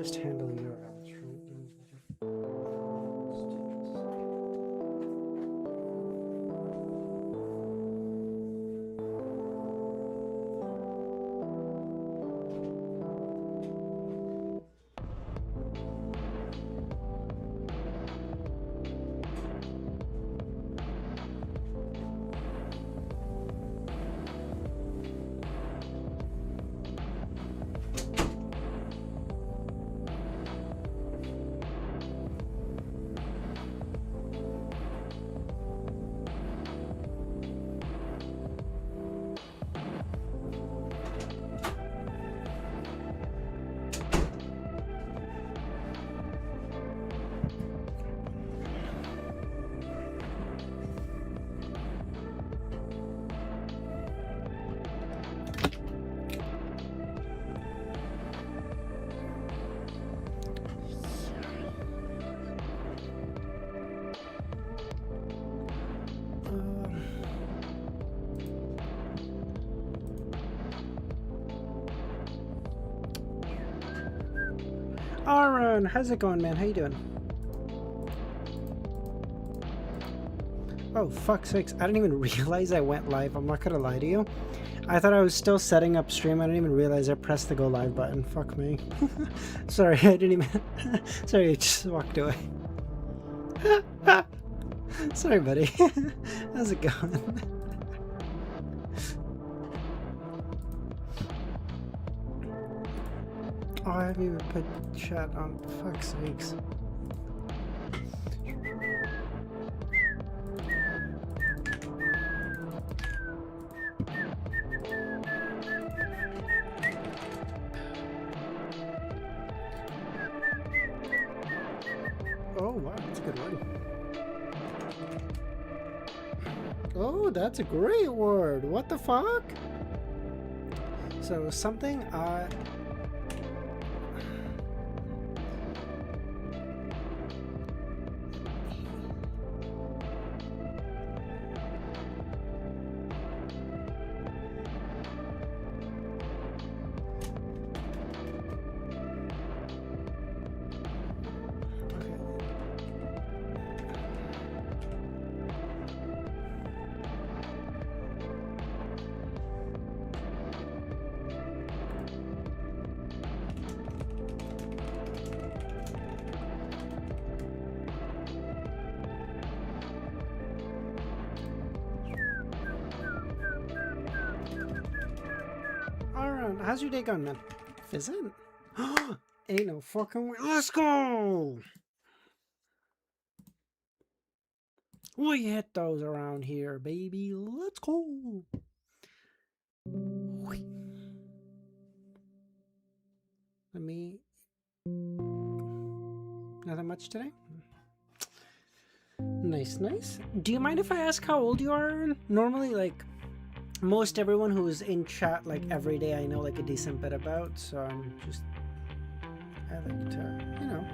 just handle your outro. Aaron, how's it going, man? How you doing? Oh, fuck's sakes. I didn't even realize I went live. I'm not gonna lie to you. I thought I was still setting up stream. I didn't even realize I pressed the go live button. Fuck me. Sorry, I didn't even... Sorry, I just walked away. Sorry, buddy. How's it going? Oh, I haven't even put chat on. Fuck's sakes. Oh, wow, that's a good one. Oh, that's a great word. What the fuck? So, something I... How's your day going, man? Fizzing? Ain't no fucking way. Let's go! We hit those around here, baby. Let's go! Let me... Nothing much today? Nice, nice. Do you mind if I ask how old you are? Normally, like... Most everyone who's in chat, like, every day I know, like, a decent bit about, so I'm just... I like to, you know...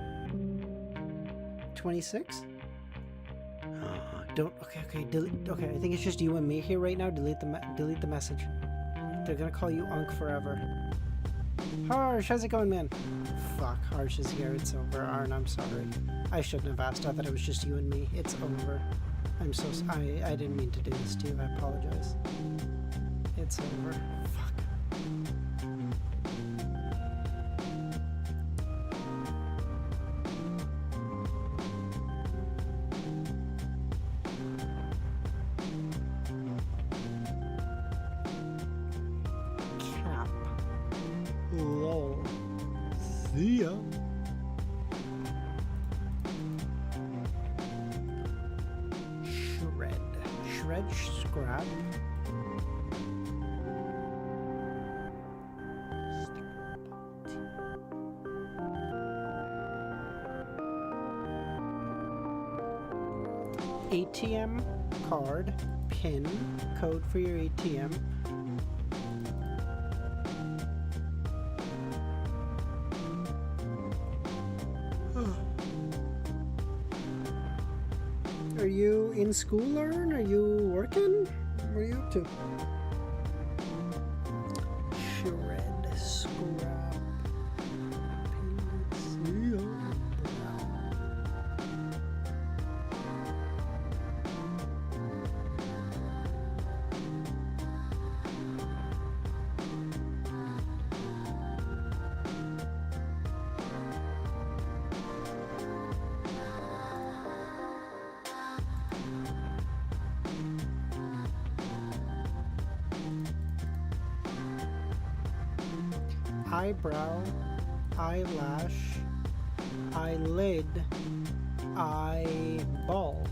26? Don't... Okay, delete... Okay, I think it's just you and me here right now. Delete the message. They're gonna call you Unk forever. Harsh, how's it going, man? Fuck, Harsh is here. It's over. Arn, I'm sorry. I shouldn't have asked. I thought it was just you and me. It's over. I'm so... I didn't mean to do this to you. I apologize. It's over. Fuck. Cap. Lol. See ya. Shred, scrap. ATM card, PIN, code for your ATM. Are you in school, Lauren? Are you working? What are you up to? Shred, scrap, payments. eyebrow, eyelash, eyelid, eyeball.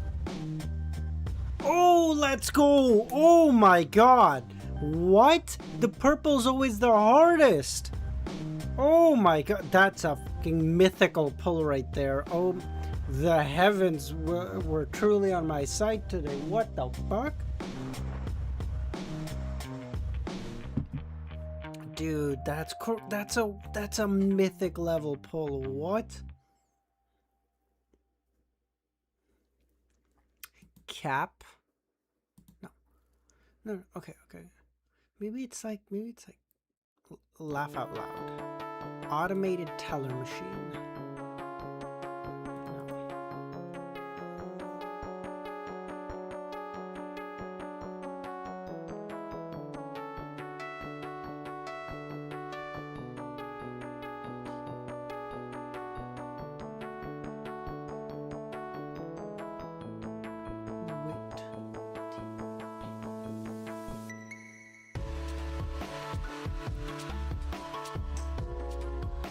Oh, let's go! Oh my god! What? The purple's always the hardest! Oh my god, that's a fucking mythical pull right there. Oh, the heavens were truly on my side today. What the fuck? Dude, that's a mythic level pull. What? Cap? No, okay. Maybe it's like laugh out loud. Automated teller machine.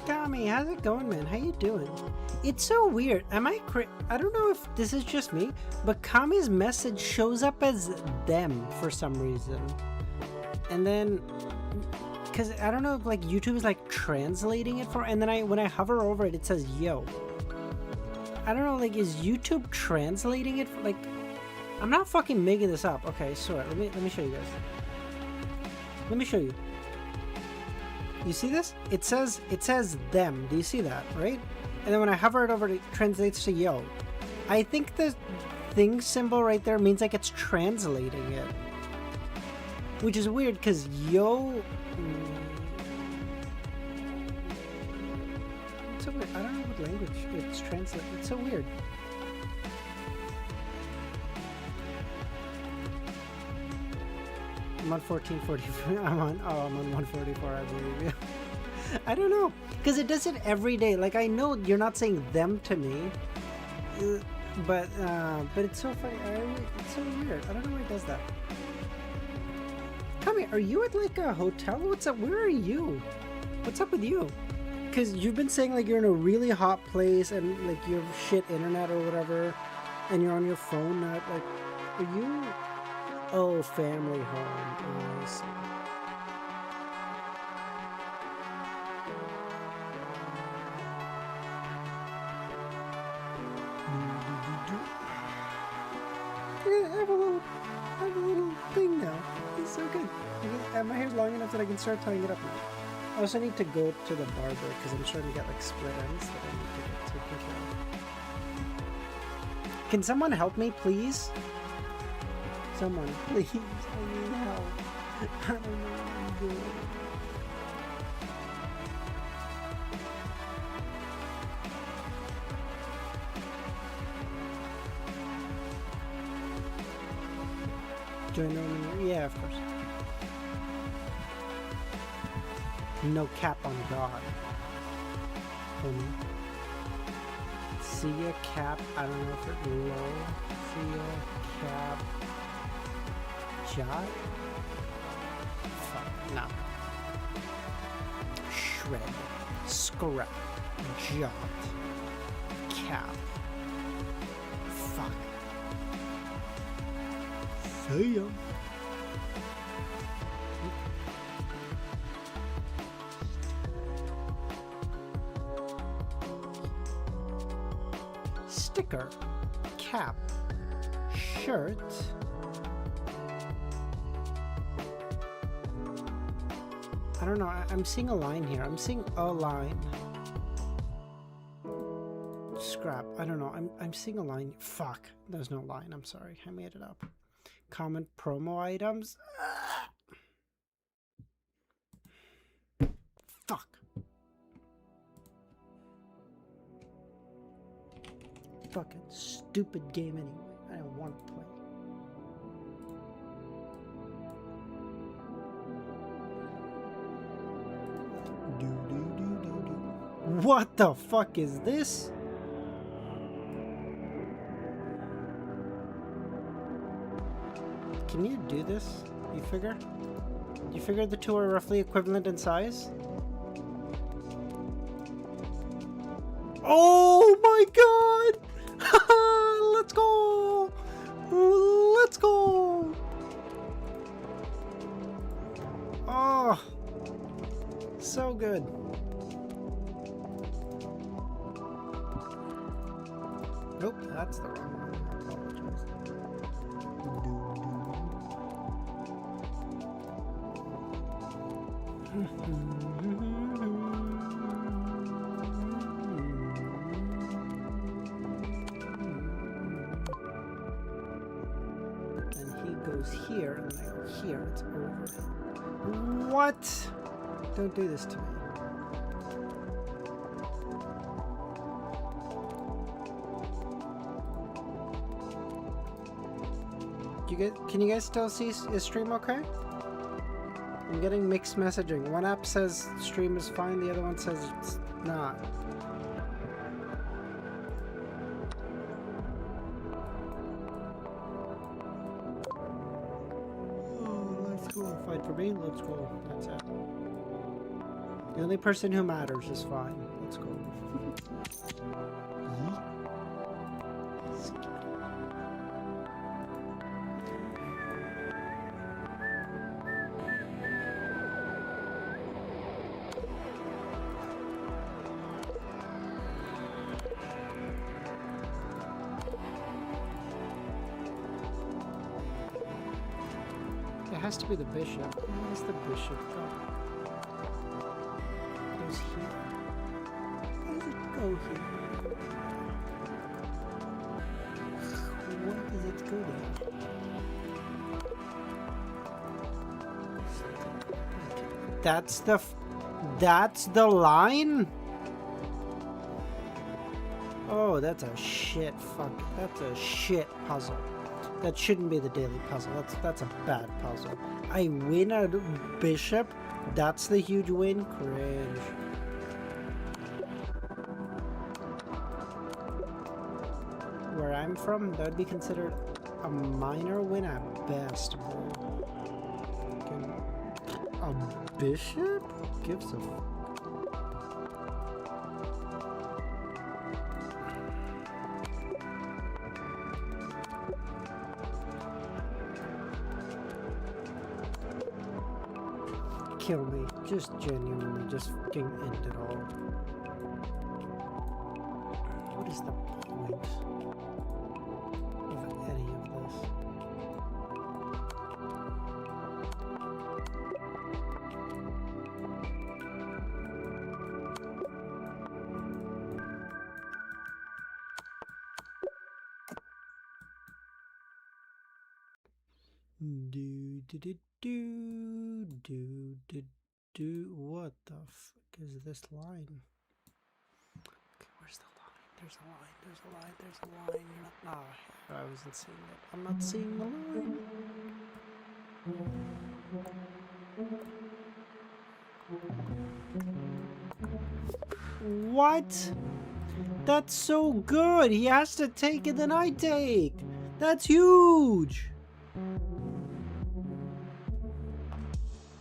Tommy, how's it going, man? How you doing? It's so weird. I don't know if this is just me, but Kami's message shows up as them for some reason. And then, because I don't know if like YouTube is like translating it for, and then when I hover over it, it says yo. I don't know, like, is YouTube translating it for, like, I'm not fucking making this up. Okay, so let me show you guys. Let me show you. You see this? It says them. Do you see that, right? And then when I hover it over, it translates to yo. I think the thing symbol right there means like it's translating it. Which is weird because yo... It's so weird. I don't know what language it's translating. It's so weird. I'm on 1444. I'm on 144, I believe. Yeah. I don't know, because it does it every day. Like, I know you're not saying them to me, but it's so funny. It's so weird. I don't know why it does that. Come here. Are you at like a hotel? What's up? Where are you? What's up with you? Because you've been saying like you're in a really hot place and like you have shit internet or whatever, and you're on your phone. Not like, are you? Oh, family home. Oh, I see. I have a little thing now. It's so good. My hair's long enough that I can start tying it up now. I also need to go to the barber because I'm starting to get like split ends that I need to get taken care of. Can someone help me, please? Someone, please, I need help. I don't know what I'm doing. Join the yeah, of course. No cap on God. See ya cap. I don't know if it's low. See ya cap. Jot? Fuck, no. Shred. Scrap. Jot. Cap. Fuck. See ya. Sticker. Cap. Shirt. I don't know, I'm seeing a line here. I'm seeing a line. Scrap. I don't know. I'm seeing a line. Fuck. There's no line. I'm sorry. I made it up. Common promo items. Fuck. Fucking stupid game anyway. I don't want to play. What the fuck is this? Can you do this? You figure? You figure the two are roughly equivalent in size? Oh my god! Let's go! Let's go! Oh, so good. Nope, that's the wrong one. I apologize. And he goes here, and I go here. It's over. What? Don't do this to me. Can you guys still see his stream okay? I'm getting mixed messaging. One app says stream is fine, the other one says it's not. Oh, let's go. Fight for me, let's go. That's it. The only person who matters is fine. Let's go. It has to be the bishop. Where's the bishop go? It goes here. Where does it go here? Where does it go there? That's the line? Oh, that's a shit that's a shit puzzle. That shouldn't be the daily puzzle. That's a bad puzzle. I win a bishop? That's the huge win? Cringe. Where I'm from, that would be considered a minor win at best, bro. A bishop? Gives a kill me. Just genuinely, just fucking end it all. What is the point of any of this? What the fuck is this line? Okay, where's the line? There's a line, there's a line, there's a line. You're not. Oh, I wasn't seeing it. I'm not seeing the line. What? That's so good. He has to take it, then I take. That's huge.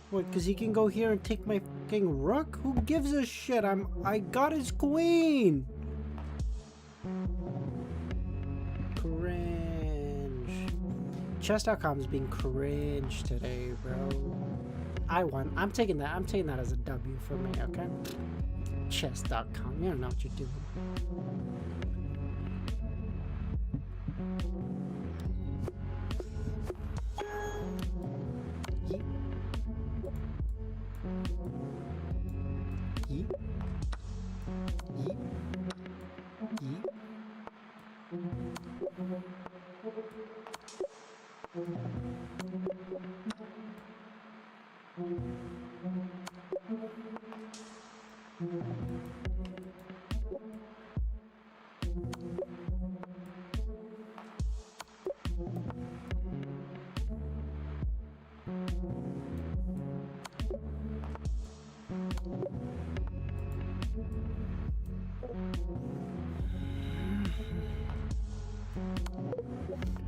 What, because he can go here and take my fucking rook? Who gives a shit? I got his queen! Cringe. Chess.com is being cringe today, bro. I won. I'm taking that as a W for me, okay? Chess.com. You don't know what you're doing.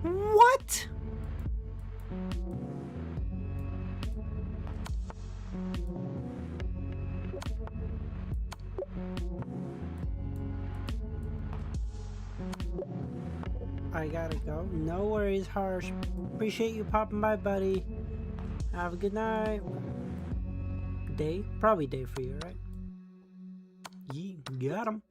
What? I gotta go. No worries, Harsh. Appreciate you popping by, buddy. Have a good night. Day? Probably day for you, right? Yeah, got him.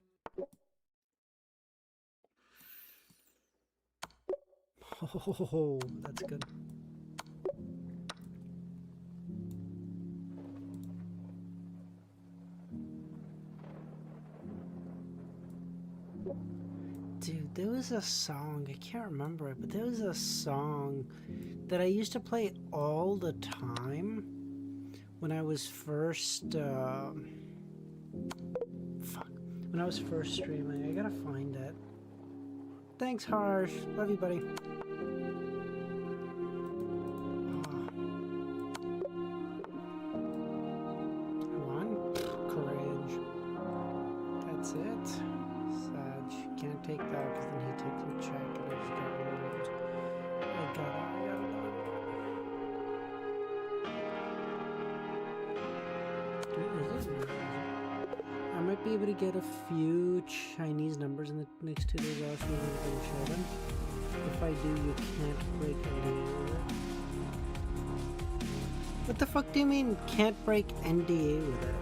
Oh, that's good. Dude, there was a song, I can't remember it, but there was a song that I used to play all the time when I was first, when I was first streaming. I gotta find it. Thanks, Harsh. Love you, buddy. Come on. Courage. That's it. Can't take that because then he takes a check and I just got removed. I got it. I might be able to get a few Chinese numbers in the next 2 days. I'll see if I can. If I do, you can't break NDA. What the fuck do you mean can't break NDA with it?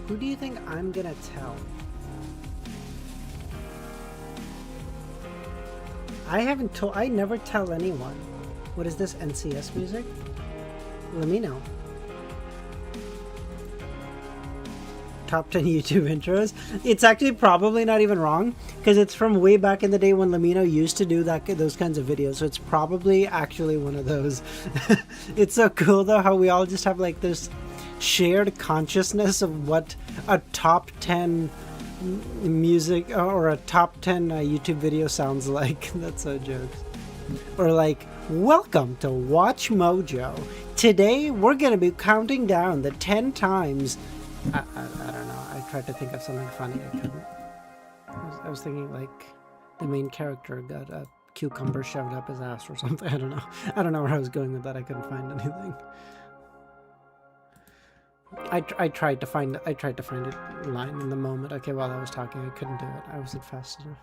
Who do you think I'm gonna tell? I never tell anyone. What is this, NCS music? LEMMiNO. Top 10 YouTube intros. It's actually probably not even wrong, because it's from way back in the day when LEMMiNO used to do those kinds of videos, so it's probably actually one of those. It's so cool though how we all just have like this shared consciousness of what a top 10 music or a top 10 YouTube video sounds like. That's so jokes. Or like, welcome to Watch Mojo. Today we're gonna be counting down the 10 times. I don't know. I tried to think of something funny. I couldn't. I was thinking like the main character got a cucumber shoved up his ass or something. I don't know. I don't know where I was going with that. I couldn't find anything. I tried to find a line in the moment. Okay, while I was talking, I couldn't do it. I wasn't fast enough.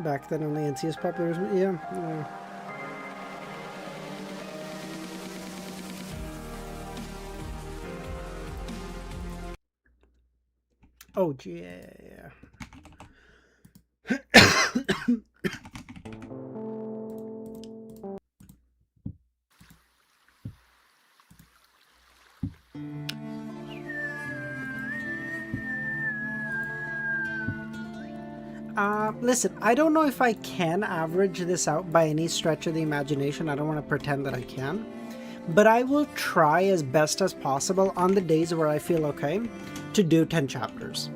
Back then, only NCS popular. Yeah. Oh, yeah. Listen, I don't know if I can average this out by any stretch of the imagination. I don't want to pretend that I can. But I will try as best as possible on the days where I feel okay to do 10 chapters.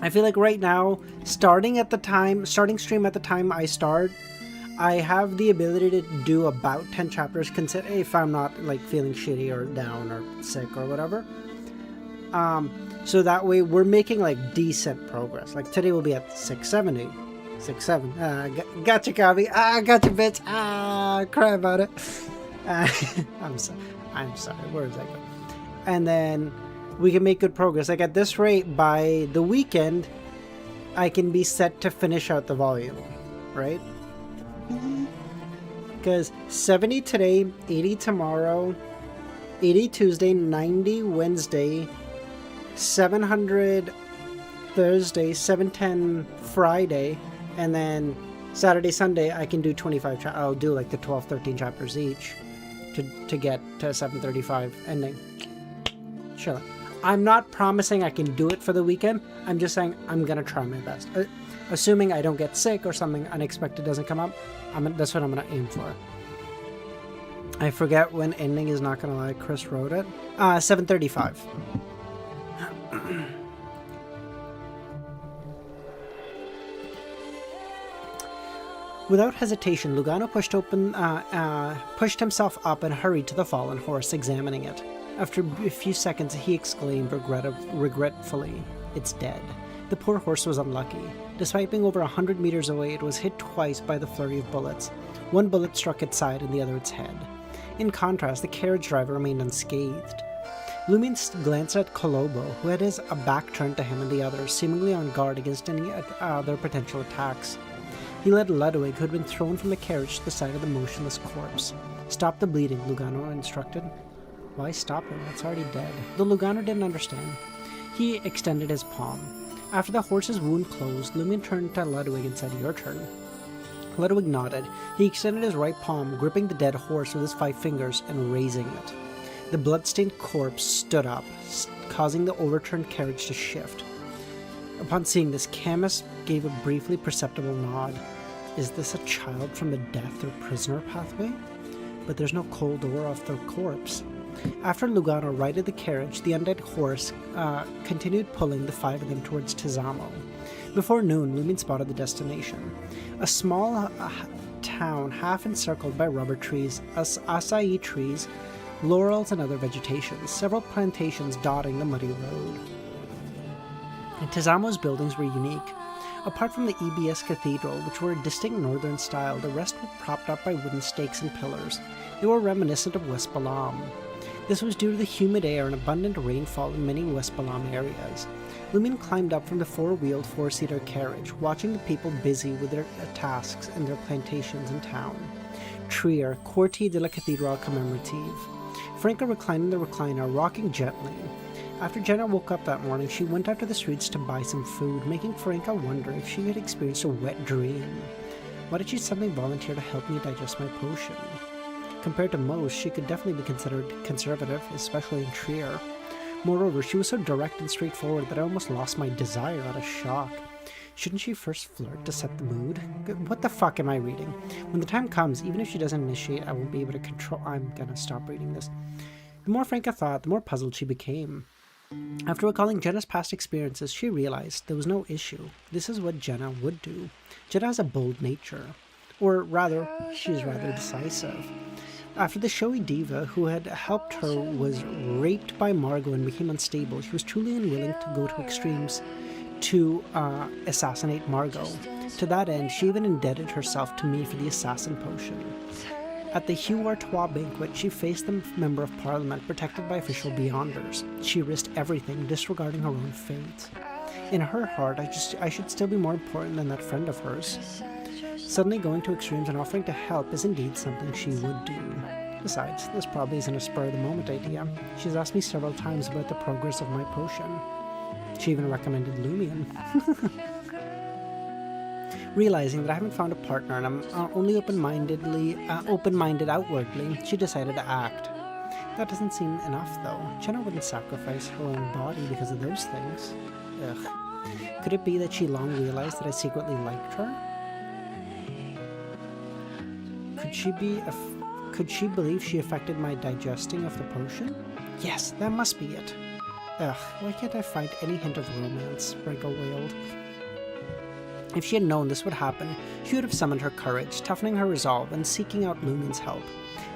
I feel like right now, starting stream at the time I start, I have the ability to do about 10 chapters if I'm not like feeling shitty or down or sick or whatever. So that way we're making like decent progress. Like today we'll be at 670. 6-7. Gotcha, Kavi. Gotcha, bitch. Cry about it. I'm sorry. Where does that go? And then we can make good progress. Like at this rate, by the weekend, I can be set to finish out the volume, right? Because 70 today, 80 tomorrow, 80 Tuesday, 90 Wednesday, 700 Thursday, 710 Friday, and then Saturday, Sunday, I can do 25. I'll do like the 12, 13 chapters each to get to 735 ending. Chill out. I'm not promising I can do it for the weekend. I'm just saying I'm gonna try my best. Assuming I don't get sick or something unexpected doesn't come up, that's what I'm gonna aim for. I forget when ending is not gonna lie. Chris wrote it. 735. Without hesitation, Lugano pushed himself up and hurried to the fallen horse, examining it. After a few seconds, he exclaimed regretfully, "It's dead." The poor horse was unlucky. Despite being over 100 meters away, it was hit twice by the flurry of bullets. One bullet struck its side and the other its head. In contrast, the carriage driver remained unscathed. Lumin glanced at Kolobo, who had his back turned to him and the others, seemingly on guard against any other potential attacks. He led Ludwig, who had been thrown from the carriage, to the side of the motionless corpse. "Stop the bleeding," Lugano instructed. Why stop him? It's already dead. Though Lugano didn't understand. He extended his palm. After the horse's wound closed, Lumion turned to Ludwig and said, "Your turn." Ludwig nodded. He extended his right palm, gripping the dead horse with his 5 fingers and raising it. The blood-stained corpse stood up, causing the overturned carriage to shift. Upon seeing this, Camus gave a briefly perceptible nod. Is this a child from the death or prisoner pathway? But there's no cold door of the corpse. After Lugano righted the carriage, the undead horse continued pulling the 5 of them towards Tizamo. Before noon, Lumion spotted the destination. A small town half encircled by rubber trees, acai trees, laurels and other vegetation, several plantations dotting the muddy road. And Tizamo's buildings were unique. Apart from the EBS Cathedral, which were a distinct northern style, the rest were propped up by wooden stakes and pillars. They were reminiscent of West Balam. This was due to the humid air and abundant rainfall in many West Balam areas. Lumion climbed up from the 4-wheeled 4-seater carriage, watching the people busy with their tasks and their plantations in town. Trier, Quartier de la Cathédrale Commémorative. Franca reclined in the recliner, rocking gently. After Jenna woke up that morning, she went out to the streets to buy some food, making Franca wonder if she had experienced a wet dream. Why did she suddenly volunteer to help me digest my potion? Compared to most, she could definitely be considered conservative, especially in Trier. Moreover, she was so direct and straightforward that I almost lost my desire out of shock. Shouldn't she first flirt to set the mood? What the fuck am I reading? When the time comes, even if she doesn't initiate, I won't be able to control— I'm gonna stop reading this. The more Franca thought, the more puzzled she became. After recalling Jenna's past experiences, she realized there was no issue. This is what Jenna would do. Jenna has a bold nature. Or rather, she's rather decisive. After the showy diva who had helped her was raped by Margot and became unstable, she was truly unwilling to go to extremes to assassinate Margot. To that end, she even indebted herself to me for the assassin potion. At the Hugh Artois banquet, she faced the Member of Parliament, protected by official beyonders. She risked everything, disregarding her own fate. In her heart, I should still be more important than that friend of hers. Suddenly going to extremes and offering to help is indeed something she would do. Besides, this probably isn't a spur-of-the-moment idea. She's asked me several times about the progress of my potion. She even recommended Lumion. Realizing that I haven't found a partner and I'm only open-minded outwardly, she decided to act. That doesn't seem enough, though. Jenna wouldn't sacrifice her own body because of those things. Ugh. Could it be that she long realized that I secretly liked her? Could she believe she affected my digesting of the potion? Yes, that must be it. Ugh, why can't I find any hint of romance? Franca wailed. If she had known this would happen, she would have summoned her courage, toughening her resolve and seeking out Lumion's help.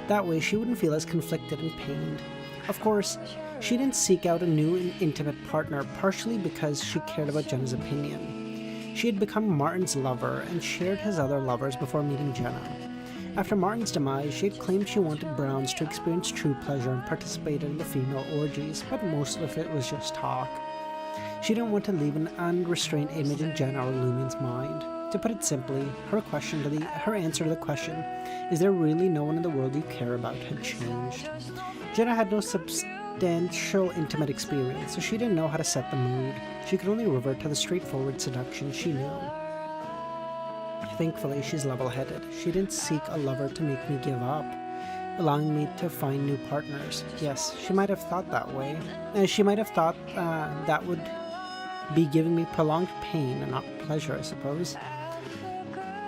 That way she wouldn't feel as conflicted and pained. Of course, she didn't seek out a new and intimate partner, partially because she cared about Jenna's opinion. She had become Martin's lover and shared his other lovers before meeting Jenna. After Martin's demise, she had claimed she wanted Browns to experience true pleasure and participate in the female orgies, but most of it was just talk. She didn't want to leave an unrestrained image in Jenna or Lumion's mind. To put it simply, her answer to the question, "Is there really no one in the world you care about?" had changed. Jenna had no substantial intimate experience, so she didn't know how to set the mood. She could only revert to the straightforward seduction she knew. Thankfully, she's level-headed. She didn't seek a lover to make me give up, allowing me to find new partners. Yes, she might have thought that way. She might have thought that would be giving me prolonged pain and not pleasure, I suppose.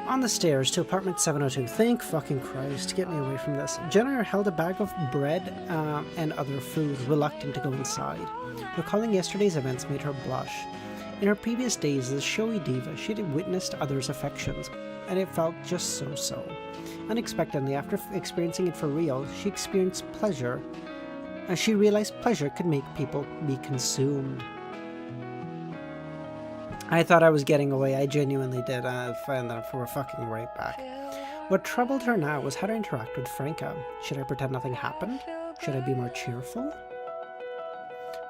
On the stairs to apartment 702. Thank fucking Christ, get me away from this. Jenna held a bag of bread and other food, reluctant to go inside. Recalling yesterday's events made her blush. In her previous days as a showy diva, she had witnessed others' affections, and it felt just so-so. Unexpectedly, after experiencing it for real, she experienced pleasure, and she realized pleasure could make people be consumed. I thought I was getting away, I genuinely did, and then we're fucking right back. What troubled her now was how to interact with Franca. Should I pretend nothing happened? Should I be more cheerful?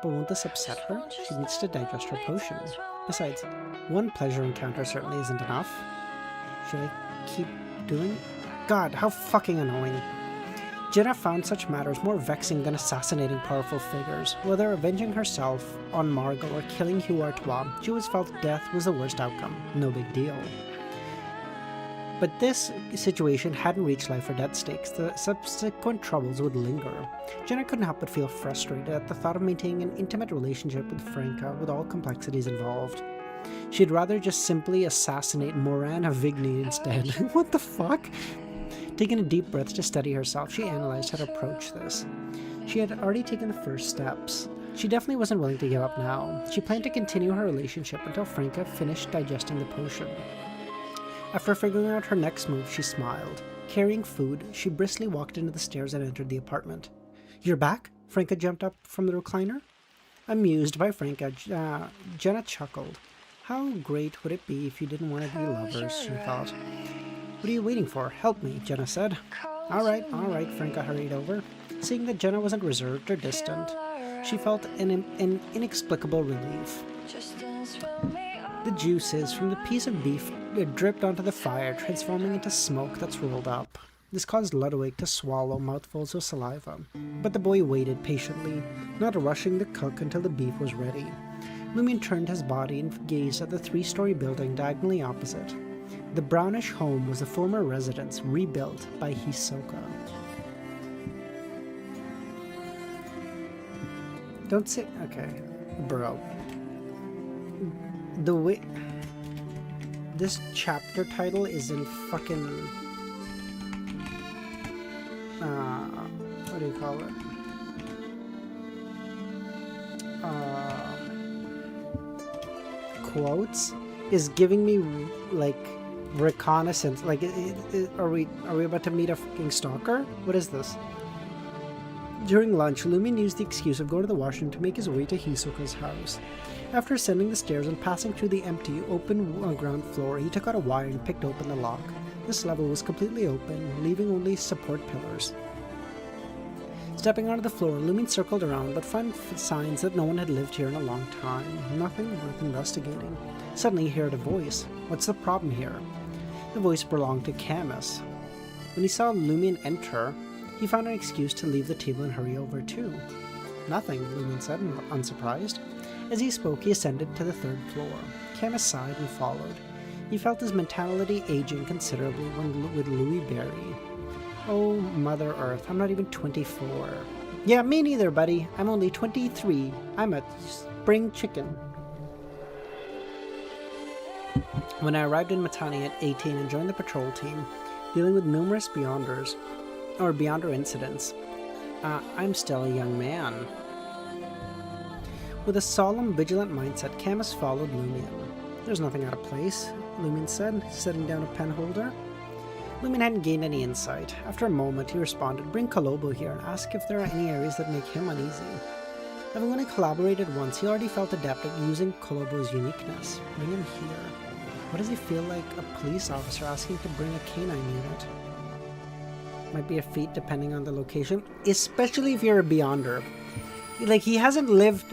But won't this upset her? She needs to digest her potion. Besides, one pleasure encounter certainly isn't enough. Should I keep doing it? God, how fucking annoying. Jenna found such matters more vexing than assassinating powerful figures. Whether avenging herself on Margot or killing Hugh Artois, she always felt death was the worst outcome. No big deal. But this situation hadn't reached life or death stakes. The subsequent troubles would linger. Jenna couldn't help but feel frustrated at the thought of maintaining an intimate relationship with Franca with all complexities involved. She'd rather just simply assassinate Moran Avigny instead. What the fuck? Taking a deep breath to steady herself, she analyzed how to approach this. She had already taken the first steps. She definitely wasn't willing to give up now. She planned to continue her relationship until Franca finished digesting the potion. After figuring out her next move, she smiled. Carrying food, she briskly walked into the stairs and entered the apartment. "You're back?" Franca jumped up from the recliner. Amused by Franca, Jenna chuckled. How great would it be if you didn't want to be lovers, she thought. "What are you waiting for? Help me," Jenna said. All right, Franca hurried over. Seeing that Jenna wasn't reserved or distant, she felt an inexplicable relief. The juices from the piece of beef dripped onto the fire, transforming into smoke that's rolled up. This caused Ludwig to swallow mouthfuls of saliva, but the boy waited patiently, not rushing the cook until the beef was ready. LEMMiNO turned his body and gazed at the three-story building diagonally opposite. The brownish home was the former residence, rebuilt by Hisoka. Don't say... Okay, bro. The way... This chapter title is in fucking... what do you call it? Quotes is giving me like reconnaissance. Like, are we about to meet a fucking stalker? What is this? During lunch, LEMMiNO used the excuse of going to the washroom to make his way to Hisoka's house. After ascending the stairs and passing through the empty, open ground floor, he took out a wire and picked open the lock. This level was completely open, leaving only support pillars. Stepping onto the floor, LEMMiNO circled around, but found signs that no one had lived here in a long time. Nothing worth investigating. Suddenly he heard a voice. What's the problem here? The voice belonged to Camus. When he saw LEMMiNO enter, he found an excuse to leave the table and hurry over too. Nothing, LEMMiNO said, unsurprised. As he spoke, he ascended to the third floor. Camus sighed and followed. He felt his mentality aging considerably with Louis Berry. Oh, Mother Earth, I'm not even 24. Yeah, me neither, buddy. I'm only 23. I'm a spring chicken. When I arrived in Matani at 18 and joined the patrol team, dealing with numerous Beyonder incidents, I'm still a young man. With a solemn, vigilant mindset, Camus followed LEMMiNO. There's nothing out of place, LEMMiNO said, setting down a pen holder. LEMMiNO hadn't gained any insight. After a moment, he responded, "Bring Kolobo here and ask if there are any areas that make him uneasy." Having only collaborated once, he already felt adept at using Kolobo's uniqueness. Bring him here. What does he feel like a police officer asking to bring a canine unit? Might be a feat depending on the location, especially if you're a Beyonder. Like, he hasn't lived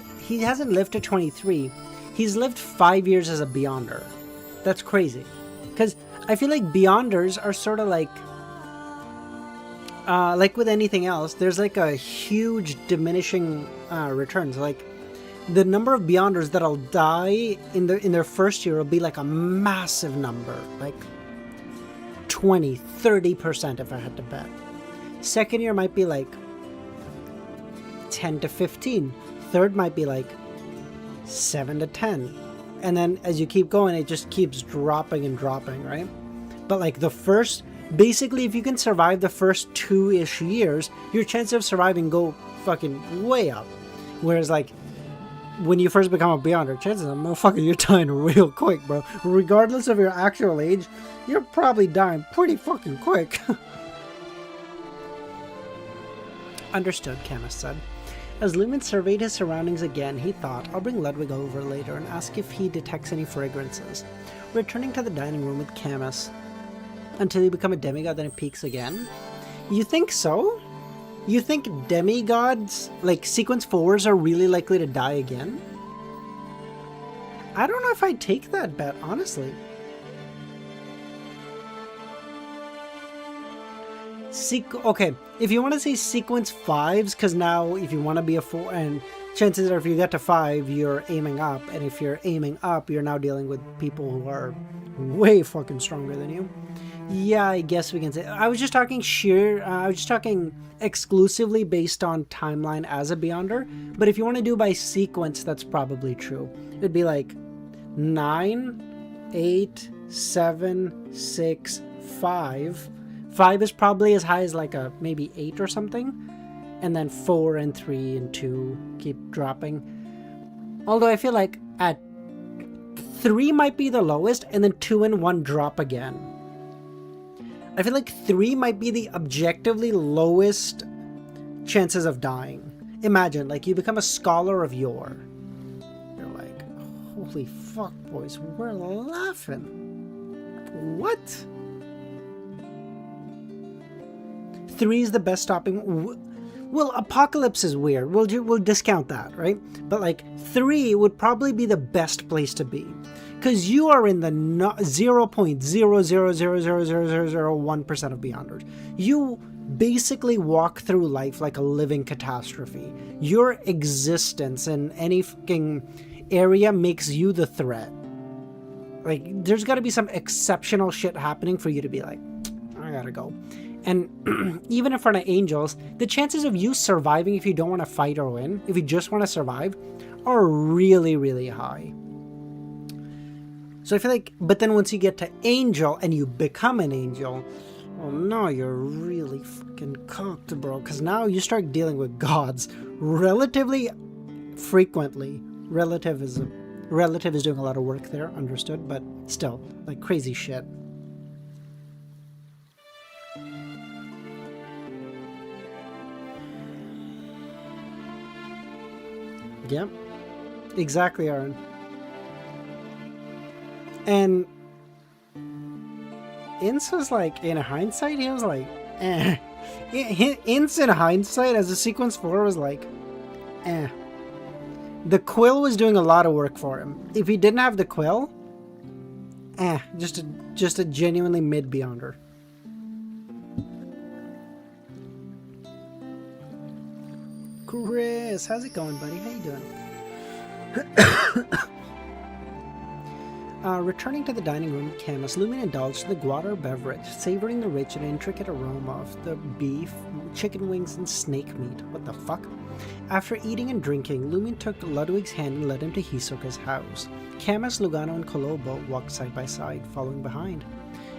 to 23. He's lived 5 years as a Beyonder. That's crazy. Because I feel like Beyonders are sort of like with anything else, there's like a huge diminishing returns. Like, the number of Beyonders that'll die in their first year will be like a massive number, like 20-30% if I had to bet. Second year might be like 10 to 15. Third might be like 7 to 10. And then as you keep going, it just keeps dropping and dropping, right? But like the first, basically, if you can survive the first 2-ish years, your chances of surviving go fucking way up. Whereas like, when you first become a Beyonder, chances of motherfucker, you're dying real quick, bro. Regardless of your actual age, you're probably dying pretty fucking quick. Understood, Camus said. As LEMMiNO surveyed his surroundings again, he thought, I'll bring Ludwig over later and ask if he detects any fragrances. Returning to the dining room with Camus. Until you become a demigod, then it peaks again? You think so? You think demigods, like sequence 4s, are really likely to die again? I don't know if I'd take that bet, honestly. Okay, if you want to say sequence 5s, because now if you want to be a 4, and chances are if you get to 5, you're aiming up, and if you're aiming up, you're now dealing with people who are way fucking stronger than you. Yeah, I guess we can say. I was just talking exclusively based on timeline as a Beyonder, but if you want to do by sequence, that's probably true. It'd be like 9, 8, 7, 6, 5. 5 is probably as high as like a maybe 8 or something, and then 4 and 3 and 2 keep dropping. Although I feel like at 3 might be the lowest, and then 2 and 1 drop again. I feel like 3 might be the objectively lowest chances of dying. Imagine, like, you become a scholar of yore. You're like, holy fuck, boys, we're laughing. What? 3 is the best stopping. Well, Apocalypse is weird. We'll discount that, right? But like 3 would probably be the best place to be, because you are in the 0.0000001% of Beyonders. You basically walk through life like a living catastrophe. Your existence in any fucking area makes you the threat. Like, there's got to be some exceptional shit happening for you to be like, I gotta go. And even in front of angels, the chances of you surviving if you don't want to fight or win, if you just want to survive, are really, really high. So I feel like, but then once you get to angel and you become an angel, oh no, you're really fucking cooked, bro. Because now you start dealing with gods relatively frequently. Relative is doing a lot of work there, understood, but still, like crazy shit. Yep, exactly, Aaron. And Ince was like, in hindsight, he was like, eh. Ince in hindsight, as a sequence 4, was like, eh. The quill was doing a lot of work for him. If he didn't have the quill, just a genuinely mid Beyonder. Chris, how's it going, buddy? How you doing? Returning to the dining room, Camus, Lumen indulged in the guar beverage, savoring the rich and intricate aroma of the beef, chicken wings, and snake meat. What the fuck? After eating and drinking, Lumen took Ludwig's hand and led him to Hisoka's house. Camus, Lugano, and Kolobo walked side by side, following behind.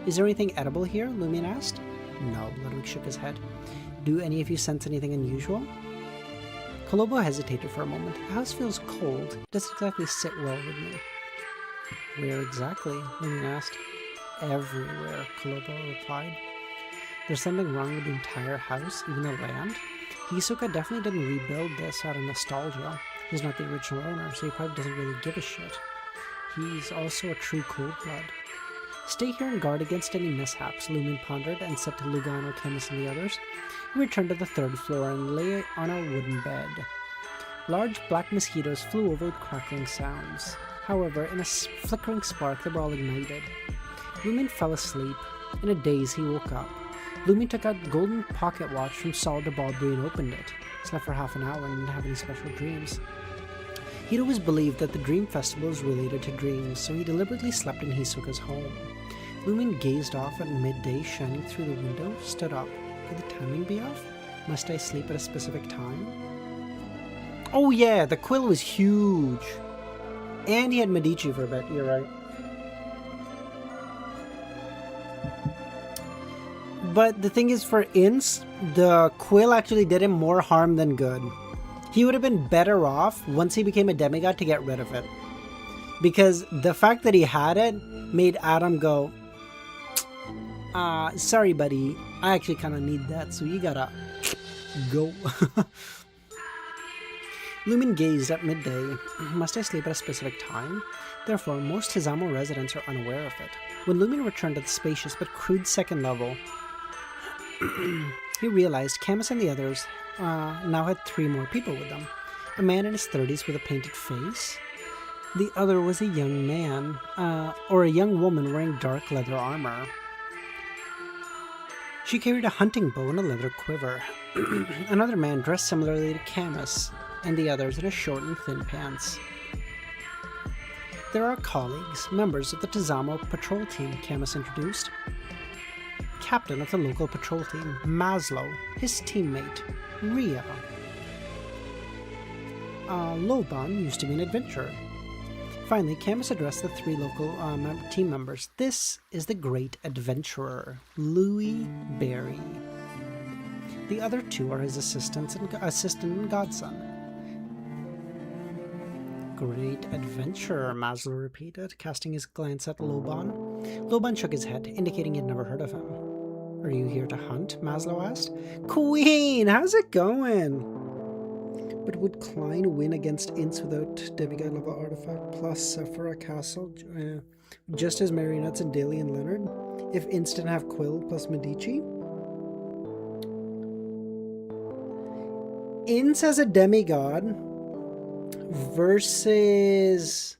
Is there anything edible here? Lumen asked. No, Ludwig shook his head. Do any of you sense anything unusual? Kolobo hesitated for a moment. The house feels cold. It doesn't exactly sit well with me. Where exactly? Lumen asked. Everywhere, Kolobo replied. There's something wrong with the entire house, even the land. Hisoka definitely didn't rebuild this out of nostalgia. He's not the original owner, so he probably doesn't really give a shit. He's also a true cold-blood. Stay here and guard against any mishaps, Lumen pondered and said to Lugano, Camus, and the others. He returned to the 3rd floor and lay on a wooden bed. Large black mosquitoes flew over with crackling sounds. However, in a flickering spark, they were all ignited. Lumen fell asleep. In a daze, he woke up. Lumen took out the golden pocket watch from Saul de Baldry and opened it. Slept for half an hour and didn't have any special dreams. He'd always believed that the Dream Festival was related to dreams, so he deliberately slept in Hisoka's home. Lumen gazed off at midday shining through the window, stood up. Could the timing be off? Must I sleep at a specific time? Oh yeah, the quill was huge. And he had Medici for a bit, you're right. But the thing is, for Ince, the quill actually did him more harm than good. He would have been better off once he became a demigod to get rid of it. Because the fact that he had it made Adam go, sorry buddy, I actually kind of need that, so you gotta go. Lumen gazed at midday. Must I sleep at a specific time? Therefore, most Hizamo residents are unaware of it. When Lumen returned to the spacious but crude 2nd level, he realized Camus and the others now had 3 more people with them. A man in his 30s with a painted face. The other was a young man, or a young woman wearing dark leather armor. She carried a hunting bow and a leather quiver. Another man dressed similarly to Camus, and the others in a short and thin pants. There are colleagues, members of the Tizamo patrol team, Camus introduced. Captain of the local patrol team, Maslow, his teammate, Ria. Loban used to be an adventurer. Finally, Camus addressed the three local team members. This is the great adventurer, Louis Berry. The other two are his assistant and godson. Great adventurer, Maslow repeated, casting his glance at Loban. Loban shook his head, indicating he had never heard of him. Are you here to hunt? Maslow asked. Queen, how's it going? But would Klein win against Ince without demigod level artifact plus Cipher castle, just as marionettes and Daly and Leonard? If Ince didn't have Quill plus Medici? Ince as a demigod versus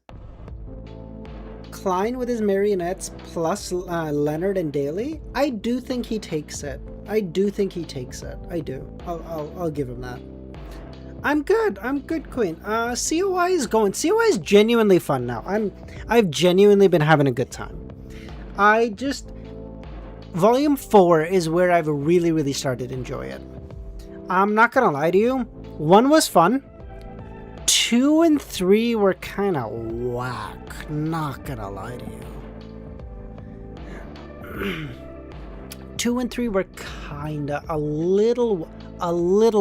Klein with his marionettes plus Leonard and Daly? I do think he takes it. I do. I'll give him that. I'm good, Queen. COI is going. COI is genuinely fun now. I've genuinely been having a good time. Volume 4 is where I've really started to enjoy it. I'm not gonna lie to you. 1 was fun. 2 and 3 were kind of whack. Not gonna lie to you. 2 and 3 were kinda a little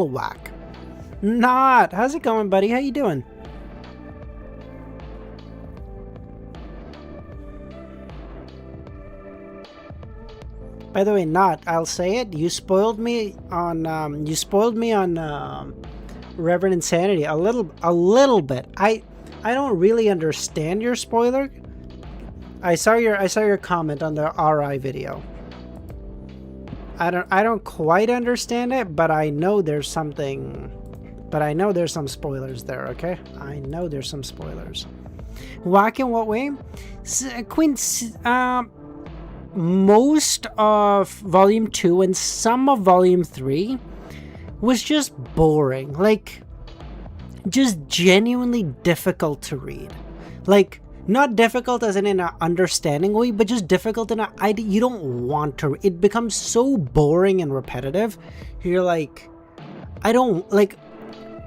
whack. Not. How's it going, buddy? How you doing? By the way, Not. I'll say it. You spoiled me on. Reverend Insanity a little bit. I don't really understand your spoiler. I saw your comment on the RI video. I don't quite understand it, but I know there's something. But I know there's some spoilers there, okay? I know there's some spoilers. Whack in what way? Queen, most of Volume 2 and some of Volume 3 was just boring. Like, just genuinely difficult to read. Like, not difficult as in an understanding way, but just difficult in you don't want to. It becomes so boring and repetitive. You're like, I don't, like,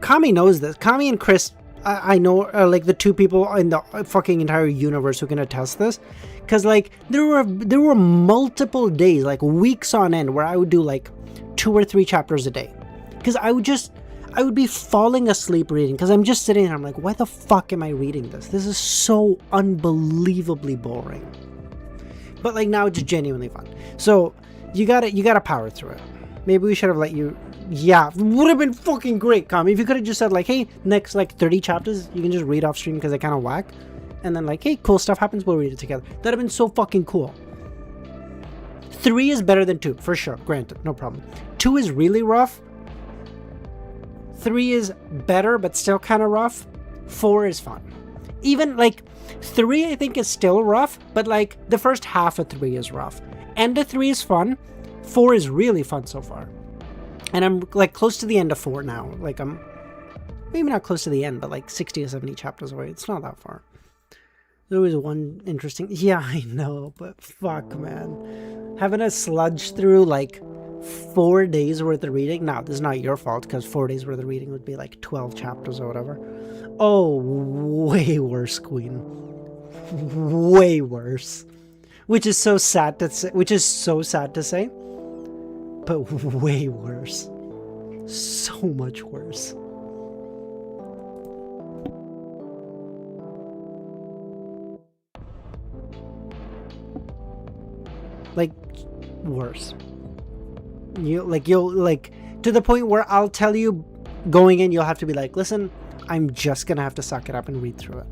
Kami knows this. Kami and Chris, I know, are like the two people in the fucking entire universe who can attest this. Because, like, there were multiple days, like weeks on end, where I would do like 2 or 3 chapters a day. Because I would be falling asleep reading. Because I'm just sitting there, I'm like, why the fuck am I reading this? This is so unbelievably boring. But, like, now it's genuinely fun. So, you gotta power through it. Maybe we should have let you... Yeah, would have been fucking great, Kami, if you could have just said, like, hey, next, like, 30 chapters, you can just read off stream because they kind of whack. And then, like, hey, cool stuff happens, we'll read it together. That'd have been so fucking cool. 3 is better than 2, for sure, granted, no problem. 2 is really rough. 3 is better, but still kind of rough. 4 is fun. Even, like, 3, I think, is still rough, but, like, the first half of 3 is rough. End of 3 is fun. 4 is really fun so far. And I'm, like, close to the end of 4 now. Like, I'm maybe not close to the end, but, like, 60 or 70 chapters away. It's not that far. There was one interesting... Yeah, I know, but fuck, man. Having a sludge through, like, 4 days worth of reading. Now, this is not your fault, because 4 days worth of reading would be, like, 12 chapters or whatever. Oh, way worse, Queen. Way worse. Which is so sad to say. But way worse. So much worse. Like, worse. You'll to the point where I'll tell you going in, you'll have to be like, listen, I'm just gonna have to suck it up and read through it.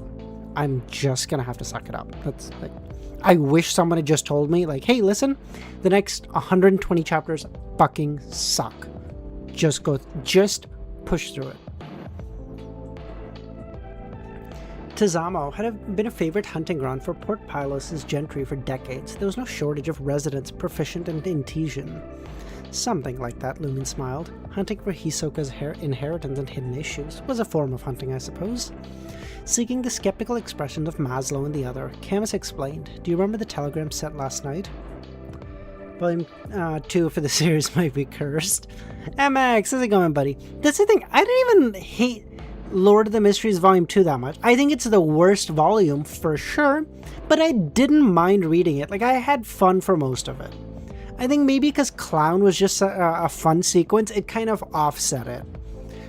I'm just gonna have to suck it up. That's like, I wish someone had just told me, like, hey, listen, the next 120 chapters fucking suck. Just push through it. Tizamo had been a favorite hunting ground for Port Pylos' gentry for decades. There was no shortage of residents proficient in Intesian. Something like that, Lumen smiled. Hunting for Hisoka's inheritance and hidden issues was a form of hunting, I suppose. Seeking the skeptical expression of Maslow and the other, Camus explained, "Do you remember the telegram sent last night?" Volume 2 for the series might be cursed. MX, how's it going, buddy? That's the thing, I don't even hate Lord of the Mysteries Volume 2 that much. I think it's the worst volume, for sure, but I didn't mind reading it. Like, I had fun for most of it. I think maybe because Clown was just a fun sequence, it kind of offset it.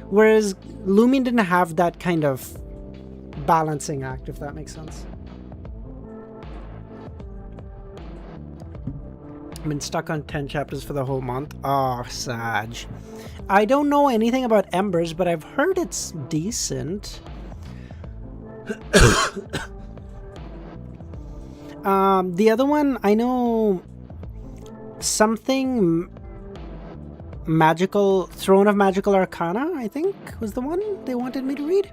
Whereas Lumen didn't have that kind of balancing act, if that makes sense. I've been stuck on 10 chapters for the whole month. Oh, Sag. I don't know anything about Embers, but I've heard it's decent. The other one, I know something magical, Throne of Magical Arcana, I think, was the one they wanted me to read.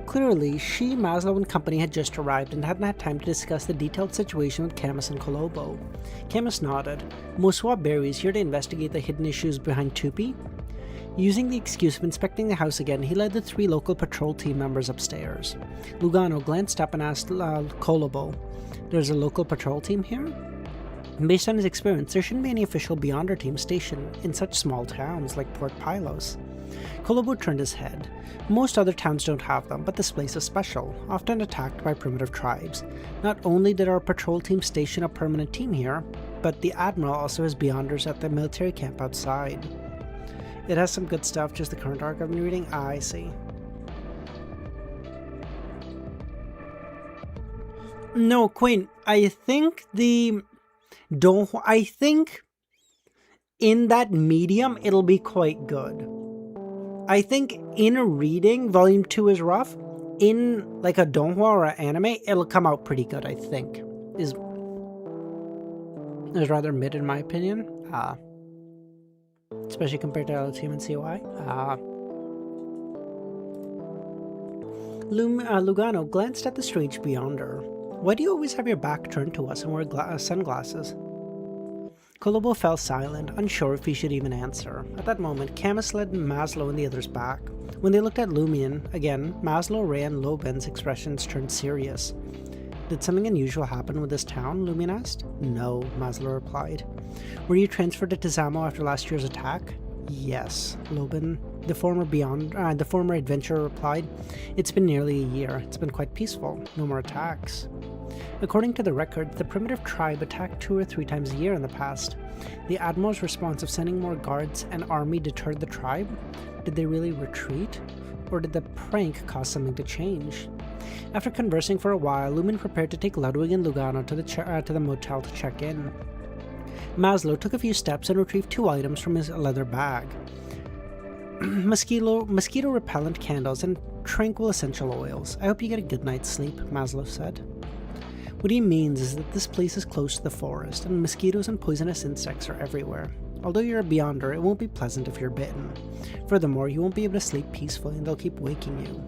Clearly, Maslow and company had just arrived and hadn't had time to discuss the detailed situation with Camus and Colombo. Camus nodded. Moswa Berry's here to investigate the hidden issues behind Tupi. Using the excuse of inspecting the house again, he led the 3 local patrol team members upstairs. Lugano glanced up and asked Colombo, "There's a local patrol team here?" Based on his experience, there shouldn't be any official Beyonder team stationed in such small towns like Port Pylos. Colombo turned his head. Most other towns don't have them, but this place is special, often attacked by primitive tribes. Not only did our patrol team station a permanent team here, but the Admiral also has Beyonders at the military camp outside. It has some good stuff, just the current arc I've been reading. I see. No, Queen, I think in that medium it'll be quite good. I think in a reading, Volume 2 is rough. In like a donghua or an anime, it'll come out pretty good, I think. Is rather mid in my opinion. Especially compared to LTM and COI. Lugano glanced at the strange Beyonder. "Why do you always have your back turned to us and wear sunglasses?" Colombo fell silent, unsure if he should even answer. At that moment, Camus led Maslow and the others back. When they looked at Lumion again, Maslow, Ray, and Loben's expressions turned serious. "Did something unusual happen with this town?" Lumion asked. "No," Maslow replied. "Were you transferred to Tizamo after last year's attack?" "Yes," Loben, the former adventurer, replied. "It's been nearly a year. It's been quite peaceful. No more attacks." According to the record, the primitive tribe attacked 2 or 3 times a year in the past. The Admiral's response of sending more guards and army deterred the tribe? Did they really retreat? Or did the prank cause something to change? After conversing for a while, Lumen prepared to take Ludwig and Lugano to the motel to check in. Maslow took a few steps and retrieved 2 items from his leather bag. Mosquito repellent candles and tranquil essential oils. "I hope you get a good night's sleep," Maslow said. What he means is that this place is close to the forest, and mosquitoes and poisonous insects are everywhere. Although you're a Beyonder, it won't be pleasant if you're bitten. Furthermore, you won't be able to sleep peacefully and they'll keep waking you.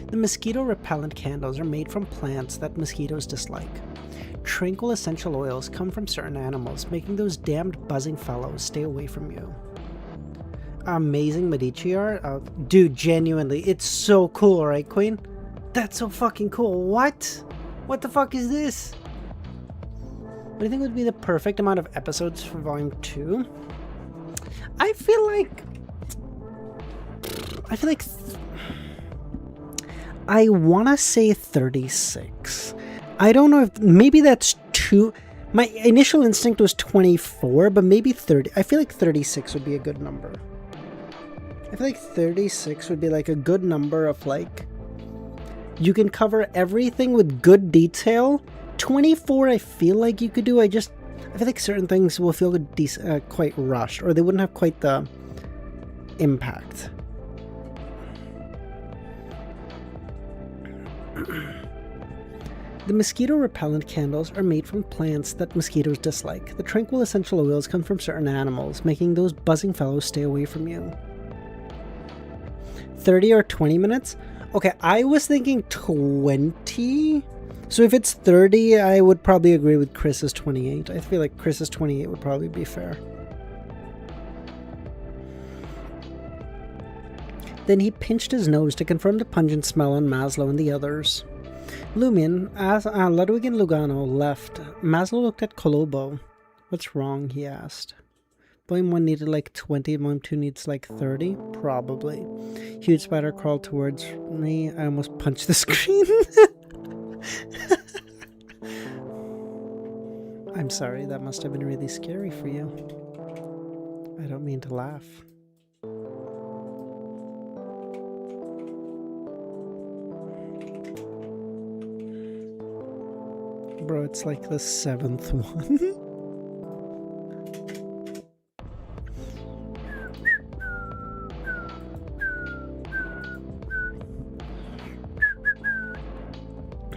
The mosquito repellent candles are made from plants that mosquitoes dislike. Tranquil essential oils come from certain animals, making those damned buzzing fellows stay away from you. Amazing Medici art? Dude, genuinely, it's so cool, right, Queen? That's so fucking cool. What? What the fuck is this? What do you think would be the perfect amount of episodes for Volume 2? I feel like I want to say 36. I don't know if maybe that's too. My initial instinct was 24, but maybe 30. I feel like 36 would be a good number. I feel like 36 would be like a good number of like, you can cover everything with good detail. 24 I feel like you could do. I feel like certain things will feel quite rushed, or they wouldn't have quite the impact. The mosquito repellent candles are made from plants that mosquitoes dislike. The tranquil essential oils come from certain animals, making those buzzing fellows stay away from you. 30 or 20 minutes? Okay, I was thinking 20. So if it's 30, I would probably agree with Chris's 28. I feel like Chris's 28 would probably be fair. Then he pinched his nose to confirm the pungent smell on Maslow and the others. Ludwig and Lugano left. Maslow looked at Colombo. What's wrong? He asked. Volume 1 needed like 20, Volume 2 needs like 30? Probably. Huge spider crawled towards me. I almost punched the screen. I'm sorry, that must have been really scary for you. I don't mean to laugh. Bro, it's like the 7th one.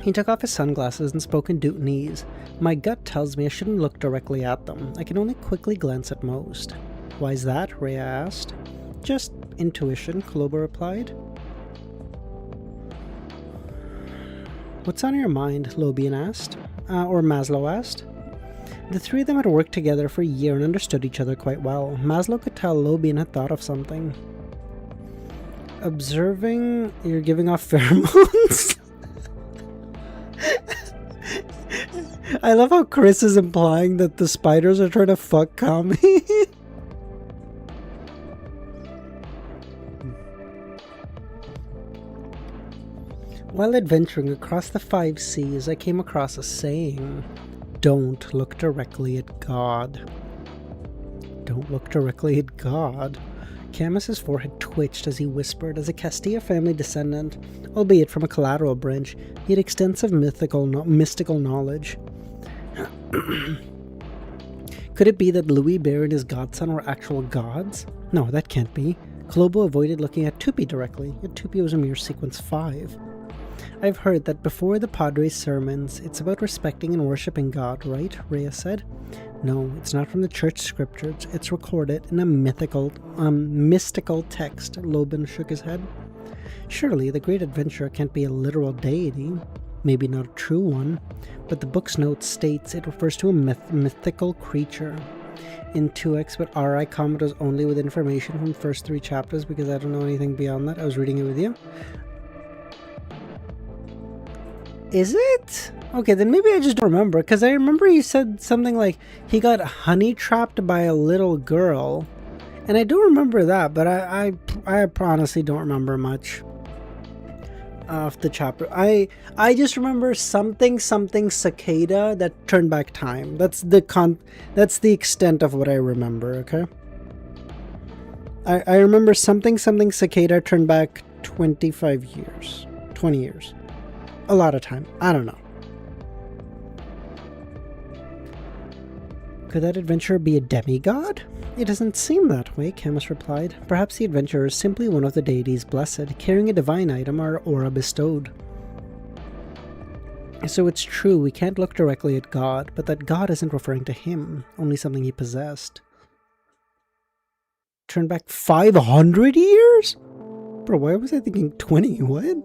He took off his sunglasses and spoke in Dutonese. My gut tells me I shouldn't look directly at them. I can only quickly glance at most. Why's that? Rhea asked. Just intuition, Colombo replied. What's on your mind? Lobian asked. Or Maslow asked. The three of them had worked together for a year and understood each other quite well. Maslow could tell Lobian had thought of something. Observing you're giving off pheromones? I love how Chris is implying that the spiders are trying to fuck Kami. While adventuring across the 5 seas, I came across a saying. Don't look directly at God. Don't look directly at God. Camus's forehead twitched as he whispered. As a Castilla family descendant, albeit from a collateral branch, he had extensive mystical knowledge. Could it be that Louis Bear and his godson were actual gods? No, that can't be. Colombo avoided looking at Tupi directly, yet Tupi was a mere sequence 5. I've heard that before the Padre's sermons, it's about respecting and worshipping God, right? Rhea said. No, it's not from the church scriptures. It's recorded in a mystical text. Loban shook his head. Surely the great adventurer can't be a literal deity. Maybe not a true one, but the book's note states it refers to a mythical creature. In 2x, but RI comment was only with information from the first 3 chapters because I don't know anything beyond that. I was reading it with you. Is it? Okay, then maybe I just don't remember, because I remember he said something like he got honey trapped by a little girl, and I do remember that, but I honestly don't remember much of the chapter. I just remember something cicada that turned back time. That's the extent of what I remember. Okay, I remember something cicada turned back 25 years, 20 years. A lot of time. I don't know. Could that adventurer be a demigod? It doesn't seem that way, Camus replied. Perhaps the adventurer is simply one of the deities blessed, carrying a divine item or aura bestowed. So it's true, we can't look directly at God, but that God isn't referring to him, only something he possessed. Turn back 500 years? Bro, why was I thinking 20? What?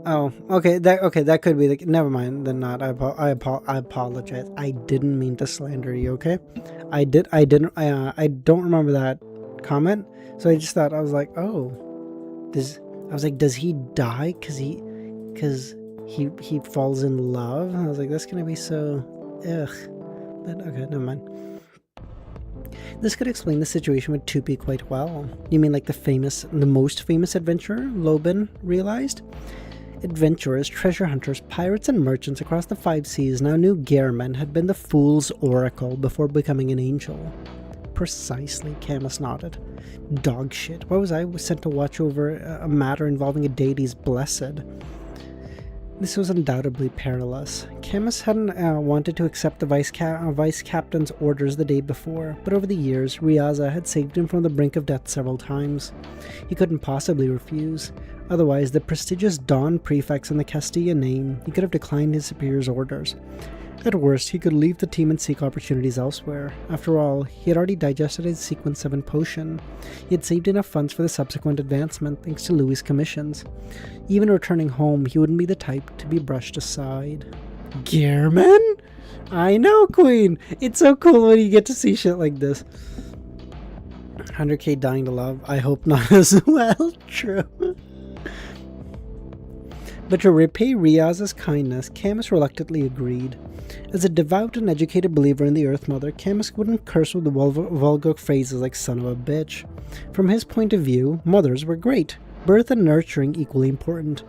Oh, okay. That could be the. Never mind. Then not. I apologize. I didn't mean to slander you. Okay, I don't remember that comment. So I just thought, I was like, oh, does he die because he falls in love? I was like, that's gonna be so ugh. But okay, never mind. This could explain the situation with Tupi quite well. You mean like the most famous adventurer? Loban realized. Adventurers, treasure hunters, pirates, and merchants across the 5 seas now knew Gehrman had been the fool's oracle before becoming an angel. Precisely, Camus nodded. Dog shit. Why was I sent to watch over a matter involving a deity's blessed? This was undoubtedly perilous. Camus hadn't wanted to accept the vice captain's orders the day before, but over the years, Riaza had saved him from the brink of death several times. He couldn't possibly refuse. Otherwise, the prestigious Don prefects in the Castilla name, he could have declined his superior's orders. At worst, he could leave the team and seek opportunities elsewhere. After all, he had already digested his Sequence 7 potion. He had saved enough funds for the subsequent advancement thanks to Louis' commissions. Even returning home, he wouldn't be the type to be brushed aside. Gearman? I know, Queen! It's so cool when you get to see shit like this. 100k dying to love. I hope not as well. True. But to repay Riaz's kindness, Camus reluctantly agreed. As a devout and educated believer in the Earth Mother, Camus wouldn't curse with the vulgar phrases like son of a bitch. From his point of view, mothers were great. Birth and nurturing equally important.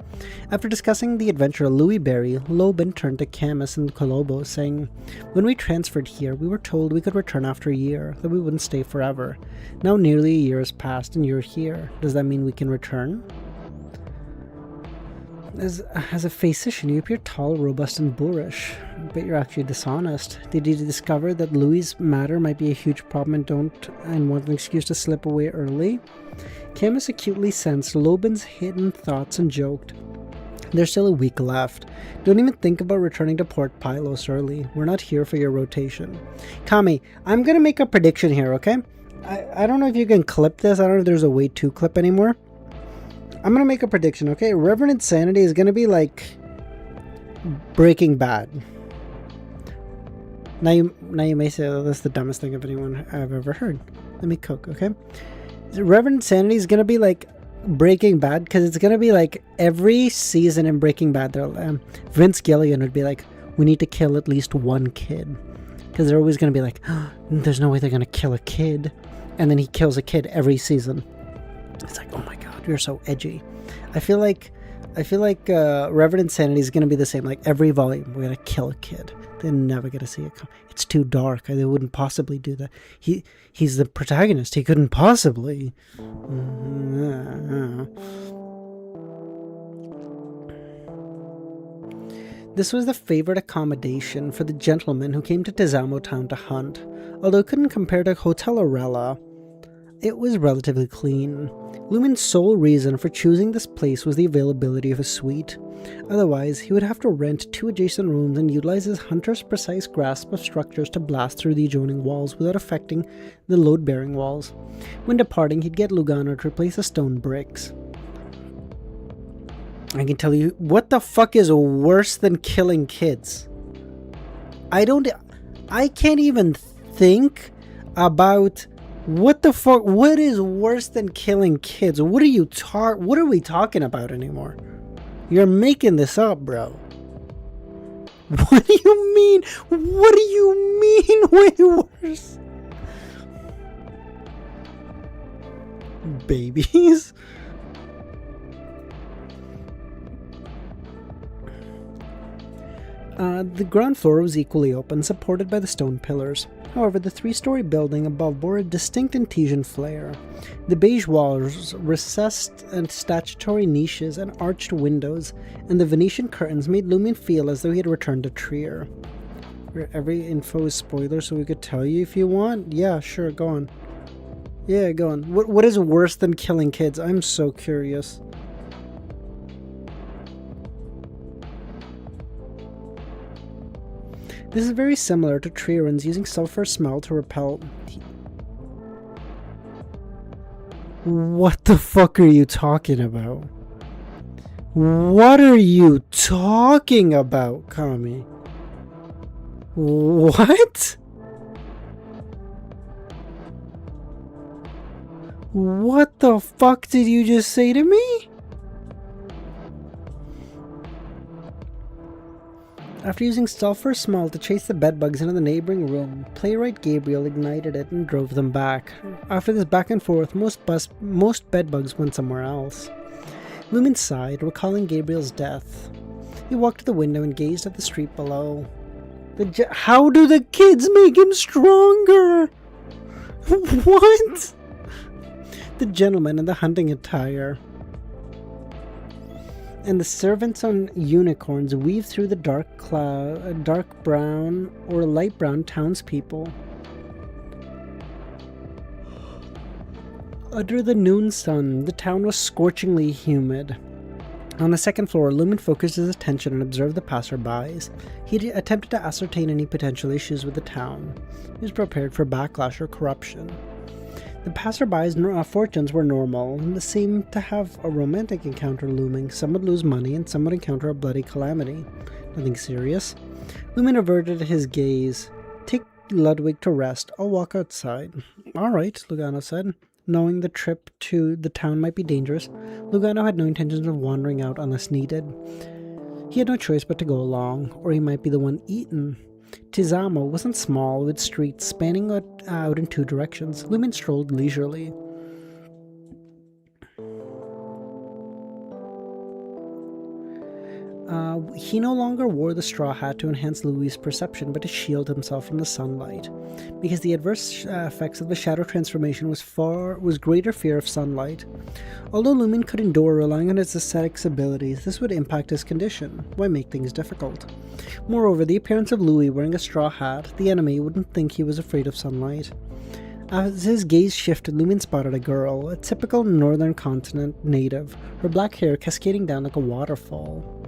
After discussing the adventure of Louis Berry, Lobin turned to Camus and Colombo, saying, "When we transferred here, we were told we could return after a year, that we wouldn't stay forever. Now nearly a year has passed and you're here. Does that mean we can return?" As a physician, you appear tall, robust, and boorish, but you're actually dishonest. Did you discover that Louis' matter might be a huge problem and want an excuse to slip away early? Camus acutely sensed Lobin's hidden thoughts and joked. There's still a week left. Don't even think about returning to Port Pylos early. We're not here for your rotation. Kami, I'm gonna make a prediction here, okay? I don't know if you can clip this. I don't know if there's a way to clip anymore. I'm gonna make a prediction, okay? Reverend Insanity is gonna be like Breaking Bad. Now you may say, oh, that's the dumbest thing of anyone I've ever heard. Let me cook, okay? Reverend Insanity is gonna be like Breaking Bad, because it's gonna be like every season in Breaking Bad, Vince Gilligan would be like, we need to kill at least one kid, because they're always gonna be like, oh, there's no way they're gonna kill a kid, and then he kills a kid every season. It's like, oh my god, you're so edgy. I feel like Reverend Insanity is gonna be the same. Like every volume, we're gonna kill a kid. They're never gonna see it come. It's too dark. They wouldn't possibly do that. He's the protagonist. He couldn't possibly. This was the favorite accommodation for the gentleman who came to Tezamo Town to hunt. Although it couldn't compare to Hotel Arella, it was relatively clean. Lumen's sole reason for choosing this place was the availability of a suite. Otherwise, he would have to rent 2 adjacent rooms and utilize his hunter's precise grasp of structures to blast through the adjoining walls without affecting the load-bearing walls. When departing, he'd get Lugano to replace the stone bricks. I can tell you, what the fuck is worse than killing kids? I can't even think about what the fuck. What is worse than killing kids? What are we talking about anymore? You're making this up, bro. What do you mean? What do you mean way worse? Babies? The ground floor was equally open, supported by the stone pillars. However, the 3-story building above bore a distinct Antesian flair. The beige walls, recessed and statutory niches and arched windows, and the Venetian curtains made Lumen feel as though he had returned to Trier. Where every info is spoiler, so we could tell you if you want? Yeah, sure, go on. Yeah, go on. What is worse than killing kids? I'm so curious. This is very similar to Trierans using sulfur smell to repel. What the fuck are you talking about? What are you talking about, Kami? What? What the fuck did you just say to me? After using sulfur smell to chase the bedbugs into the neighboring room, playwright Gabriel ignited it and drove them back. After this back and forth, most bedbugs went somewhere else. Lumen sighed, recalling Gabriel's death. He walked to the window and gazed at the street below. How do the kids make him stronger? What? The gentleman in the hunting attire and the servants on unicorns weave through the dark brown or light brown townspeople. Under the noon sun, the town was scorchingly humid. On the second floor, Lumen focused his attention and observed the passerbys. He attempted to ascertain any potential issues with the town. He was prepared for backlash or corruption. The passerbys' fortunes were normal, and seemed to have a romantic encounter looming. Some would lose money, and some would encounter a bloody calamity. Nothing serious. Lumen averted his gaze. Take Ludwig to rest. I'll walk outside. All right, Lugano said. Knowing the trip to the town might be dangerous, Lugano had no intentions of wandering out unless needed. He had no choice but to go along, or he might be the one eaten. Tizamo wasn't small, with streets spanning out in two directions. Lumen strolled leisurely. He no longer wore the straw hat to enhance Louis' perception, but to shield himself from the sunlight, because the adverse effects of the shadow transformation was greater fear of sunlight. Although Lumen could endure relying on his aesthetics abilities, this would impact his condition. Why make things difficult? Moreover, the appearance of Louis wearing a straw hat, the enemy wouldn't think he was afraid of sunlight. As his gaze shifted, Lumen spotted a girl, a typical northern continent native, her black hair cascading down like a waterfall.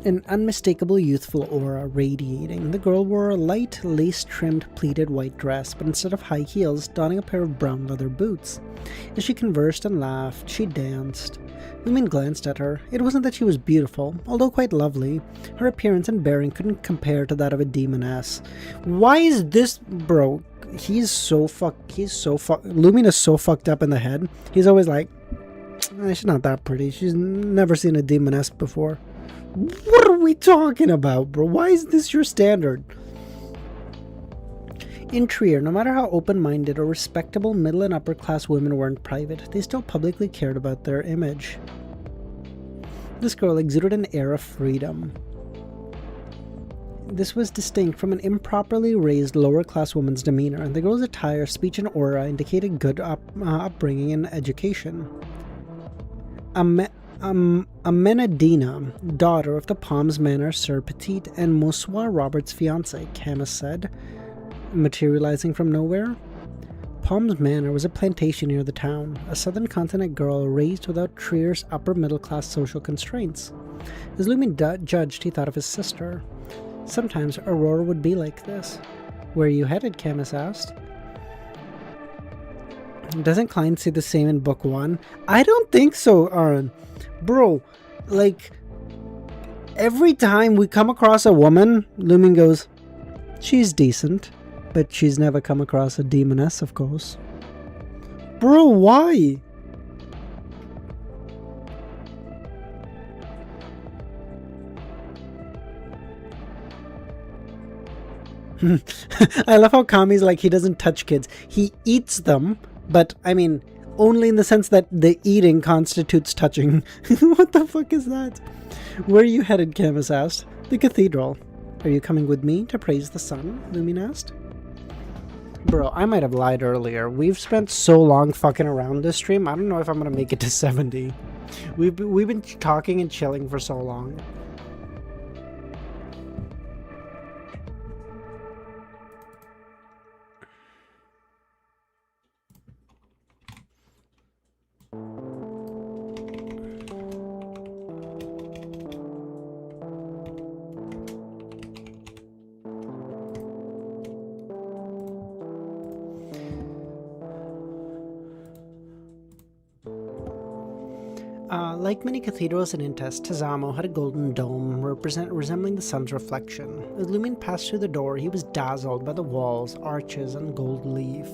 An unmistakable youthful aura radiating. The girl wore a light, lace-trimmed, pleated white dress, but instead of high heels, donning a pair of brown leather boots. As she conversed and laughed, she danced. Lumen glanced at her. It wasn't that she was beautiful, although quite lovely. Her appearance and bearing couldn't compare to that of a demoness. Why is this... Bro, Lumen is so fucked up in the head. He's always like, she's not that pretty. She's never seen a demoness before. What are we talking about, bro? Why is this your standard? In Trier, no matter how open-minded or respectable middle and upper-class women were in private, they still publicly cared about their image. This girl exuded an air of freedom. This was distinct from an improperly raised lower-class woman's demeanor, and the girl's attire, speech, and aura indicated good upbringing and education. Amenadina, daughter of the Palms Manor Sir Petit and Monsieur Robert's fiancée, Camus said, materializing from nowhere. Palms Manor was a plantation near the town, a southern continent girl raised without Trier's upper-middle-class social constraints. As Lumen judged, he thought of his sister. Sometimes Aurora would be like this. Where are you headed? Camus asked. Doesn't Klein say the same in book 1? I don't think so, Aaron. Bro, like, every time we come across a woman, Lumen goes, she's decent, but she's never come across a demoness, of course. Bro, why? I love how Kami's like, he doesn't touch kids. He eats them, but, I mean, only in the sense that the eating constitutes touching. What the fuck is that? Where are you headed? Camus asked. The cathedral. Are you coming with me to praise the sun? Lumen asked. Bro, I might have lied earlier. We've spent so long fucking around this stream. I don't know if I'm gonna make it to 70. We've been talking and chilling for so long. Like many cathedrals in Intes, Tizamo had a golden dome resembling the sun's reflection. As Lumen passed through the door, he was dazzled by the walls, arches, and gold leaf.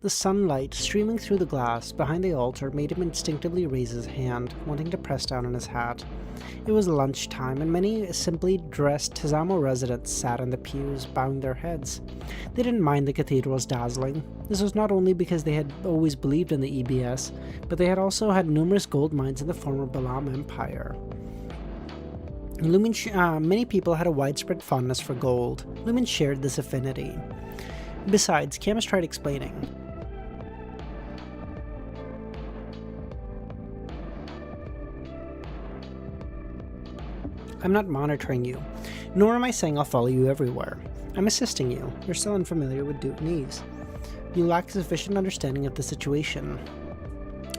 The sunlight streaming through the glass behind the altar made him instinctively raise his hand, wanting to press down on his hat. It was lunchtime, and many simply dressed Tizamo residents sat in the pews, bowing their heads. They didn't mind the cathedral's dazzling. This was not only because they had always believed in the EBS, but they had also had numerous gold mines in the former Balam Empire. Many people had a widespread fondness for gold. Lumen shared this affinity. Besides, Camus tried explaining. I'm not monitoring you, nor am I saying I'll follow you everywhere. I'm assisting you. You're still unfamiliar with Dutanese. You lack sufficient understanding of the situation.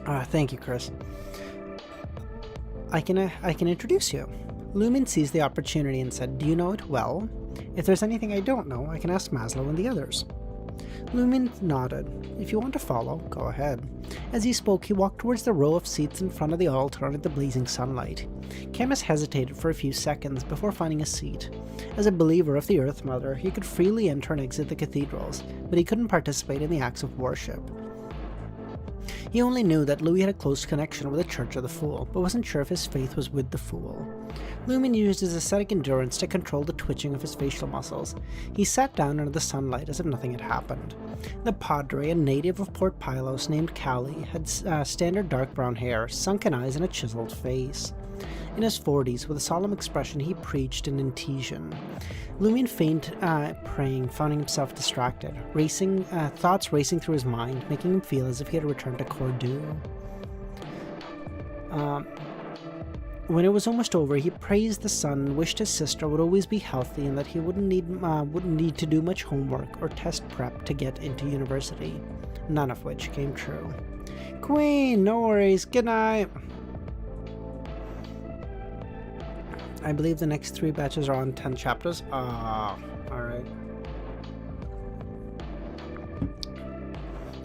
Thank you, Chris. I can introduce you. Lumen seized the opportunity and said, "Do you know it well? If there's anything I don't know, I can ask Maslow and the others." Lumen nodded. "If you want to follow, go ahead." As he spoke, he walked towards the row of seats in front of the altar under the blazing sunlight. Camus hesitated for a few seconds before finding a seat. As a believer of the Earth Mother, he could freely enter and exit the cathedrals, but he couldn't participate in the acts of worship. He only knew that Louis had a close connection with the Church of the Fool, but wasn't sure if his faith was with the Fool. Lumen used his ascetic endurance to control the twitching of his facial muscles. He sat down under the sunlight as if nothing had happened. The Padre, a native of Port Pylos named Callie, had standard dark brown hair, sunken eyes, and a chiseled face. In his 40s, with a solemn expression, he preached in Intesian. Lumen feigned praying, finding himself distracted, thoughts racing through his mind, making him feel as if he had returned to Cordoue. When it was almost over, he praised the sun and wished his sister would always be healthy and that he wouldn't need to do much homework or test prep to get into university, none of which came true. "Queen, no worries, good night." I believe the next 3 batches are on 10 chapters. Alright.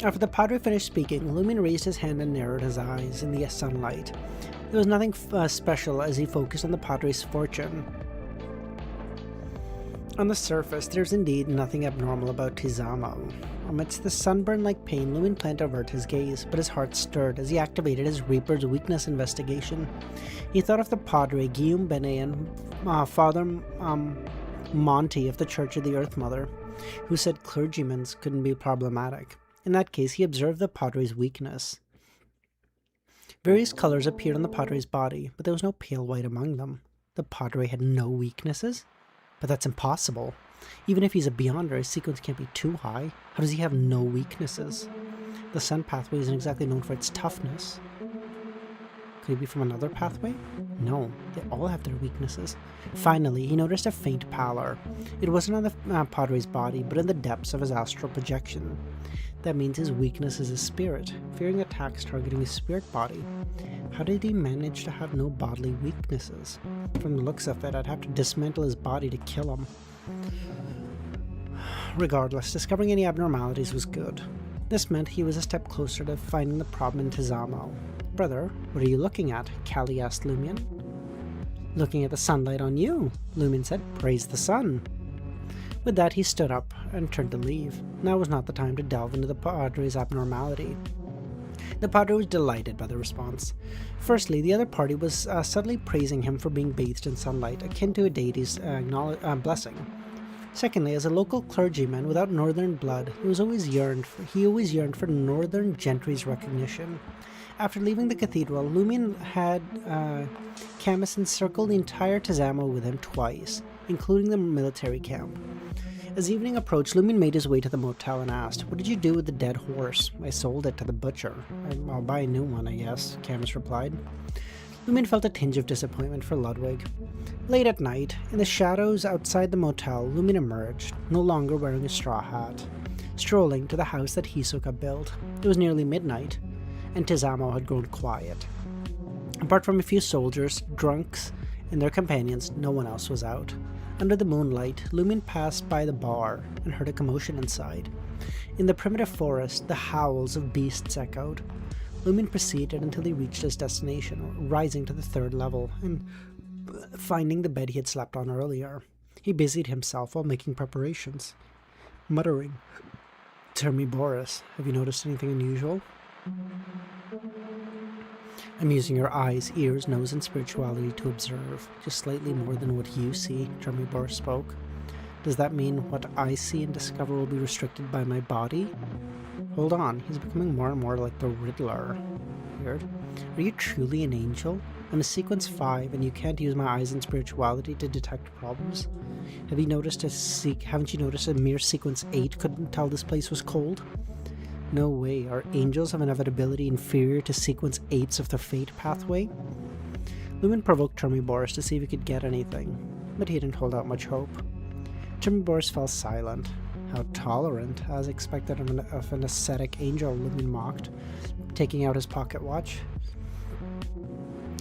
After the Padre finished speaking, Lumen raised his hand and narrowed his eyes in the sunlight. There was nothing special as he focused on the Padre's fortune. On the surface, there's indeed nothing abnormal about Tizamo. Amidst the sunburn-like pain, Lumen planned to avert his gaze, but his heart stirred as he activated his Reaper's weakness investigation. He thought of the Padre, Guillaume Benet, and Father Monty of the Church of the Earth Mother, who said clergymen couldn't be problematic. In that case, he observed the Padre's weakness. Various colors appeared on the Padre's body, but there was no pale white among them. The Padre had no weaknesses? But that's impossible. Even if he's a Beyonder, his sequence can't be too high. How does he have no weaknesses? The sun pathway isn't exactly known for its toughness. Could he be from another pathway? No, they all have their weaknesses. Finally, he noticed a faint pallor. It wasn't on the Padre's body, but in the depths of his astral projection. That means his weakness is his spirit, fearing attacks targeting his spirit body. How did he manage to have no bodily weaknesses? From the looks of it, I'd have to dismantle his body to kill him. Regardless, discovering any abnormalities was good. This meant he was a step closer to finding the problem in Tizamo. "Brother, what are you looking at?" Callie asked Lumen. "Looking at the sunlight on you," Lumen said. "Praise the sun." With that, he stood up and turned to leave. Now was not the time to delve into the Padre's abnormality. The Padre was delighted by the response. Firstly, the other party was subtly praising him for being bathed in sunlight, akin to a deity's blessing. Secondly, as a local clergyman without northern blood, he always yearned for northern gentry's recognition. After leaving the cathedral, Lumen had Camus encircle the entire Tizamo with him twice, including the military camp. As evening approached, Lumen made his way to the motel and asked, "What did you do with the dead horse?" "I sold it to the butcher." "I'll buy a new one, I guess," Camus replied. Lumen felt a tinge of disappointment for Ludwig. Late at night, in the shadows outside the motel, Lumen emerged, no longer wearing a straw hat, strolling to the house that Hisoka built. It was nearly midnight, and Tizamo had grown quiet. Apart from a few soldiers, drunks, and their companions, no one else was out. Under the moonlight, Lumen passed by the bar and heard a commotion inside. In the primitive forest, the howls of beasts echoed. Lumen proceeded until he reached his destination, rising to the 3rd level and finding the bed he had slept on earlier. He busied himself while making preparations, muttering, "Boris, have you noticed anything unusual?" "I'm using your eyes, ears, nose, and spirituality to observe, just slightly more than what you see," Boris spoke. "Does that mean what I see and discover will be restricted by my body?" "Hold on, he's becoming more and more like the Riddler." Weird. "Are you truly an angel? I'm a sequence 5, and you can't use my eyes and spirituality to detect problems? Haven't you noticed a mere sequence 8 couldn't tell this place was cold?" "No way. Are angels of inevitability inferior to sequence 8s of the fate pathway?" Lumen provoked Boris to see if he could get anything, but he didn't hold out much hope. Boris fell silent. "How tolerant, as expected of an ascetic angel," Lumen mocked. taking out his pocket watch.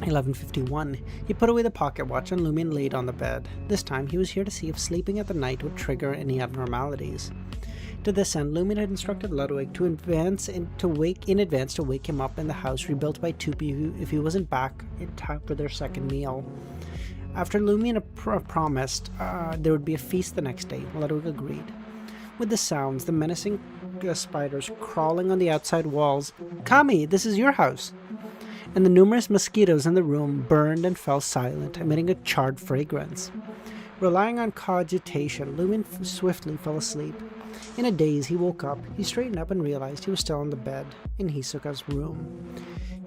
11:51. He put away the pocket watch and LEMMiNO laid on the bed. This time he was here to see if sleeping at the night would trigger any abnormalities. To this end, LEMMiNO had instructed Ludwig to wake him up in the house rebuilt by Tupi if he wasn't back in time for their second meal. After LEMMiNO promised there would be a feast the next day, Ludwig agreed. With the sounds, the menacing spiders crawling on the outside walls, "Kami, this is your house!" and the numerous mosquitoes in the room burned and fell silent, emitting a charred fragrance. Relying on cogitation, LEMMiNO swiftly fell asleep. In a daze, he woke up. He straightened up and realized he was still on the bed, in Hisoka's room.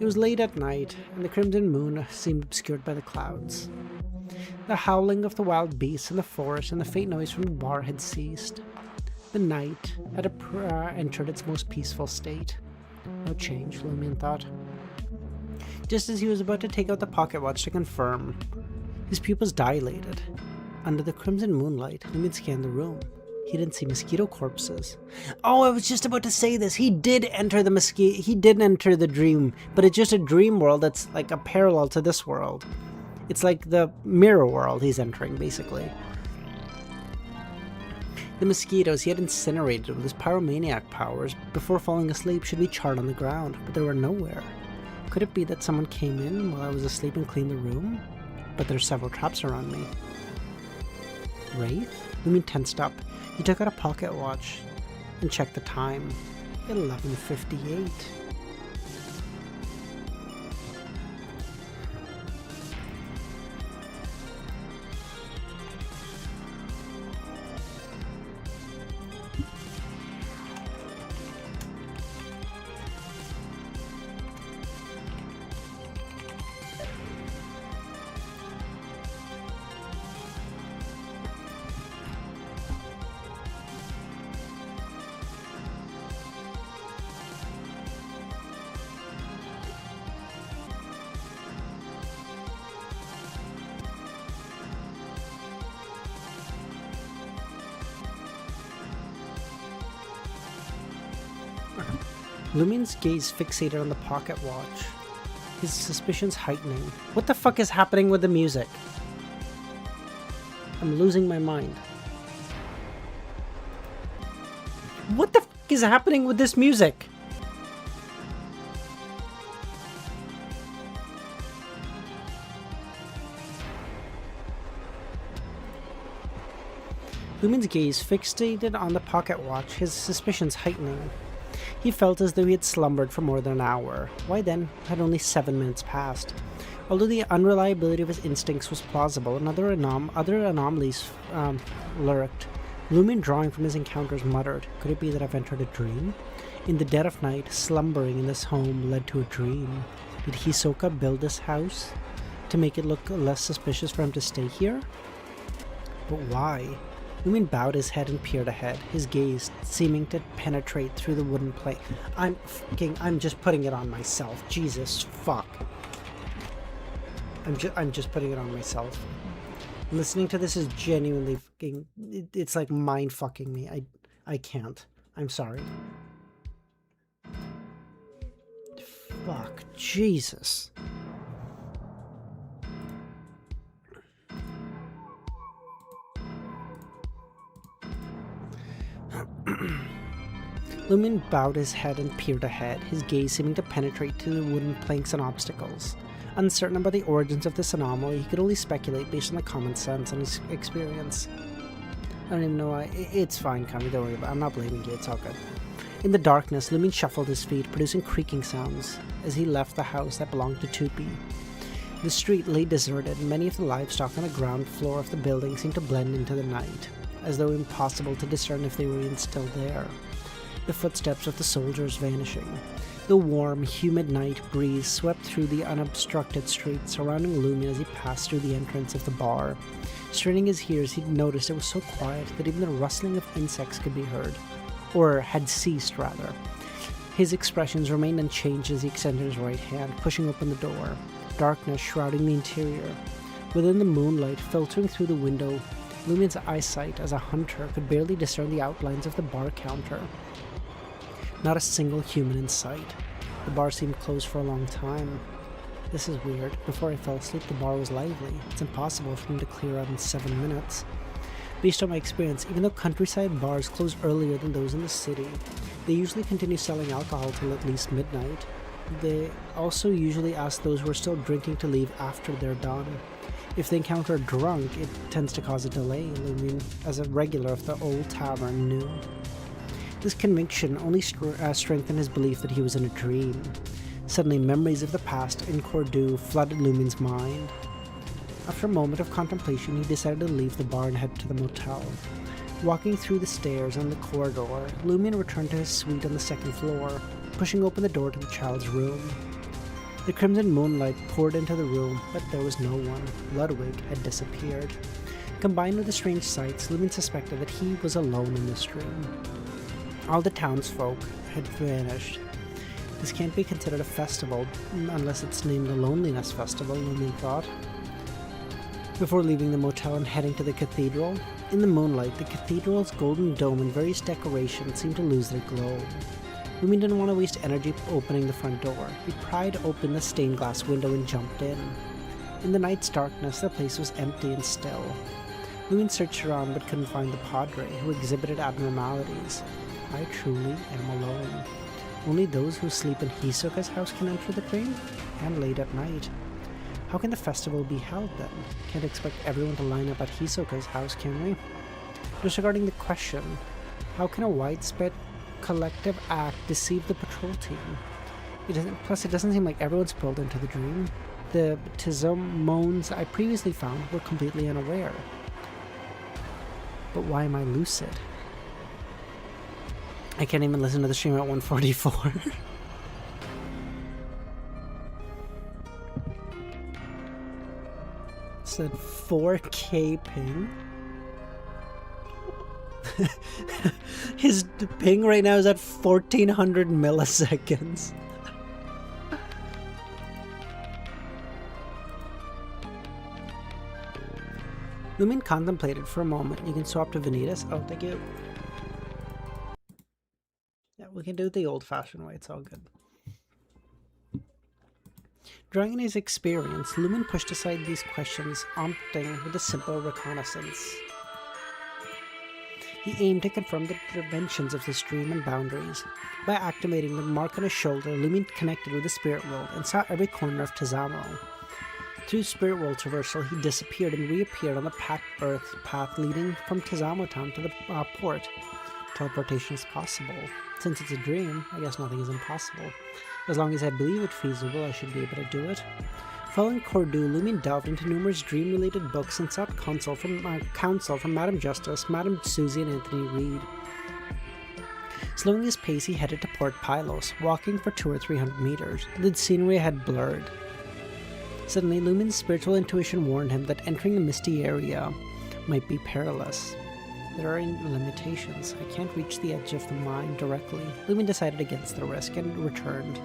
It was late at night, and the crimson moon seemed obscured by the clouds. The howling of the wild beasts in the forest and the faint noise from the bar had ceased. The night had entered its most peaceful state. No change, LEMMiNO thought. Just as he was about to take out the pocket watch to confirm, his pupils dilated. Under the crimson moonlight, LEMMiNO scanned the room. He didn't see mosquito corpses. Oh, I was just about to say this. He did enter the dream, but it's just a dream world that's like a parallel to this world. It's like the mirror world he's entering, basically. The mosquitoes he had incinerated with his pyromaniac powers before falling asleep should be charred on the ground, but they were nowhere. Could it be that someone came in while I was asleep and cleaned the room? But there's several traps around me. Wraith? LEMMiNO tensed up. He took out a pocket watch and checked the time. 11:58. LEMMiNO's gaze fixated on the pocket watch, his suspicions heightening. What the fuck is happening with the music? I'm losing my mind. What the fuck is happening with this music? LEMMiNO's gaze fixated on the pocket watch, his suspicions heightening. He felt as though he had slumbered for more than an hour. Why then had only 7 minutes passed? Although the unreliability of his instincts was plausible, and other anomalies lurked, LEMMiNO, drawing from his encounters, muttered, "Could it be that I've entered a dream?" In the dead of night, slumbering in this home led to a dream. Did Hisoka build this house to make it look less suspicious for him to stay here? But why? LEMMiNO bowed his head and peered ahead, his gaze seeming to penetrate through the wooden plank. I'm just putting it on myself. Jesus fuck. I'm just putting it on myself. Listening to this is genuinely fucking, it's like mind fucking me. I can't. I'm sorry. Fuck. Jesus. LEMMiNO bowed his head and peered ahead, his gaze seeming to penetrate to the wooden planks and obstacles. Uncertain about the origins of this anomaly, he could only speculate based on the common sense and his experience. I don't even know why. It's fine, Kami, don't worry about it. I'm not blaming you, it's all good. In the darkness, LEMMiNO shuffled his feet, producing creaking sounds as he left the house that belonged to Tupi. The street lay deserted, and many of the livestock on the ground floor of the building seemed to blend into the night, as though impossible to discern if they were even still there. The footsteps of the soldiers vanishing. The warm, humid night breeze swept through the unobstructed street surrounding LEMMiNO as he passed through the entrance of the bar. Straining his ears, he noticed it was so quiet that even the rustling of insects could be heard. Or had ceased, rather. His expressions remained unchanged as he extended his right hand, pushing open the door. Darkness shrouding the interior. Within the moonlight filtering through the window, LEMMiNO's eyesight as a hunter could barely discern the outlines of the bar counter. Not a single human in sight. The bar seemed closed for a long time. This is weird. Before I fell asleep, the bar was lively. It's impossible for them to clear out in 7 minutes. Based on my experience, even though countryside bars close earlier than those in the city, they usually continue selling alcohol till at least midnight. They also usually ask those who are still drinking to leave after they're done. If they encounter a drunk, it tends to cause a delay, LEMMiNO, as a regular of the old tavern, knew. This conviction only strengthened his belief that he was in a dream. Suddenly, memories of the past in Cordoue flooded LEMMiNO's mind. After a moment of contemplation, he decided to leave the bar and head to the motel. Walking through the stairs and the corridor, LEMMiNO returned to his suite on the second floor, pushing open the door to the child's room. The crimson moonlight poured into the room, but there was no one. Ludwig had disappeared. Combined with the strange sights, LEMMiNO suspected that he was alone in this dream. All the townsfolk had vanished. This can't be considered a festival, unless it's named the Loneliness Festival, LEMMiNO thought. Before leaving the motel and heading to the cathedral, in the moonlight, the cathedral's golden dome and various decorations seemed to lose their glow. LEMMiNO didn't want to waste energy opening the front door. He pried open the stained glass window and jumped in. In the night's darkness, the place was empty and still. LEMMiNO searched around but couldn't find the padre, who exhibited abnormalities. I truly am alone. Only those who sleep in Hisoka's house can enter the dream, and late at night. How can the festival be held then? Can't expect everyone to line up at Hisoka's house, can we? Disregarding the question, how can a widespread collective act deceive the patrol team? Plus, it doesn't seem like everyone's pulled into the dream. The Tizomons I previously found were completely unaware. But why am I lucid? I can't even listen to the stream at 144. Said 4K ping. His ping right now is at 1400 milliseconds. LEMMiNO contemplated for a moment. You can swap to Vanitas. Oh, thank you. Yeah, we can do it the old-fashioned way. It's all good. Drawing on his experience, LEMMiNO pushed aside these questions, opting with a simple reconnaissance. He aimed to confirm the dimensions of this dream and boundaries. By activating the mark on his shoulder, LEMMiNO connected with the spirit world and saw every corner of Tizamo. Through spirit world traversal, he disappeared and reappeared on the packed earth path leading from Tizamo town to the port. Teleportation is possible. Since it's a dream, I guess nothing is impossible. As long as I believe it feasible, I should be able to do it. Following Cordoue, LEMMiNO delved into numerous dream-related books and sought counsel from Madame Justice, Madame Susie, and Anthony Reed. Slowing his pace, he headed to Port Pylos, walking for 200 or 300 meters. The scenery had blurred. Suddenly, LEMMiNO's spiritual intuition warned him that entering the misty area might be perilous. There are limitations. I can't reach the edge of the mine directly. LEMMiNO decided against the risk and returned,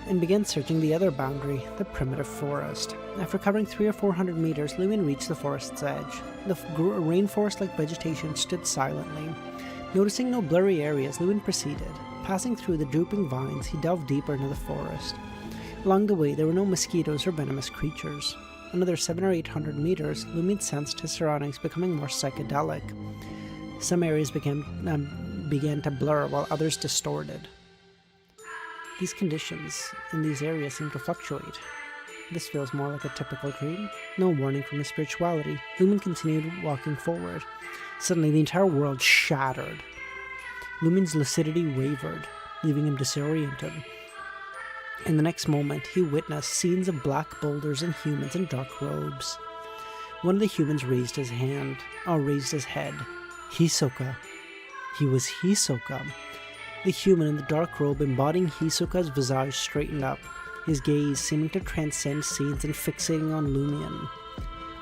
and began searching the other boundary, the primitive forest. After covering 300 or 400 meters, LEMMiNO reached the forest's edge. The rainforest-like vegetation stood silently. Noticing no blurry areas, LEMMiNO proceeded. Passing through the drooping vines, he delved deeper into the forest. Along the way, there were no mosquitoes or venomous creatures. Another 700 or 800 meters, LEMMiNO sensed his surroundings becoming more psychedelic. Some areas began to blur, while others distorted. These conditions in these areas seem to fluctuate. This feels more like a typical dream. No warning from his spirituality, LEMMiNO continued walking forward. Suddenly, the entire world shattered. LEMMiNO's lucidity wavered, leaving him disoriented. In the next moment, he witnessed scenes of black boulders and humans in dark robes. One of the humans raised his head. Hisoka. He was Hisoka. The human in the dark robe embodying Hisoka's visage straightened up, his gaze seeming to transcend scenes and fixating on LEMMiNO.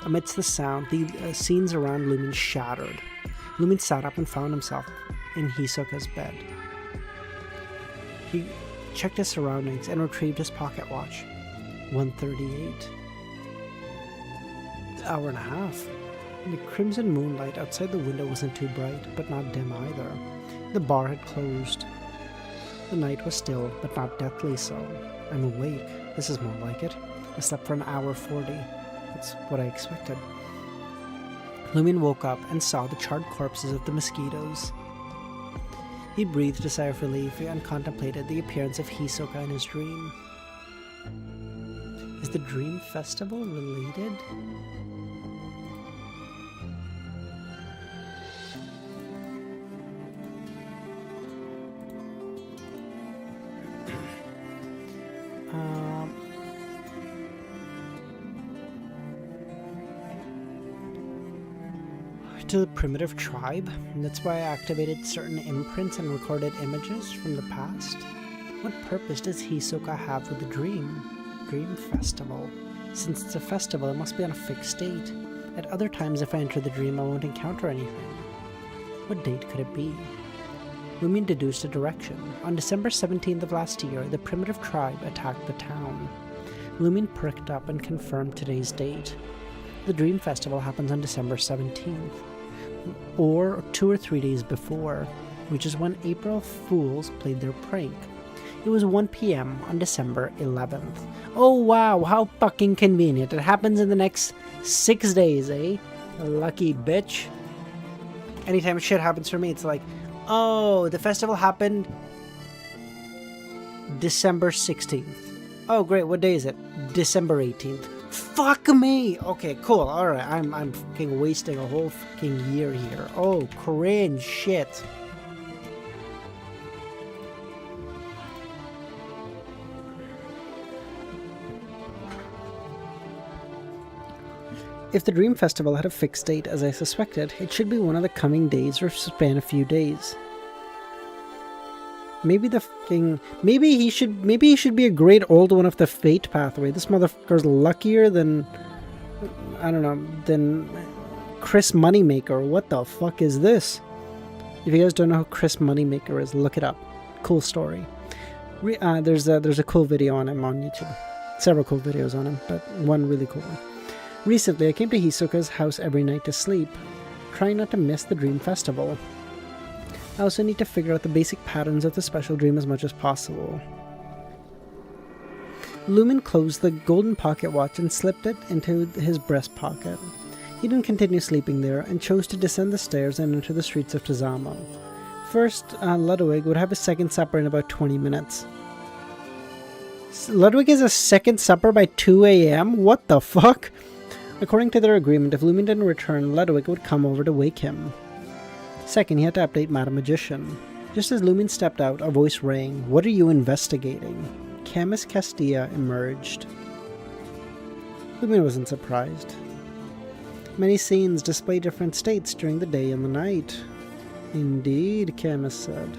Amidst the sound, the scenes around LEMMiNO shattered. LEMMiNO sat up and found himself in Hisoka's bed. He checked his surroundings and retrieved his pocket watch. 1:38. Hour and a half. The crimson moonlight outside the window wasn't too bright, but not dim either. The bar had closed. The night was still, but not deathly so. I'm awake. This is more like it. I slept for an hour 40. That's what I expected. Lumin woke up and saw the charred corpses of the mosquitoes. He breathed a sigh of relief and contemplated the appearance of Hisoka in his dream. Is the dream festival related? To the primitive tribe. That's why I activated certain imprints and recorded images from the past. What purpose does Hisoka have with the dream? Dream festival. Since it's a festival, it must be on a fixed date. At other times, if I enter the dream, I won't encounter anything. What date could it be? Lumin deduced a direction. On December 17th of last year, the primitive tribe attacked the town. Lumin pricked up and confirmed today's date. The Dream Festival happens on December 17th, or 2 or 3 days before, which is when April Fools played their prank. It was 1 p.m. on December 11th. Oh wow, how fucking convenient. It happens in the next 6 days, eh? Lucky bitch. Anytime shit happens for me, it's like, oh, the festival happened December 16th. Oh great, what day is it? December 18th. Fuck me! Okay, cool, alright, I'm fucking wasting a whole fucking year here. Oh, cringe shit. If the Dream Festival had a fixed date, as I suspected, it should be one of the coming days or span a few days. Maybe he should be a great old one of the fate pathway. This motherfucker's luckier than, I don't know, than Chris Moneymaker. What the fuck is this? If you guys don't know who Chris Moneymaker is, look it up. Cool story. There's a cool video on him on YouTube. Several cool videos on him, but one really cool one. Recently, I came to Hisoka's house every night to sleep, trying not to miss the Dream Festival. I also need to figure out the basic patterns of the special dream as much as possible. Lumin closed the golden pocket watch and slipped it into his breast pocket. He didn't continue sleeping there and chose to descend the stairs and enter the streets of Tazama. First, Ludwig would have his second supper in about 20 minutes. Ludwig has a second supper by 2 a.m.? What the fuck? According to their agreement, if Lumin didn't return, Ludwig would come over to wake him. Second, he had to update Madame Magician. Just as Lumin stepped out, a voice rang. What are you investigating? Camus Castilla emerged. Lumin wasn't surprised. Many scenes display different states during the day and the night. Indeed, Camus said.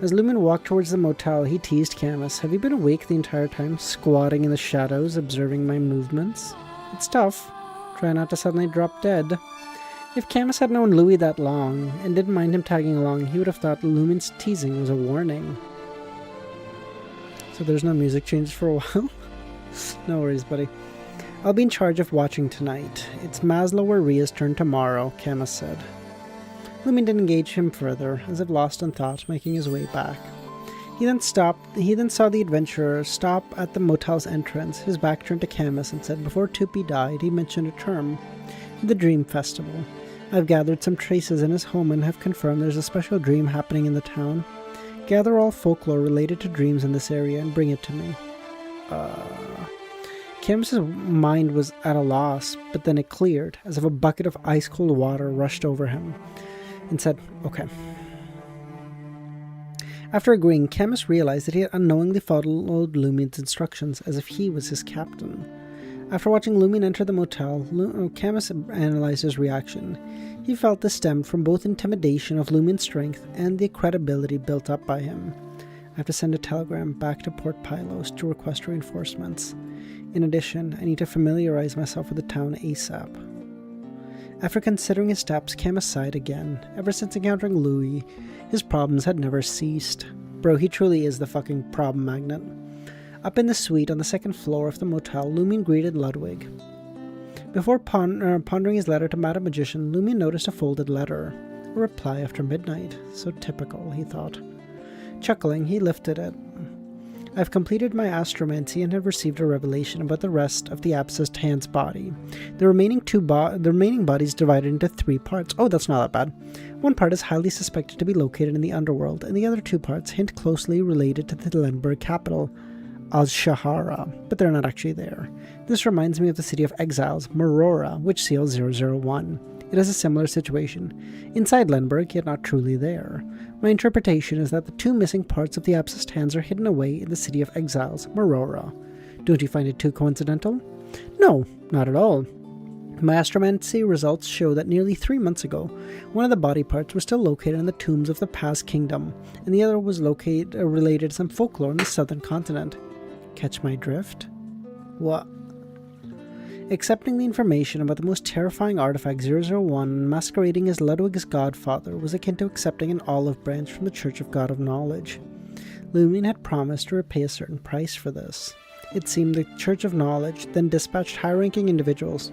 As Lumin walked towards the motel, he teased Camus. Have you been awake the entire time, squatting in the shadows, observing my movements? It's tough. Try not to suddenly drop dead. If Camus had known Louis that long, and didn't mind him tagging along, he would have thought Lumin's teasing was a warning. So there's no music changes for a while? No worries, buddy. I'll be in charge of watching tonight. It's Maslow or Ria's turn tomorrow, Camus said. Lumin didn't engage him further, as if lost in thought, making his way back. He then saw the adventurer stop at the motel's entrance, his back turned to Camus, and said before Tupi died, he mentioned a term. The Dream Festival. I've gathered some traces in his home and have confirmed there's a special dream happening in the town. Gather all folklore related to dreams in this area and bring it to me. Camus's mind was at a loss, but then it cleared, as if a bucket of ice-cold water rushed over him, and said, okay. After agreeing, Camus realized that he had unknowingly followed Lumin's instructions, as if he was his captain. After watching Lumin enter the motel, Camus analyzed his reaction. He felt this stemmed from both intimidation of Lumin's strength and the credibility built up by him. I have to send a telegram back to Port Pylos to request reinforcements. In addition, I need to familiarize myself with the town ASAP. After considering his steps, Camus sighed again. Ever since encountering Louis, his problems had never ceased. Bro, he truly is the fucking problem magnet. Up in the suite on the second floor of the motel, Lumin greeted Ludwig. Before pondering his letter to Madame Magician, Lumin noticed a folded letter. A reply after midnight. So typical, he thought. Chuckling, he lifted it. I've completed my astromancy and have received a revelation about the rest of the abscessed hand's body. The remaining bodies divided into 3 parts. Oh, that's not that bad. One part is highly suspected to be located in the underworld, and the other 2 parts hint closely related to the Lemberg capital, Az-Shahara, but they're not actually there. This reminds me of the city of exiles, Marora, which seals 001. It has a similar situation. Inside Lemberg, yet not truly there. My interpretation is that the 2 missing parts of the abscessed hands are hidden away in the city of exiles, Marora. Don't you find it too coincidental? No, not at all. My astromancy results show that nearly 3 months ago, one of the body parts was still located in the tombs of the past kingdom, and the other was related to some folklore on the southern continent. Catch my drift? What? Accepting the information about the most terrifying artifact 001 masquerading as Ludwig's godfather was akin to accepting an olive branch from the Church of God of Knowledge. LEMMiNO had promised to repay a certain price for this. It seemed the Church of Knowledge then dispatched high-ranking individuals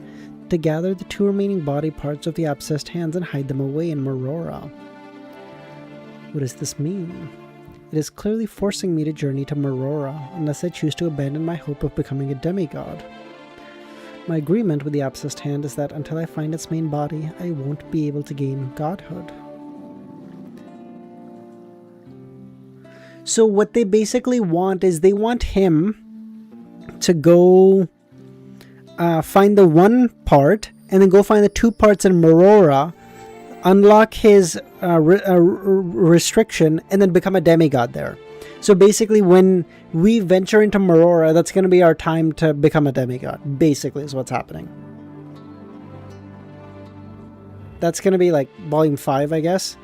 to gather the 2 remaining body parts of the abscessed hands and hide them away in Marora. What does this mean? It is clearly forcing me to journey to Marora unless I choose to abandon my hope of becoming a demigod. My agreement with the abscessed hand is that until I find its main body, I won't be able to gain godhood. So what they basically want is they want him to go find the 1 part and then go find the 2 parts in Marora, unlock his restriction, and then become a demigod there. So basically, when we venture into Marora, that's going to be our time to become a demigod, basically, is what's happening. That's going to be like Volume 5, I guess.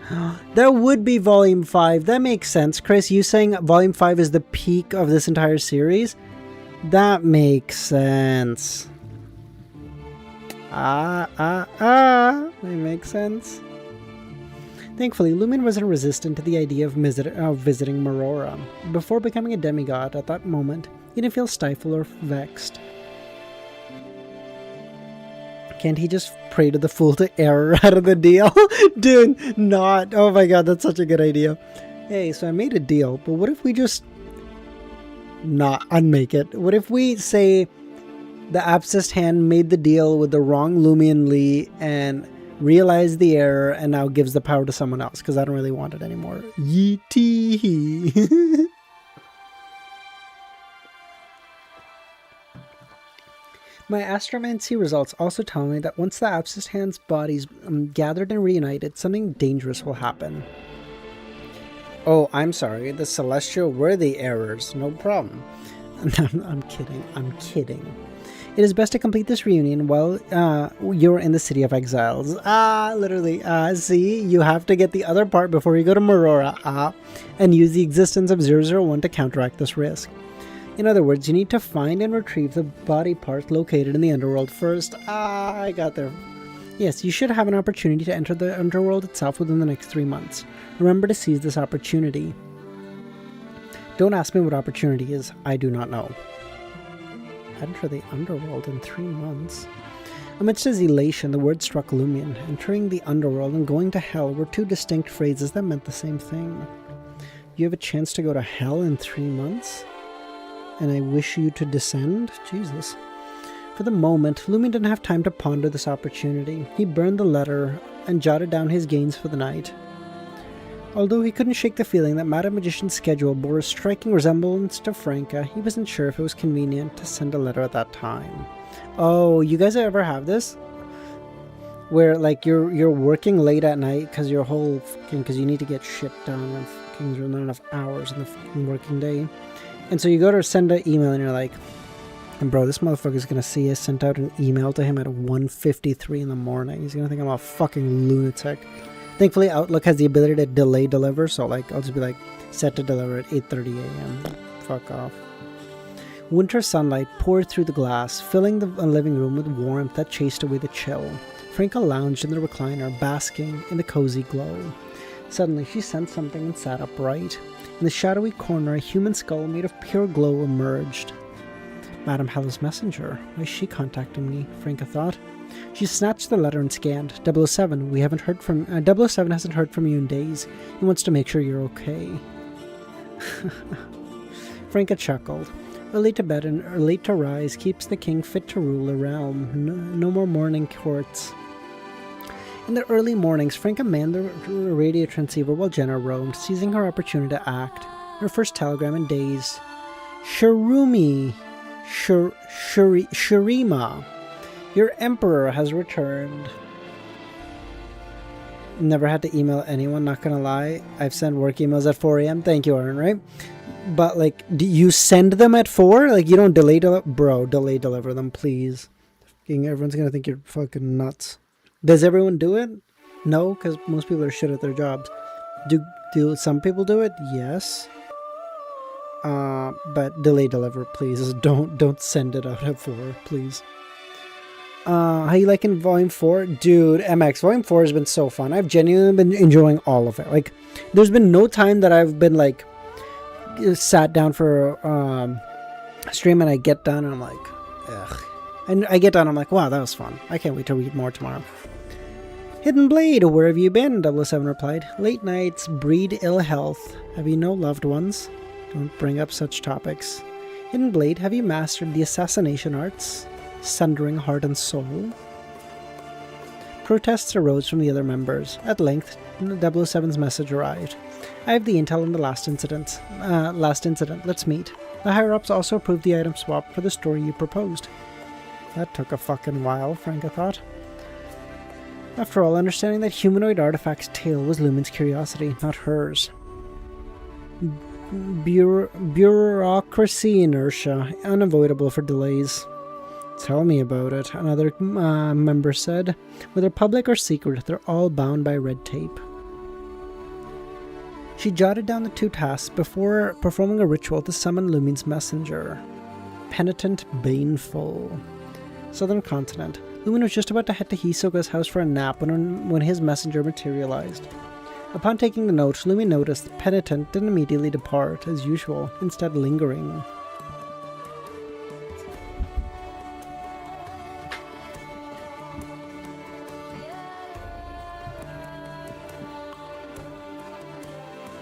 That would be Volume 5. That makes sense. Chris, you saying Volume 5 is the peak of this entire series? That makes sense. It makes sense. Thankfully, LEMMiNO wasn't resistant to the idea of visiting Marora. Before becoming a demigod at that moment, he didn't feel stifled or vexed. Can't he just pray to the fool to error out of the deal? Dude, not. Oh my god, that's such a good idea. Hey, so I made a deal, but what if we just not unmake it? What if we say the abscessed hand made the deal with the wrong Lumion Lee and realized the error and now gives the power to someone else because I don't really want it anymore. Yeetee. My astromancy results also tell me that once the abscessed hand's bodies gathered and reunited, something dangerous will happen. Oh, I'm sorry. The celestial were the errors. No problem. I'm kidding. I'm kidding. It is best to complete this reunion while you're in the City of Exiles. Literally. See, you have to get the other part before you go to Marora. And use the existence of 001 to counteract this risk. In other words, you need to find and retrieve the body part located in the underworld first. I got there. Yes, you should have an opportunity to enter the underworld itself within the next 3 months. Remember to seize this opportunity. Don't ask me what opportunity is. I do not know. Enter the underworld in 3 months. Amidst his elation, the word struck LEMMiNO. Entering the underworld and going to hell were 2 distinct phrases that meant the same thing. You have a chance to go to hell in 3 months? And I wish you to descend? Jesus. For the moment, LEMMiNO didn't have time to ponder this opportunity. He burned the letter and jotted down his gains for the night. Although he couldn't shake the feeling that Madame Magician's schedule bore a striking resemblance to Franca, he wasn't sure if it was convenient to send a letter at that time. Oh, you guys ever have this? Where, like, you're working late at night because your whole because you need to get shit done and fucking there's not enough hours in the fucking working day. And so you go to send an email and you're like, and bro, this motherfucker's gonna see I sent out an email to him at 1:53 in the morning. He's gonna think I'm a fucking lunatic. Thankfully, Outlook has the ability to delay deliver, so like I'll just be like, set to deliver at 8:30 a.m. Fuck off. Winter sunlight poured through the glass, filling the living room with warmth that chased away the chill. Franca lounged in the recliner, basking in the cozy glow. Suddenly, she sensed something and sat upright. In the shadowy corner, a human skull made of pure glow emerged. Madame Hell's messenger. Why is she contacting me? Franca thought. She snatched the letter and scanned. 007, 007 hasn't heard from you in days. He wants to make sure you're okay. Franca chuckled. Early to bed and late to rise keeps the king fit to rule a realm. No more morning courts. In the early mornings, Franca manned the radio transceiver while Jenna roamed, seizing her opportunity to act. Her first telegram in days. Shurima, your emperor has returned. Never had to email anyone, not gonna lie. I've sent work emails at 4 a.m. Thank you, Aaron, right? But, like, do you send them at 4? Like, you don't delay Bro, delay deliver them, please. Everyone's gonna think you're fucking nuts. Does everyone do it? No, because most people are shit at their jobs. Do some people do it? Yes. But delay deliver, please. Don't send it out at 4, please. How you liking Volume 4? Dude, MX, Volume 4 has been so fun. I've genuinely been enjoying all of it. Like, there's been no time that I've been, like, sat down for a stream and I get done and I'm like, ugh. And I get done, I'm like, wow, that was fun. I can't wait to read more tomorrow. Hidden Blade, where have you been? 007 replied. Late nights breed ill health. Have you no loved ones? Don't bring up such topics. Hidden Blade, have you mastered the assassination arts? Sundering heart and soul? Protests arose from the other members. At length, 007's message arrived. I have the intel on the last incident. Let's meet. The higher-ups also approved the item swap for the story you proposed. That took a fucking while, Franca thought. After all, understanding that humanoid artifact's tale was Lumen's curiosity, not hers. Bureaucracy inertia, unavoidable for delays. Tell me about it, another member said. Whether public or secret, they're all bound by red tape. She jotted down the 2 tasks before performing a ritual to summon Lumen's messenger. Penitent Baneful. Southern Continent. Lumen was just about to head to Hisoka's house for a nap when his messenger materialized. Upon taking the note, Lumen noticed the Penitent didn't immediately depart, as usual, instead lingering.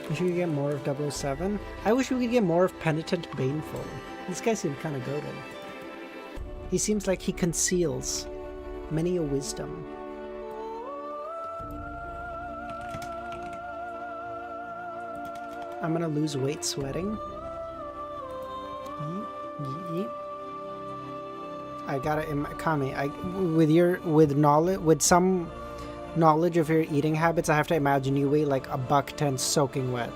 Wish we could get more of 007. I wish we could get more of Penitent Baneful. This guy seemed kind of goated. He seems like he conceals many a wisdom. I'm gonna lose weight sweating. I gotta, Kami, with some knowledge of your eating habits, I have to imagine you weigh like $110 soaking wet.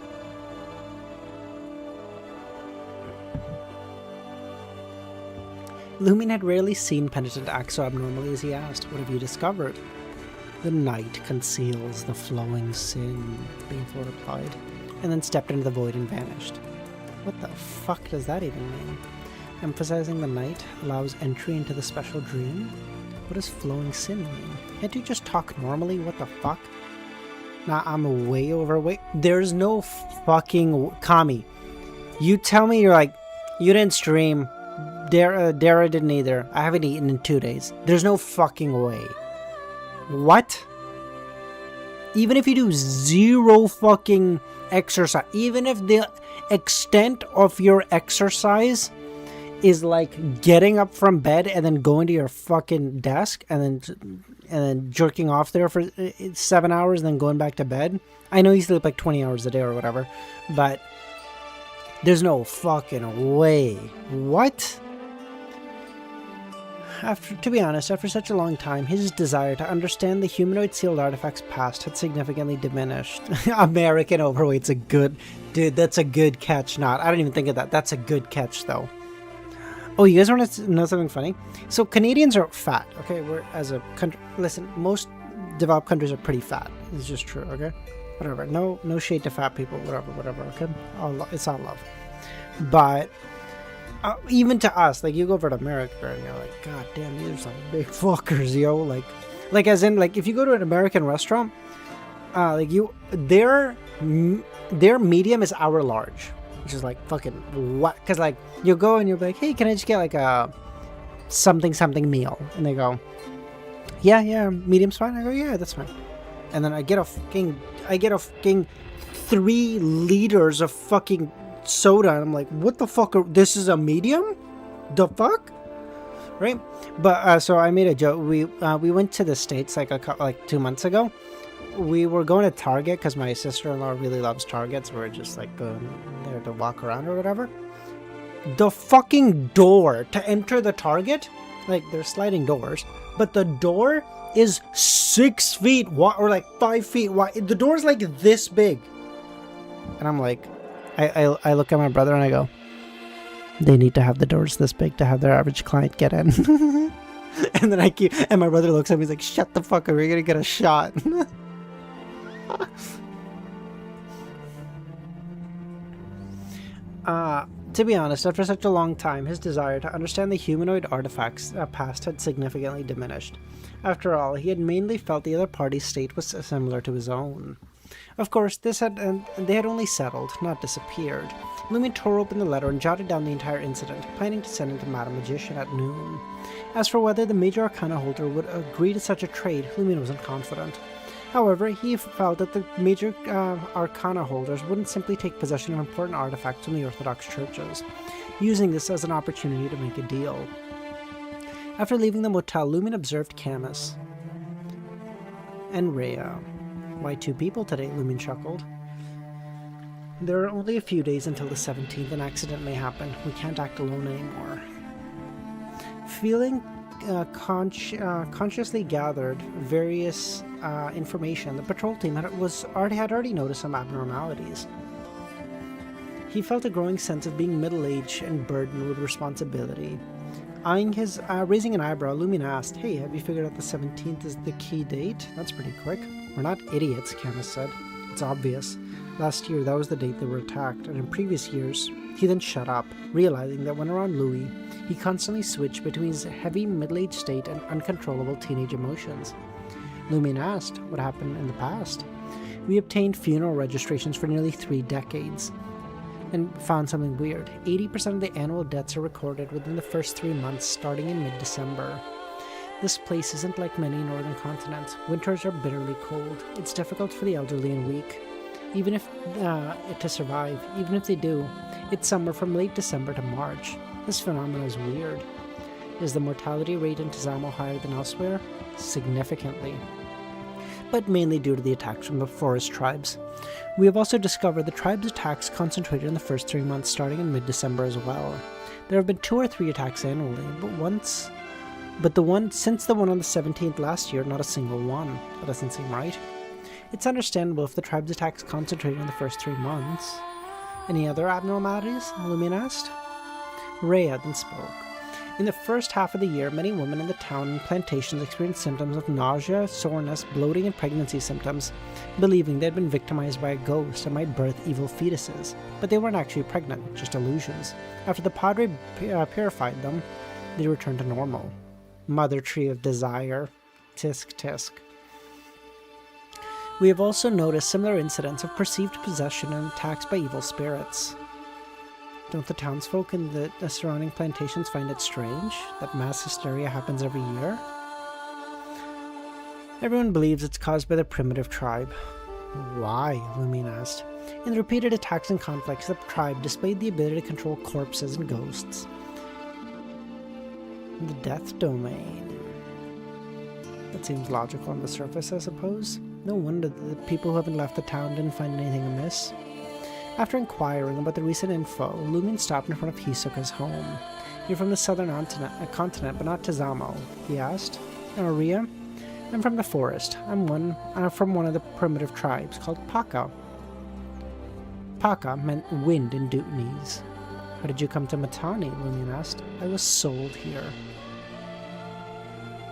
Lumen had rarely seen Penitent act so abnormally as he asked, what have you discovered? The night conceals the flowing sin, Baneful replied, and then stepped into the void and vanished. What the fuck does that even mean? Emphasizing the night allows entry into the special dream? What does flowing sin mean? Can't you just talk normally? What the fuck? Nah, I'm way overweight. There's no fucking... Kami, you tell me you're like, you didn't stream. Dara didn't either. I haven't eaten in 2 days. There's no fucking way. What? Even if you do 0 fucking exercise, even if the extent of your exercise is like getting up from bed and then going to your fucking desk and then jerking off there for 7 hours and then going back to bed. I know you sleep like 20 hours a day or whatever, but there's no fucking way. What? To be honest, after such a long time, his desire to understand the humanoid sealed artifact's past had significantly diminished. American overweight's a good... Dude, that's a good catch. Not. I don't even think of that. That's a good catch, though. Oh, you guys want to know something funny? So, Canadians are fat, okay? We're, as a country... Listen, most developed countries are pretty fat. It's just true, okay? Whatever. No shade to fat people. Whatever, okay? It's all love. But... even to us, like, you go over to America and you're like, god damn, these are some big fuckers, yo. Like as in, like, if you go to an American restaurant, their medium is our large, which is like fucking what? Because like you go and you're like, hey, can I just get like a something meal? And they go, yeah, medium's fine. I go, yeah, that's fine. And then I get a fucking 3 liters of fucking soda, and I'm like, what the fuck? This is a medium? The fuck? Right? But so I made a joke. We went to the States like 2 months ago. We were going to Target because my sister-in-law really loves Target, so we're just like going there to walk around or whatever. The fucking door to enter the Target, like there's sliding doors, but the door is 6 feet wide or like 5 feet wide. The door's like this big, and I'm like, I look at my brother and I go, they need to have the doors this big to have their average client get in. And then and my brother looks at me, he's like, shut the fuck up, you're gonna get a shot. To be honest, after such a long time, his desire to understand the humanoid artifacts past had significantly diminished. After all, he had mainly felt the other party's state was similar to his own. Of course, they had only settled, not disappeared. LEMMiNO tore open the letter and jotted down the entire incident, planning to send it to Madame Magician at noon. As for whether the Major Arcana holder would agree to such a trade, LEMMiNO wasn't confident. However, he felt that the Major Arcana holders wouldn't simply take possession of important artifacts from the Orthodox churches, using this as an opportunity to make a deal. After leaving the motel, LEMMiNO observed Camus and Rhea. Why 2 people today? LEMMiNO chuckled. There are only a few days until the 17th. An accident may happen. We can't act alone anymore. Feeling consciously gathered various information, the patrol team had already noticed some abnormalities. He felt a growing sense of being middle-aged and burdened with responsibility. Raising an eyebrow, LEMMiNO asked, "Hey, have you figured out the 17th is the key date? That's pretty quick." "We're not idiots," Camus said. "It's obvious. Last year, that was the date they were attacked, and in previous years..." He then shut up, realizing that when around Louis, he constantly switched between his heavy middle-aged state and uncontrollable teenage emotions. LEMMiNO asked what happened in the past. "We obtained funeral registrations for nearly 3 decades. And found something weird. 80% of the annual deaths are recorded within the first 3 months, starting in mid-December. This place isn't like many northern continents. Winters are bitterly cold. It's difficult for the elderly and weak, to survive. Even if they do, it's summer from late December to March. This phenomenon is weird. Is the mortality rate in Tizamo higher than elsewhere? Significantly, but mainly due to the attacks from the forest tribes. We have also discovered the tribe's attacks concentrated in the first 3 months, starting in mid-December as well. There have been 2 or 3 attacks annually, since the one on the 17th last year, not a single one. That doesn't seem right. It's understandable if the tribe's attacks concentrated in the first 3 months. Any other abnormalities?" LEMMiNO asked. Rhea then spoke. In the first half of the year, many women in the town and plantations experienced symptoms of nausea, soreness, bloating, and pregnancy symptoms, believing they had been victimized by a ghost and might birth evil fetuses. But they weren't actually pregnant, just illusions. After the Padre purified them, they returned to normal. Mother Tree of Desire. Tisk tisk. We have also noticed similar incidents of perceived possession and attacks by evil spirits. Don't the townsfolk in the surrounding plantations find it strange that mass hysteria happens every year? Everyone believes it's caused by the primitive tribe. Why? LEMMiNO asked. In the repeated attacks and conflicts, the tribe displayed the ability to control corpses and ghosts. The death domain. That seems logical on the surface, I suppose. No wonder the people who haven't left the town didn't find anything amiss. After inquiring about the recent info, LEMMiNO stopped in front of Hisoka's home. "You're from the southern continent, but not Tizamo," he asked. "Rhea? I'm from the forest. I'm from one of the primitive tribes called Paka." Paka meant wind in Dutanese. "How did you come to Matani?" LEMMiNO asked. "I was sold here."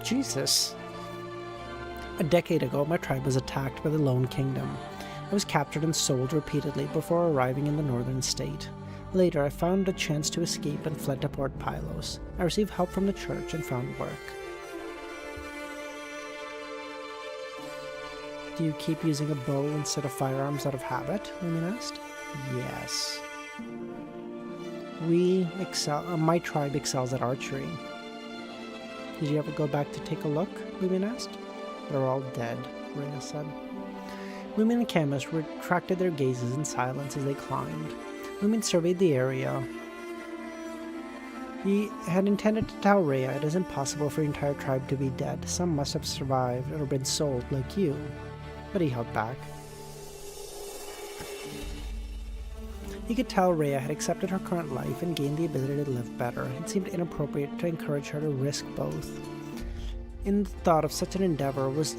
Jesus. A decade ago, my tribe was attacked by the Lone Kingdom. I was captured and sold repeatedly before arriving in the northern state. Later, I found a chance to escape and fled to Port Pylos. I received help from the church and found work. "Do you keep using a bow instead of firearms out of habit?" LEMMiNO asked. "Yes. My tribe excels at archery." "Did you ever go back to take a look?" LEMMiNO asked. "They're all dead," Rhea said. LEMMiNO and Camus retracted their gazes in silence as they climbed. Lumin surveyed the area. He had intended to tell Rhea it is impossible for the entire tribe to be dead. Some must have survived or been sold like you. But he held back. He could tell Rhea had accepted her current life and gained the ability to live better. It seemed inappropriate to encourage her to risk both. The thought of such an endeavor was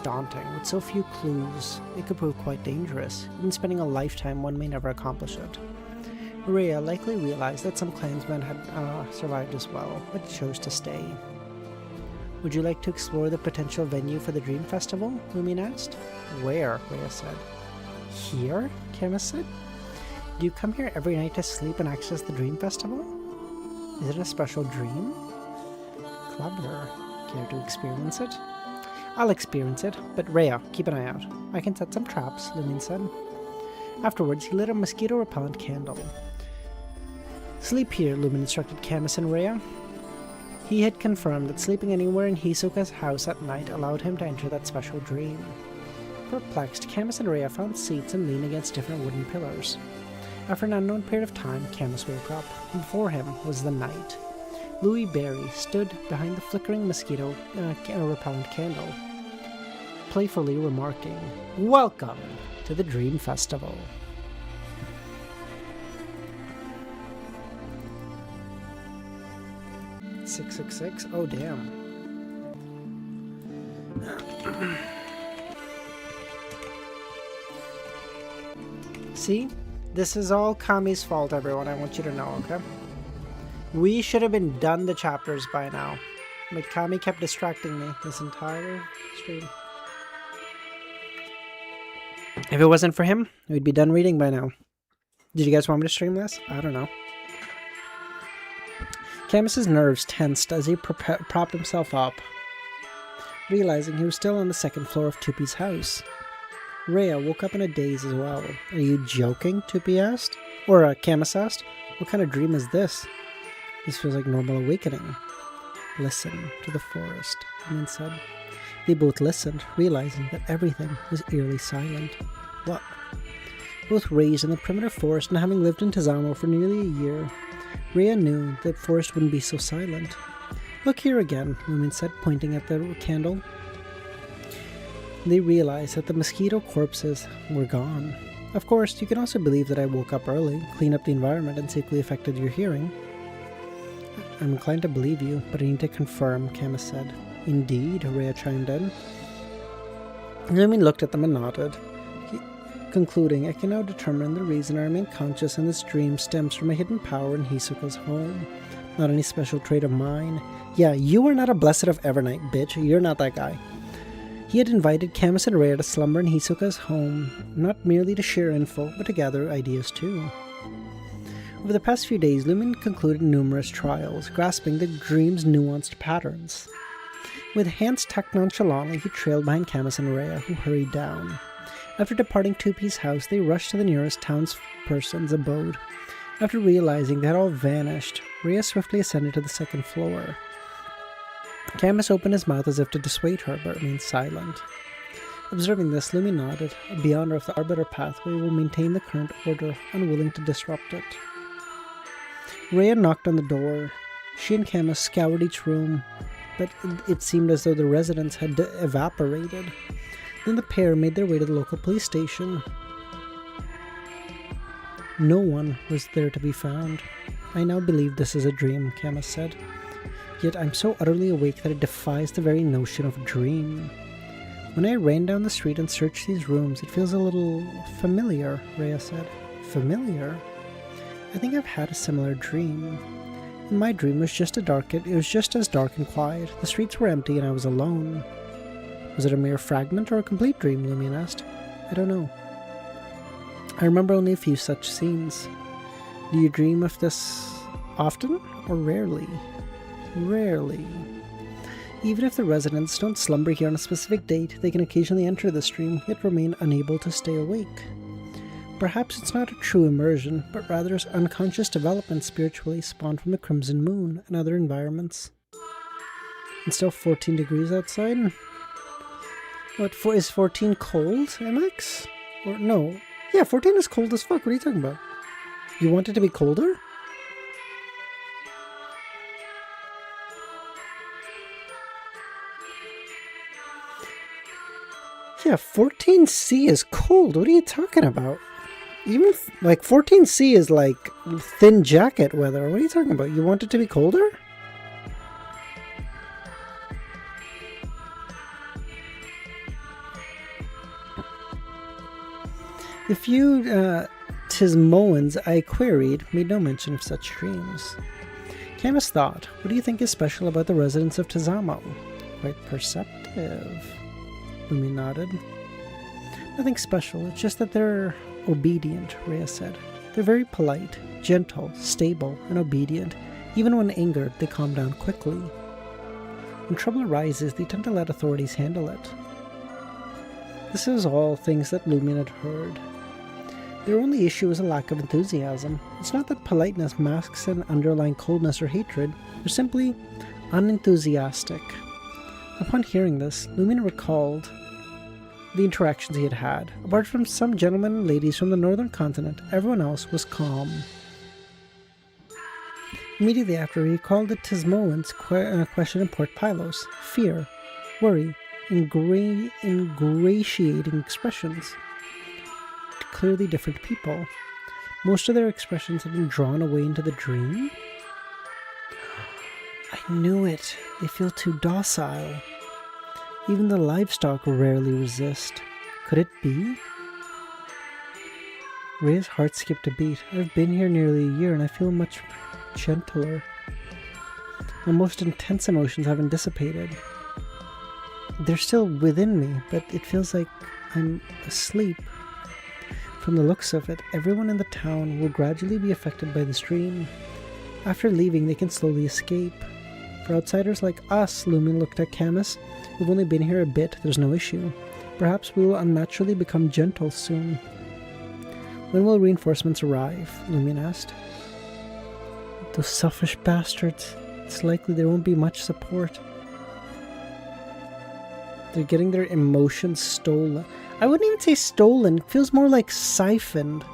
daunting. With so few clues, it could prove quite dangerous. Even spending a lifetime, one may never accomplish it. Rhea likely realized that some clansmen had survived as well, but chose to stay. Would you like to explore the potential venue for the Dream Festival? Lumin asked. Where? Rhea said. Here? Camus said. Do you come here every night to sleep and access the Dream Festival? Is it a special dream? Clever. Care to experience it? I'll experience it, but Rhea, keep an eye out. I can set some traps, Lumin said. Afterwards, he lit a mosquito-repellent candle. Sleep here, Lumin instructed Camus and Rhea. He had confirmed that sleeping anywhere in Hisoka's house at night allowed him to enter that special dream. Perplexed, Camus and Rhea found seats and leaned against different wooden pillars. After an unknown period of time, Camus woke up. Before him was the night. Louis Berry stood behind the flickering mosquito-repellent candle, playfully remarking, "Welcome to the Dream Festival." "666? Oh, damn." See? This is all Kami's fault, everyone. I want you to know, okay? We should have been done the chapters by now. But Kami kept distracting me this entire stream. If it wasn't for him, we'd be done reading by now. Did you guys want me to stream this? I don't know. Camus's nerves tensed as he propped himself up, realizing he was still on the second floor of Tupi's house. Rhea woke up in a daze as well. Are you joking? Tupi asked. Or Camus asked. What kind of dream is this? This feels like normal awakening. Listen to the forest, Lumin said. They both listened, realizing that everything was eerily silent. What? Both raised in the primitive forest and having lived in Tazamo for nearly a year, Rhea knew that the forest wouldn't be so silent. Look here again, Lumin said, pointing at the candle. They realized that the mosquito corpses were gone. Of course, you can also believe that I woke up early, cleaned up the environment, and safely affected your hearing. I'm inclined to believe you, but I need to confirm, Camus said. Indeed, Rhea chimed in. Lumin looked at them and nodded, concluding, I can now determine the reason I remain conscious in this dream stems from a hidden power in Hisoka's home. Not any special trait of mine. Yeah, you are not a blessed of Evernight, bitch. You're not that guy. He had invited Camus and Rhea to slumber in Hisoka's home, not merely to share info, but to gather ideas too. Over the past few days, Lumin concluded numerous trials, grasping the dream's nuanced patterns. With hands tucked nonchalantly, he trailed behind Camus and Rhea, who hurried down. After departing Tupi's house, they rushed to the nearest townsperson's abode. After realizing they had all vanished, Rhea swiftly ascended to the second floor. Camus opened his mouth as if to dissuade her, but remained silent. Observing this, Lumin nodded. A beyonder of the Arbiter pathway will maintain the current order, unwilling to disrupt it. Rhea knocked on the door. She and Camus scoured each room, but it seemed as though the residents had evaporated. Then the pair made their way to the local police station. No one was there to be found. I now believe this is a dream, Camus said. Yet I'm so utterly awake that it defies the very notion of dream. When I ran down the street and searched these rooms, it feels a little familiar, Rhea said. Familiar? I think I've had a similar dream. In my dream, it was just as dark and quiet. The streets were empty and I was alone. Was it a mere fragment or a complete dream, Lumin asked. I don't know. I remember only a few such scenes. Do you dream of this often or rarely? Rarely. Even if the residents don't slumber here on a specific date, they can occasionally enter the stream, yet remain unable to stay awake. Perhaps it's not a true immersion, but rather is unconscious development spiritually spawned from the Crimson Moon and other environments. It's still 14 degrees outside? What, is 14 cold, MX? Or no, Yeah, 14 is cold as fuck. What are you talking about? You want it to be colder? Yeah, 14C is cold. What are you talking about? Even, like, 14C is, like, thin jacket weather. What are you talking about? You want it to be colder? The few Tismoans I queried made no mention of such dreams. Camus thought, what do you think is special about the residents of Tizamo? Quite perceptive. Lumi nodded. Nothing special, it's just that they're obedient, Rhea said. They're very polite, gentle, stable, and obedient. Even when angered, they calm down quickly. When trouble arises, they tend to let authorities handle it. This is all things that Lumion had heard. Their only issue is a lack of enthusiasm. It's not that politeness masks an underlying coldness or hatred, they're simply unenthusiastic. Upon hearing this, Lumion recalled the interactions he had had. Apart from some gentlemen and ladies from the northern continent, everyone else was calm. Immediately after, he recalled the Tismoans' question in Port Pylos, fear, worry, ingratiating expressions. Clearly different people. Most of their expressions had been drawn away into the dream. I knew it. They feel too docile. Even the livestock rarely resist. Could it be? Rhea's heart skipped a beat. I've been here nearly a year and I feel much gentler. My most intense emotions haven't dissipated. They're still within me, but it feels like I'm asleep. From the looks of it, everyone in the town will gradually be affected by the stream. After leaving, they can slowly escape. For outsiders like us, Lumion looked at Camus, we've only been here a bit, there's no issue. Perhaps we will unnaturally become gentle soon. When will reinforcements arrive? Lumion asked. Those selfish bastards. It's likely there won't be much support. They're getting their emotions stolen. I wouldn't even say stolen. It feels more like siphoned.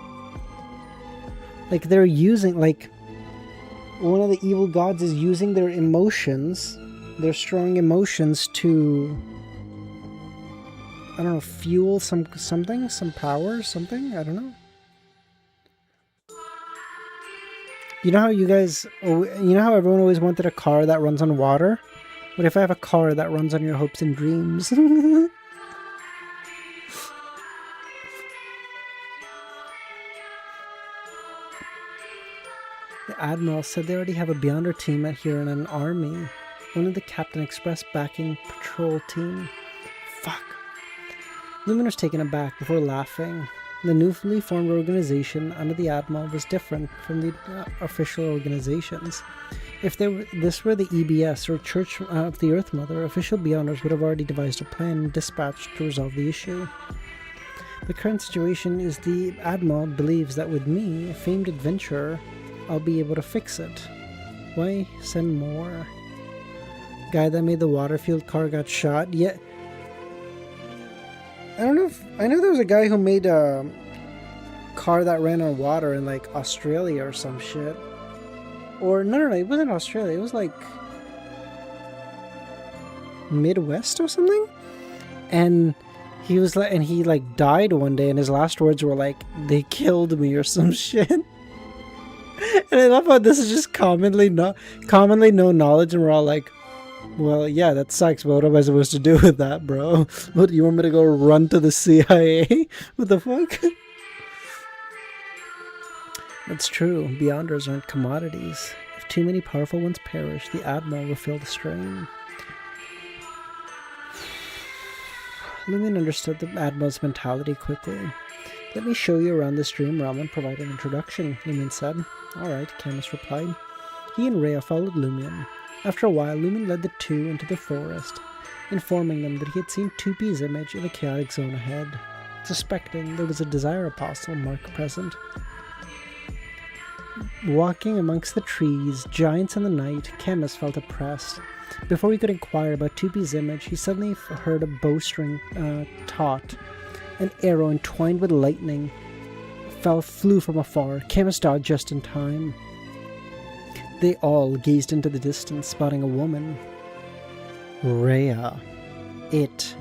Like they're using, like, one of the evil gods is using their emotions, their strong emotions to, I don't know, fuel something, some power, something, I don't know. You know how you guys, you know how everyone always wanted a car that runs on water? What if I have a car that runs on your hopes and dreams? The Admiral said they already have a Beyonder team here in an army. Only the Captain expressed backing patrol team. Fuck. Lumion was taken aback before laughing. The newly formed organization under the Admiral was different from the official organizations. If this were the EBS or Church of the Earth Mother, official Beyonders would have already devised a plan and dispatched to resolve the issue. The current situation is the Admiral believes that with me, a famed adventurer, I'll be able to fix it. Why send more? Guy that made the water-fueled car got shot. Yeah. I don't know if... I know there was a guy who made a car that ran on water in, like, Australia or some shit. Or, no, it wasn't Australia. It was, like, Midwest or something? And he was, like... And he, like, died one day, and his last words were, like, they killed me or some shit. And I love how this is just commonly known knowledge, and we're all like, well, yeah, that sucks, but what am I supposed to do with that, bro? What, you want me to go run to the CIA? What the fuck? That's true. Beyonders aren't commodities. If too many powerful ones perish, the Admiral will feel the strain. Lumion understood the Admiral's mentality quickly. Let me show you around this dream realm and provide an introduction, Lumion said. Alright, Camus replied. He and Rhea followed Lumion. After a while, Lumion led the two into the forest, informing them that he had seen 2P's image in a chaotic zone ahead, suspecting there was a Desire Apostle mark present. Walking amongst the trees, giants in the night, Camus felt oppressed. Before he could inquire about 2P's image, he suddenly heard a bowstring taut, an arrow entwined with lightning, flew from afar. Chemist dodged just in time. They all gazed into the distance, spotting a woman. Rhea. It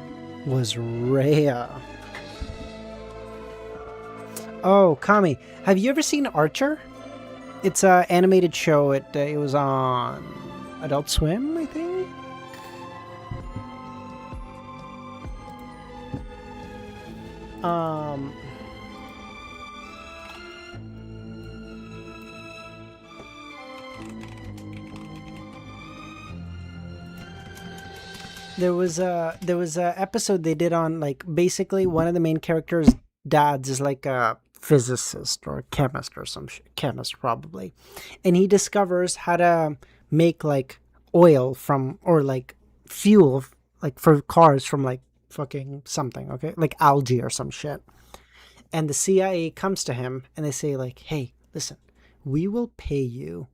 was Rhea. Oh, Kami, have you ever seen Archer? It's an animated show. It was on Adult Swim, I think? There was a episode they did on, like, basically one of the main characters' dads is like a physicist or a chemist or some chemist probably, and he discovers how to make like oil from, or like fuel, like for cars from like fucking something, okay, like algae or some shit. And the CIA comes to him and they say like, hey, listen, we will pay you.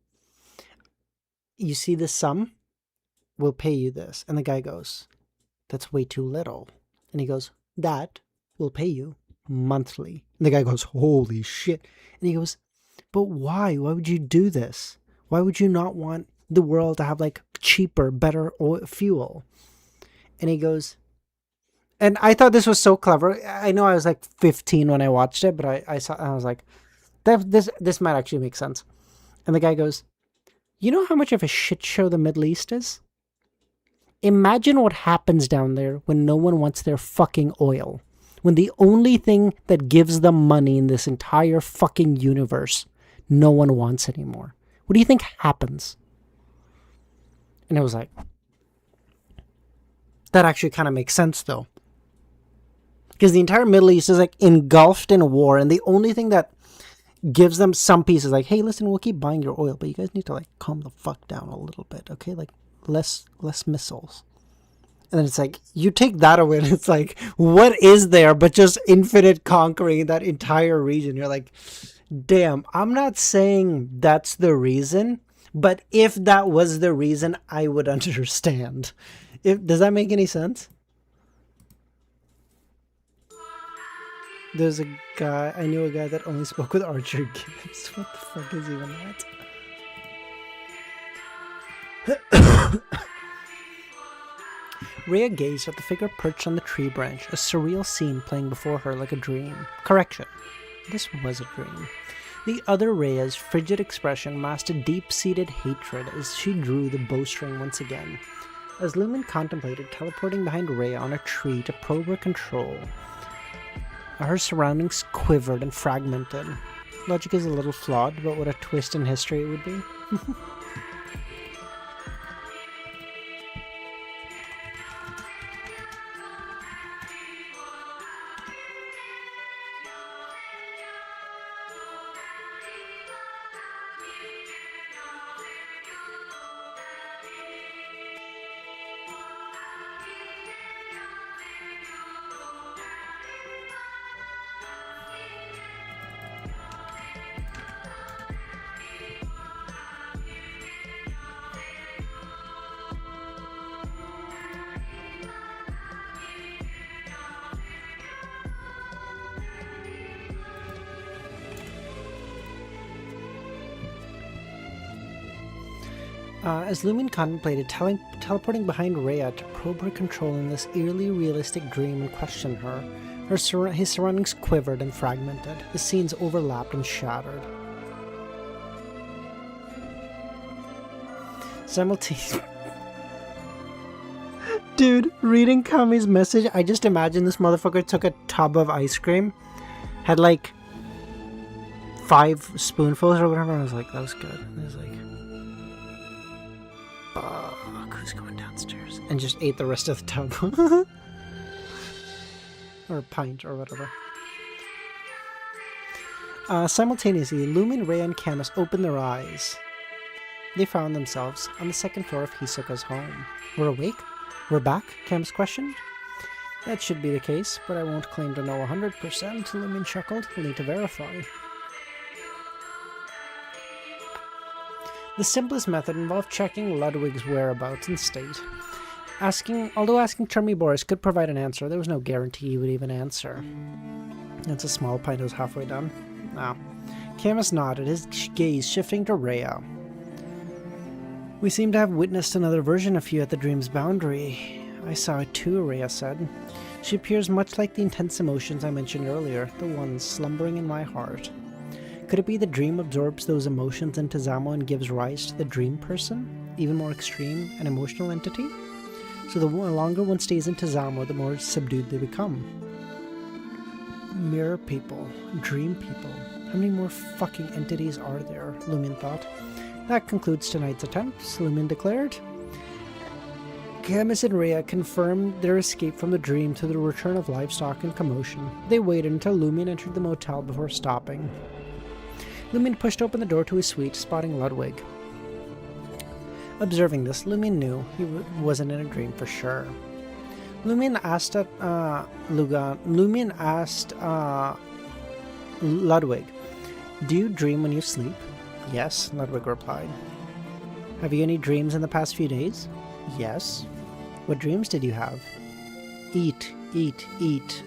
You see this sum? We'll pay you this. And the guy goes, that's way too little. And he goes, that will pay you monthly. And the guy goes, holy shit. And he goes, but why? Why would you do this? Why would you not want the world to have like cheaper, better oil, fuel? And he goes, and I thought this was so clever. I know I was like 15 when I watched it, but I was like, this might actually make sense. And the guy goes, you know how much of a shit show the Middle East is? Imagine what happens down there when no one wants their fucking oil. When the only thing that gives them money in this entire fucking universe, no one wants anymore. What do you think happens? And it was like, that actually kind of makes sense though. Because the entire Middle East is like engulfed in war, and the only thing that gives them some peace is like, hey, listen, we'll keep buying your oil, but you guys need to like calm the fuck down a little bit, okay? Like less missiles. And then it's like, you take that away and it's like, what is there but just infinite conquering that entire region? You're like, damn, I'm not saying that's the reason, but if that was the reason, I would understand. Does that make any sense? There's a guy, I knew a guy that only spoke with Archer Gibbs. What the fuck is even that? Rhea gazed at the figure perched on the tree branch, a surreal scene playing before her like a dream. Correction, this was a dream. The other Rhea's frigid expression masked a deep-seated hatred as she drew the bowstring once again. As Lumen contemplated teleporting behind Rhea on a tree to probe her control, her surroundings quivered and fragmented. Logic is a little flawed, but what a twist in history it would be. As Lumen contemplated teleporting behind Rhea to probe her control in this eerily realistic dream and question her, his surroundings quivered and fragmented. The scenes overlapped and shattered. Simultaneously. Dude, reading Kami's message, I just imagine this motherfucker took a tub of ice cream, had like 5 spoonfuls or whatever, and I was like, that was good. And I was like, fuck, who's going downstairs? And just ate the rest of the tub. Or a pint or whatever. Simultaneously, Lumen, Rhea, and Camus opened their eyes. They found themselves on the 2nd floor of Hisoka's home. We're awake? We're back? Camus questioned. That should be the case, but I won't claim to know 100%, Lumen chuckled. We'll need to verify. The simplest method involved checking Ludwig's whereabouts and state. Although asking Charmy Boris could provide an answer, there was no guarantee he would even answer. That's a small pint, it was halfway done. Oh. Camus nodded, his gaze shifting to Rhea. We seem to have witnessed another version of you at the dream's boundary. I saw it too, Rhea said. She appears much like the intense emotions I mentioned earlier, the ones slumbering in my heart. Could it be the dream absorbs those emotions into Zamo and gives rise to the dream person? Even more extreme and emotional entity? So the longer one stays into Zamo, the more subdued they become. Mirror people. Dream people. How many more fucking entities are there? Lumin thought. That concludes tonight's attempts, Lumin declared. Camus and Rhea confirmed their escape from the dream through the return of livestock and commotion. They waited until Lumin entered the motel before stopping. Lumin pushed open the door to his suite, spotting Ludwig. Observing this, Lumin knew he wasn't in a dream for sure. Lumin asked Ludwig, "Do you dream when you sleep?" "Yes," Ludwig replied. "Have you any dreams in the past few days?" "Yes." "What dreams did you have?" "Eat, eat, eat."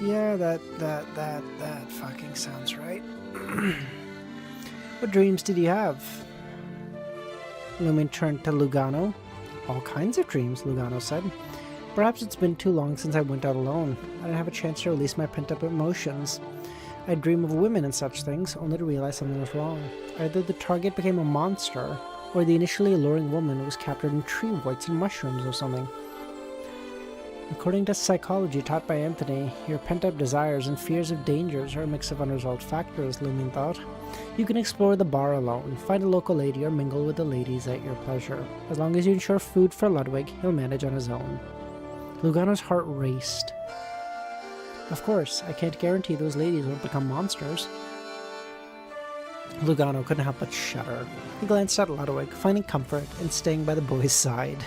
Yeah, that fucking sounds right. What dreams did you have? Lumin turned to Lugano. All kinds of dreams, Lugano said. Perhaps it's been too long since I went out alone. I didn't have a chance to release my pent-up emotions. I'd dream of women and such things, only to realize something was wrong. Either the target became a monster, or the initially alluring woman was captured in tree whites and mushrooms or something. According to psychology taught by Anthony, your pent-up desires and fears of dangers are a mix of unresolved factors, Lumin thought. You can explore the bar alone, find a local lady, or mingle with the ladies at your pleasure. As long as you ensure food for Ludwig, he'll manage on his own. Lugano's heart raced. Of course, I can't guarantee those ladies won't become monsters. Lugano couldn't help but shudder. He glanced at Ludwig, finding comfort in staying by the boy's side.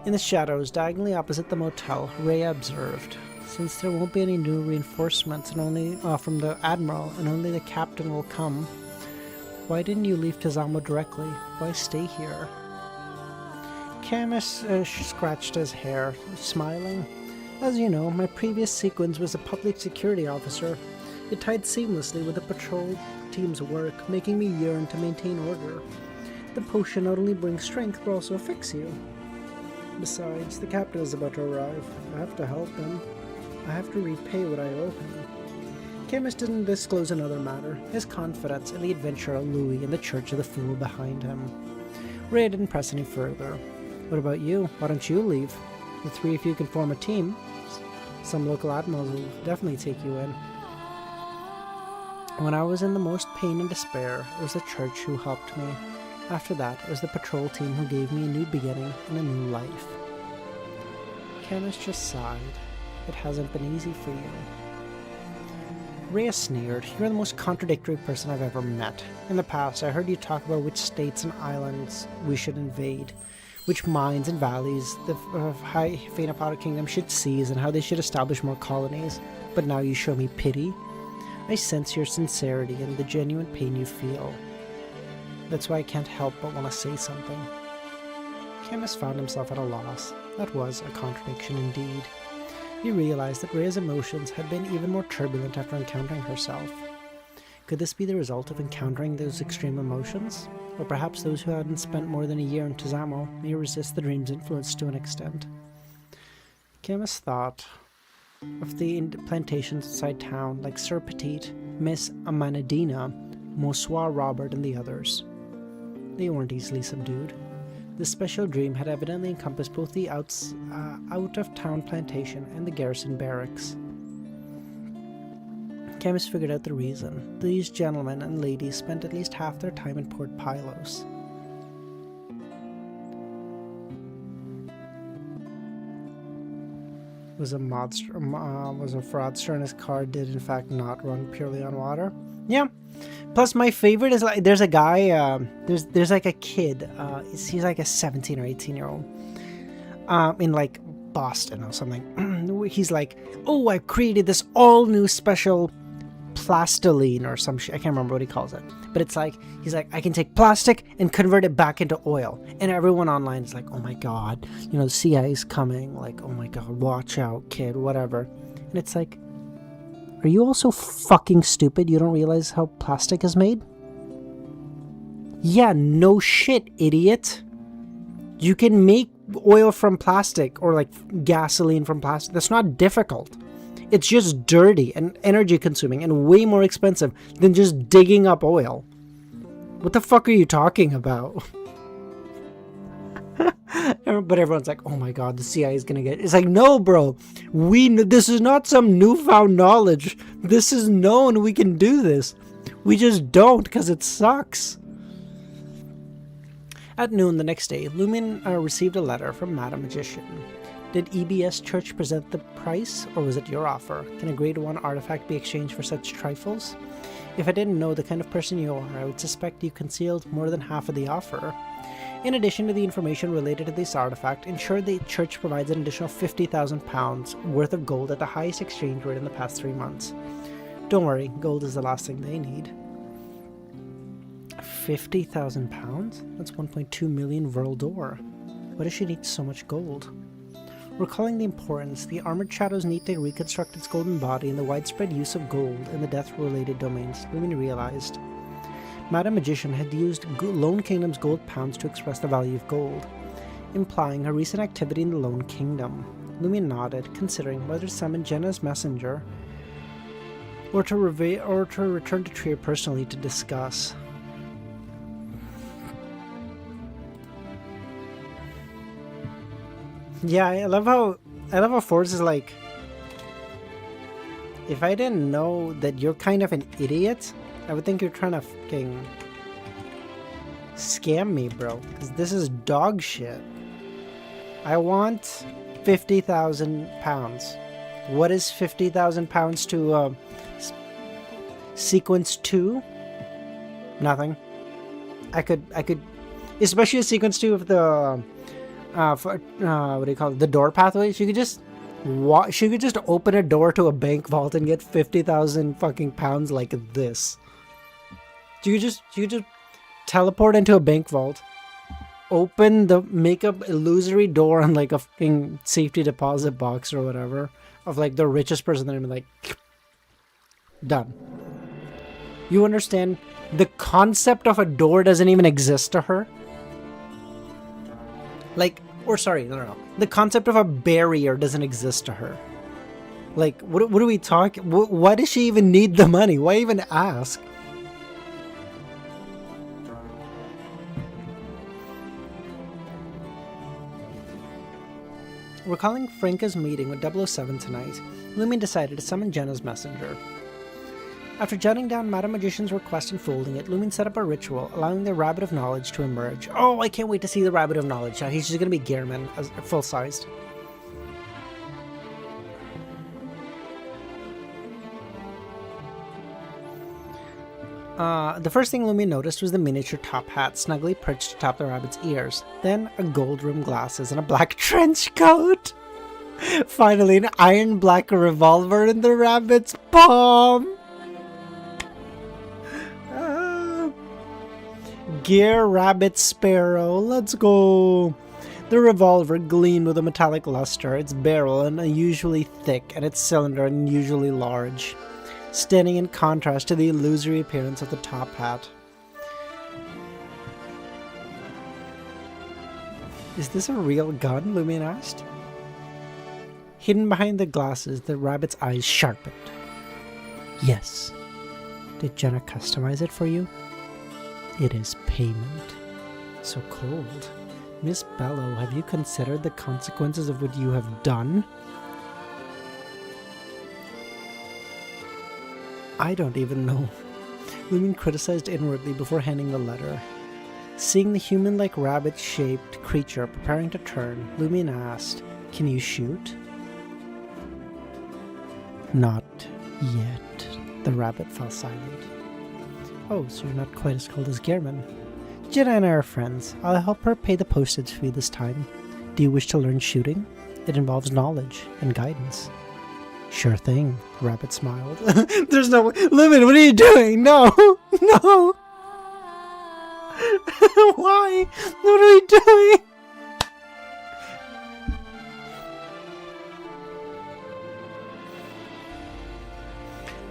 In the shadows, diagonally opposite the motel, Rhea observed. Since there won't be any new reinforcements and only from the Admiral, and only the Captain will come, why didn't you leave to Zamo directly? Why stay here? Camus scratched his hair, smiling. As you know, my previous sequence was a public security officer. It tied seamlessly with the patrol team's work, making me yearn to maintain order. The potion not only brings strength, but also affects you. Besides, the captain is about to arrive. I have to help him. I have to repay what I owe him. Camus didn't disclose another matter, his confidence in the adventurer Louis and the Church of the Fool behind him. Rhea didn't press any further. What about you? Why don't you leave? The three of you can form a team. Some local admirals will definitely take you in. When I was in the most pain and despair, it was the Church who helped me. After that, it was the patrol team who gave me a new beginning and a new life. Camus just sighed. It hasn't been easy for you. Rhea sneered. You're the most contradictory person I've ever met. In the past, I heard you talk about which states and islands we should invade, which mines and valleys the High Phenopauta Kingdom should seize, and how they should establish more colonies. But now you show me pity. I sense your sincerity and the genuine pain you feel. That's why I can't help but want to say something. Camus found himself at a loss. That was a contradiction indeed. He realized that Rhea's emotions had been even more turbulent after encountering herself. Could this be the result of encountering those extreme emotions? Or perhaps those who hadn't spent more than a year in Tizamo may resist the dream's influence to an extent. Camus thought of the plantations inside town, like Sir Petite, Miss Amanadina, Monsieur Robert, and the others. They weren't easily subdued. This special dream had evidently encompassed both the out-of-town plantation and the garrison barracks. Camus figured out the reason. These gentlemen and ladies spent at least half their time in Port Pylos. Was a fraudster and his car did in fact not run purely on water? Yeah. Plus, my favorite is like there's a guy. There's like a kid. He's like a 17 or 18-year-old. In like Boston or something. He's like, oh, I created this all new special plastiline or some shit. I can't remember what he calls it. But it's like he's like, I can take plastic and convert it back into oil. And everyone online is like, oh my god, you know, the CIA's coming. Like, oh my god, watch out, kid, whatever. And it's like, Are you all so fucking stupid you don't realize how plastic is made? Yeah, no shit, idiot. You can make oil from plastic or like gasoline from plastic. That's not difficult. It's just dirty and energy consuming and way more expensive than just digging up oil. What the fuck are you talking about? But everyone's like, oh my god, the CIA is gonna get... It's like, no, bro. This is not some newfound knowledge. This is known. We can do this. We just don't because it sucks. At noon the next day, LEMMiNO received a letter from Madam Magician. Did EBS Church present the price, or was it your offer? Can a grade 1 artifact be exchanged for such trifles? If I didn't know the kind of person you are, I would suspect you concealed more than half of the offer. In addition to the information related to this artifact, ensure the church provides an additional £50,000 worth of gold at the highest exchange rate in the past 3 months. Don't worry, gold is the last thing they need. £50,000? That's 1.2 million Vril d'Or. Why does she need so much gold? Recalling the importance, the armored shadows need to reconstruct its golden body and the widespread use of gold in the death-related domains, LEMMiNO realized. Madam Magician had used Lone Kingdom's gold pounds to express the value of gold, implying her recent activity in the Lone Kingdom. LEMMiNO nodded, considering whether to summon Jenna's messenger or to return to Trier personally to discuss. Yeah, I love how Force is like, if I didn't know that you're kind of an idiot, I would think you're trying to fucking scam me, bro. Because this is dog shit. I want £50,000. What is £50,000 to sequence 2? Nothing. I could, especially a sequence 2 of the what do you call it? The door pathway. She could just open a door to a bank vault and get 50,000 fucking pounds like this. She could just teleport into a bank vault, make up illusory door on like a fucking safety deposit box or whatever of like the richest person there and be like, done. You understand? The concept of a door doesn't even exist to her. Like, or sorry, no. The concept of a barrier doesn't exist to her. Like, what are we talking? Why does she even need the money? Why even ask? Recalling Franca's meeting with 007 tonight, LEMMiNO decided to summon Jenna's messenger. After jotting down Madam Magician's request and folding it, LEMMiNO set up a ritual, allowing the Rabbit of Knowledge to emerge. Oh, I can't wait to see the Rabbit of Knowledge. He's just going to be Gehrman, full-sized. The first thing LEMMiNO noticed was the miniature top hat snugly perched atop the rabbit's ears. Then a gold-rimmed glasses and a black trench coat. Finally, an iron black revolver in the rabbit's palm. Gear Rabbit Sparrow, let's go! The revolver gleamed with a metallic luster, its barrel unusually thick and its cylinder unusually large, standing in contrast to the illusory appearance of the top hat. Is this a real gun? LEMMiNO asked. Hidden behind the glasses, the rabbit's eyes sharpened. Yes. Did Jenna customize it for you? It is payment. So cold. Miss Bello, have you considered the consequences of what you have done? I don't even know. LEMMiNO criticized inwardly before handing the letter. Seeing the human-like rabbit-shaped creature preparing to turn, LEMMiNO asked, "Can you shoot?" Not yet. The rabbit fell silent. Oh, so you're not quite as cold as Gehrman. Jenna and I are friends. I'll help her pay the postage fee this time. Do you wish to learn shooting? It involves knowledge and guidance. Sure thing, the rabbit smiled. There's no... LEMMiNO, what are you doing? No! No! Why? What are we doing?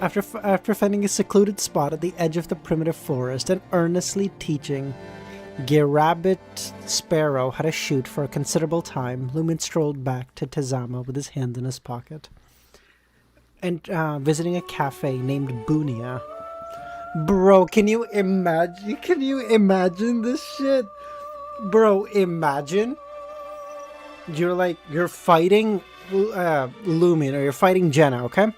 After finding a secluded spot at the edge of the primitive forest and earnestly teaching Girabbit Sparrow how to shoot for a considerable time, Lumin strolled back to Tezama with his hand in his pocket and visiting a cafe named Bunia. Bro, can you imagine? Can you imagine this shit? Bro, imagine you're fighting Lumin, or you're fighting Jenna, okay?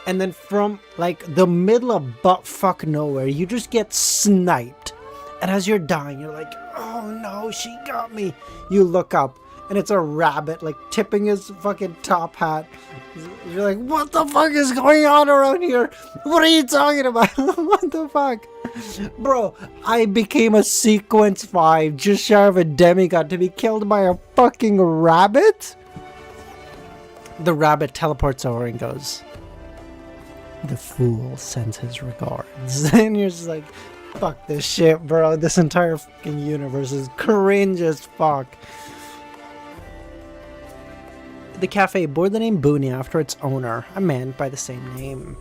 And then from like the middle of buttfuck nowhere, you just get sniped. And as you're dying, you're like, oh no, she got me. You look up, and it's a rabbit, like, tipping his fucking top hat. You're like, what the fuck is going on around here? What are you talking about? What the fuck? Bro, I became a Sequence 5, just shy of a demigod, to be killed by a fucking rabbit? The rabbit teleports over and goes, the fool sends his regards. And you're just like, fuck this shit, bro. This entire fucking universe is cringe as fuck. The cafe bore the name Bunia after its owner, a man by the same name.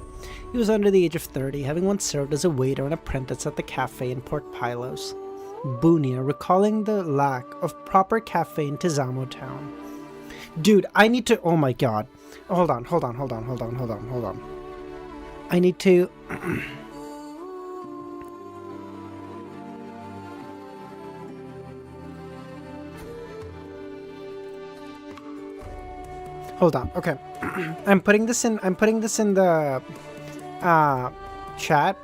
He was under the age of 30, having once served as a waiter and apprentice at the cafe in Port Pylos. Bunia, recalling the lack of proper cafe in Tizamo town. Dude, I need to... Oh my god. Hold on. I need to... Hold on. Okay. I'm putting this in the chat.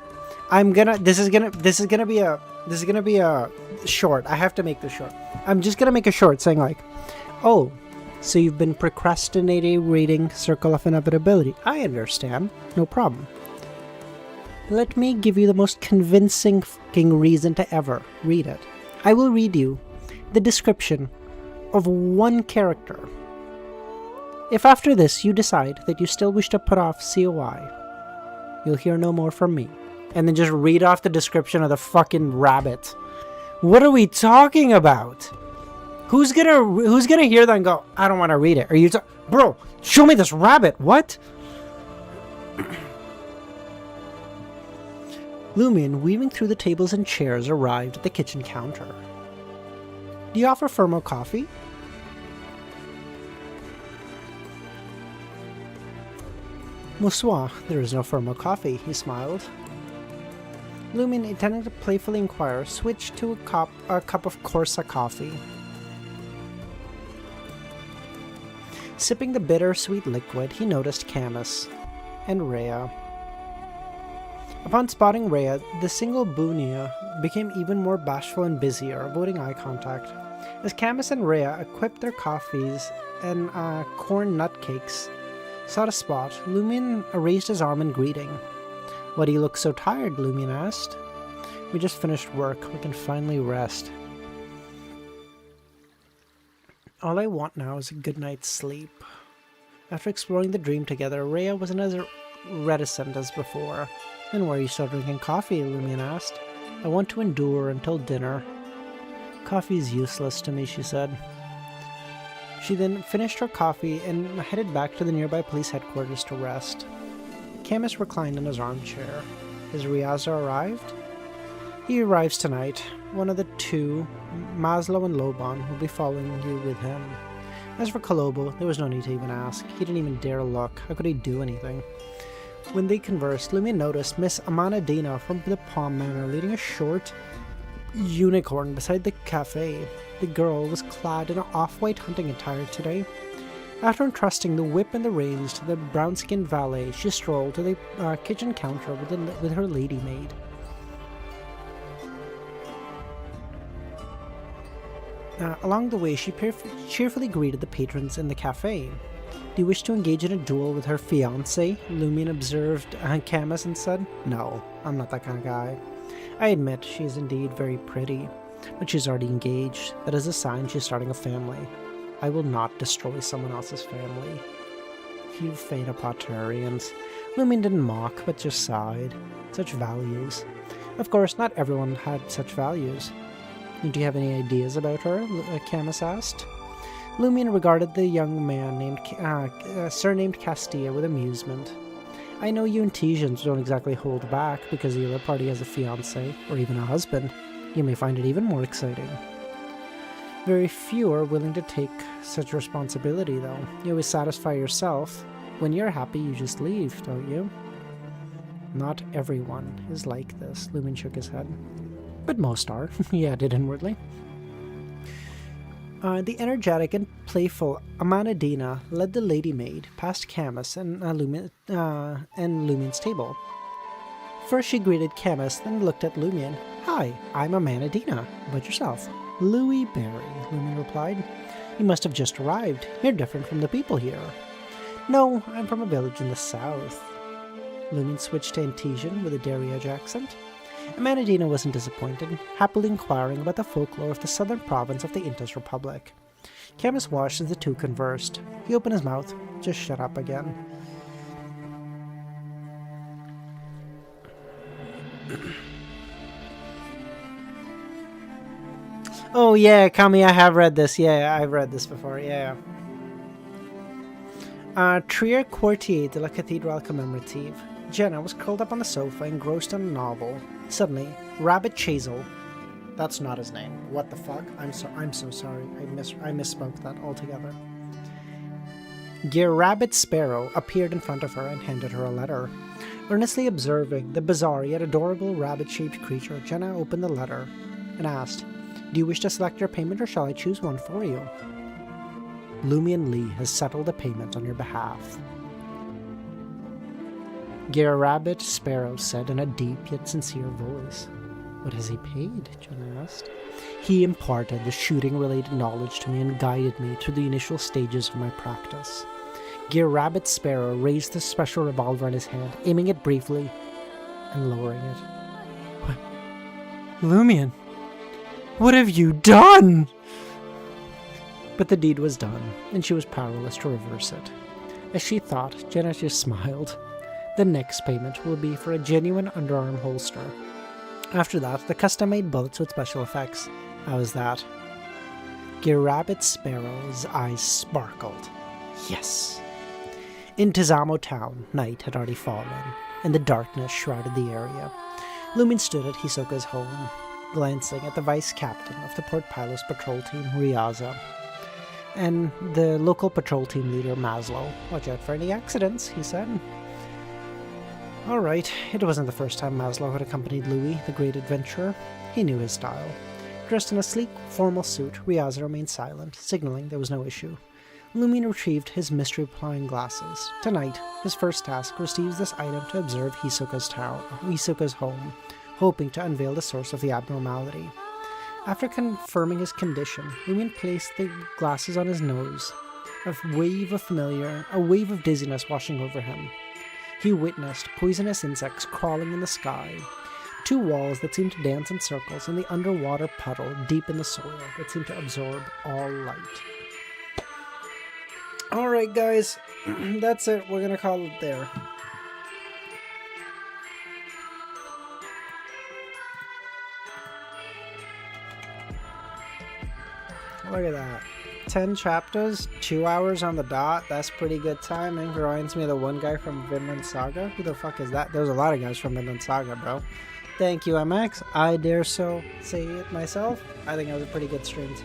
This is gonna be a short. I have to make this short. I'm just gonna make a short saying like, oh, so you've been procrastinating reading Circle of Inevitability. I understand. No problem. Let me give you the most convincing fucking reason to ever read it. I will read you the description of one character. If after this you decide that you still wish to put off COI, you'll hear no more from me. And then just read off the description of the fucking rabbit. What are we talking about? Who's gonna hear that and go, I don't want to read it? Are you bro, show me this rabbit. What? Lumin, weaving through the tables and chairs, arrived at the kitchen counter. Do you offer Fermo coffee? Bonsoir, there is no Fermo coffee, he smiled. Lumin, intending to playfully inquire, switched to a cup of Corsa coffee. Sipping the bitter-sweet liquid, he noticed Camus and Rhea. Upon spotting Rhea, the single Bunia became even more bashful and busier, avoiding eye contact. As Camus and Rhea equipped their coffees and corn nut cakes, sought a spot, Lumin raised his arm in greeting. Why do you look so tired? Lumin asked. We just finished work. We can finally rest. All I want now is a good night's sleep. After exploring the dream together, Rhea wasn't as reticent as before. Then why are you still drinking coffee? Lumin asked. I want to endure until dinner. Coffee is useless to me, she said. She then finished her coffee and headed back to the nearby police headquarters to rest. Camus reclined in his armchair. Has Riaza arrived? He arrives tonight. One of the two, Maslow and Loban, will be following you with him. As for Kolobo, there was no need to even ask. He didn't even dare look. How could he do anything? When they conversed, Lumin noticed Miss Amana Dina from the Palm Manor leading a short unicorn beside the cafe. The girl was clad in an off-white hunting attire today. After entrusting the whip and the reins to the brown-skinned valet, she strolled to the kitchen counter with her lady maid. Along the way, she cheerfully greeted the patrons in the cafe. Do you wish to engage in a duel with her fiancé? Lumin observed Camus and said, No, I'm not that kind of guy. I admit she is indeed very pretty, but she's already engaged. That is a sign she's starting a family. I will not destroy someone else's family. You Phaedopotarians. Lumin didn't mock, but just sighed. Such values. Of course, not everyone had such values. Do you have any ideas about her? Camus asked. Lumin regarded the young man surnamed Castilla with amusement. I know you Intesians don't exactly hold back because the other party has a fiancé or even a husband. You may find it even more exciting. Very few are willing to take such responsibility, though. You always satisfy yourself. When you're happy, you just leave, don't you? Not everyone is like this, Lumen shook his head. But most are, he added inwardly. The energetic and playful Amanadina led the lady maid past Camus and Lumien's table. First she greeted Camus, then looked at Lumion. Hi, I'm Amanadina. About yourself? Louis Barry, Lumion replied. You must have just arrived. You're different from the people here. No, I'm from a village in the south. Lumion switched to Intesian with a Dariage accent. Amanadina wasn't disappointed, happily inquiring about the folklore of the southern province of the Intas Republic. Camus watched as the two conversed. He opened his mouth, just shut up again. Oh yeah, Kami, I have read this. Yeah, I've read this before, yeah. Trier Quartier de la Cathédrale Commémorative. Jenna was curled up on the sofa, engrossed in a novel. Suddenly, Rabbit Chazell. That's not his name. What the fuck? I'm so sorry. I misspoke that altogether. Gear Rabbit Sparrow appeared in front of her and handed her a letter. Earnestly observing the bizarre yet adorable rabbit-shaped creature, Jenna opened the letter and asked, Do you wish to select your payment or shall I choose one for you? Lumion Lee has settled a payment on your behalf. Gear Rabbit Sparrow said in a deep yet sincere voice. What has he paid? Jenna asked. He imparted the shooting-related knowledge to me and guided me through the initial stages of my practice. Gear Rabbit Sparrow raised the special revolver in his hand, aiming it briefly and lowering it. What? Lumion, what have you done? But the deed was done, and she was powerless to reverse it. As she thought, Jenna just smiled. The next payment will be for a genuine underarm holster. After that, the custom-made bullets with special effects. How was that? Gear Rabbit Sparrow's eyes sparkled. Yes! In Tizamo town, night had already fallen, and the darkness shrouded the area. Lumion stood at Hisoka's home, glancing at the vice-captain of the Port Pylos patrol team, Ryaza, and the local patrol team leader, Maslow. Watch out for any accidents, he said. Alright, it wasn't the first time Maslow had accompanied Louis, the great adventurer. He knew his style. Dressed in a sleek, formal suit, Ryaza remained silent, signaling there was no issue. Lumion retrieved his mystery-applying glasses. Tonight, his first task was to use this item to observe Hisoka's home, hoping to unveil the source of the abnormality. After confirming his condition, Lumion placed the glasses on his nose, a wave of dizziness washing over him. He witnessed poisonous insects crawling in the sky, two walls that seemed to dance in circles, and the underwater puddle deep in the soil that seemed to absorb all light. Alright guys, that's it. We're gonna call it there. Look at that. 10 chapters, 2 hours on the dot. That's pretty good timing. Reminds me of the one guy from Vinland Saga. Who the fuck is that? There's a lot of guys from Vinland Saga, bro. Thank you, MX. I dare so say it myself. I think that was a pretty good stream, too.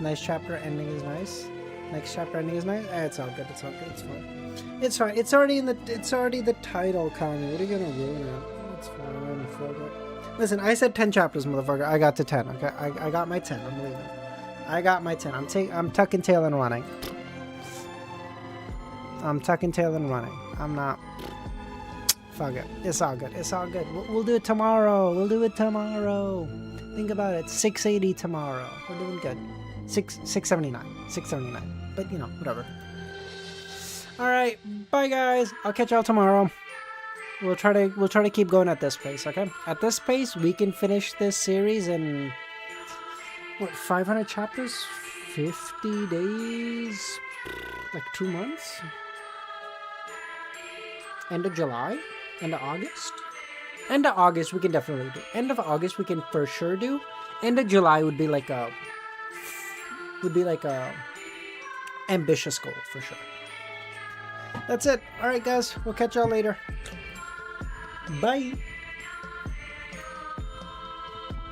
Nice chapter ending is nice. Next chapter ending is nice. It's all good. It's all good. It's fine. It's fine. It's already in the. It's already the title, Connie. What are you gonna ruin it? It's fine. Fuck it. Listen, I said 10 chapters, motherfucker. I got to 10. Okay, I got my 10. I'm leaving. I got my 10. I'm tucking tail and running. I'm tucking tail and running. I'm not. Fuck it. It's all good. It's all good. We'll do it tomorrow. We'll do it tomorrow. Think about it. 680 tomorrow. We're doing good. 679. 679. But you know, whatever. All right. Bye, guys. I'll catch y'all tomorrow. We'll try to keep going at this pace, okay? At this pace, we can finish this series in what, 500 chapters, 50 days, like 2 months. End of July, end of August. End of August we can definitely do. End of August we can for sure do. End of July would be like a ambitious goal for sure. That's it. All right, guys. We'll catch y'all later. Bye.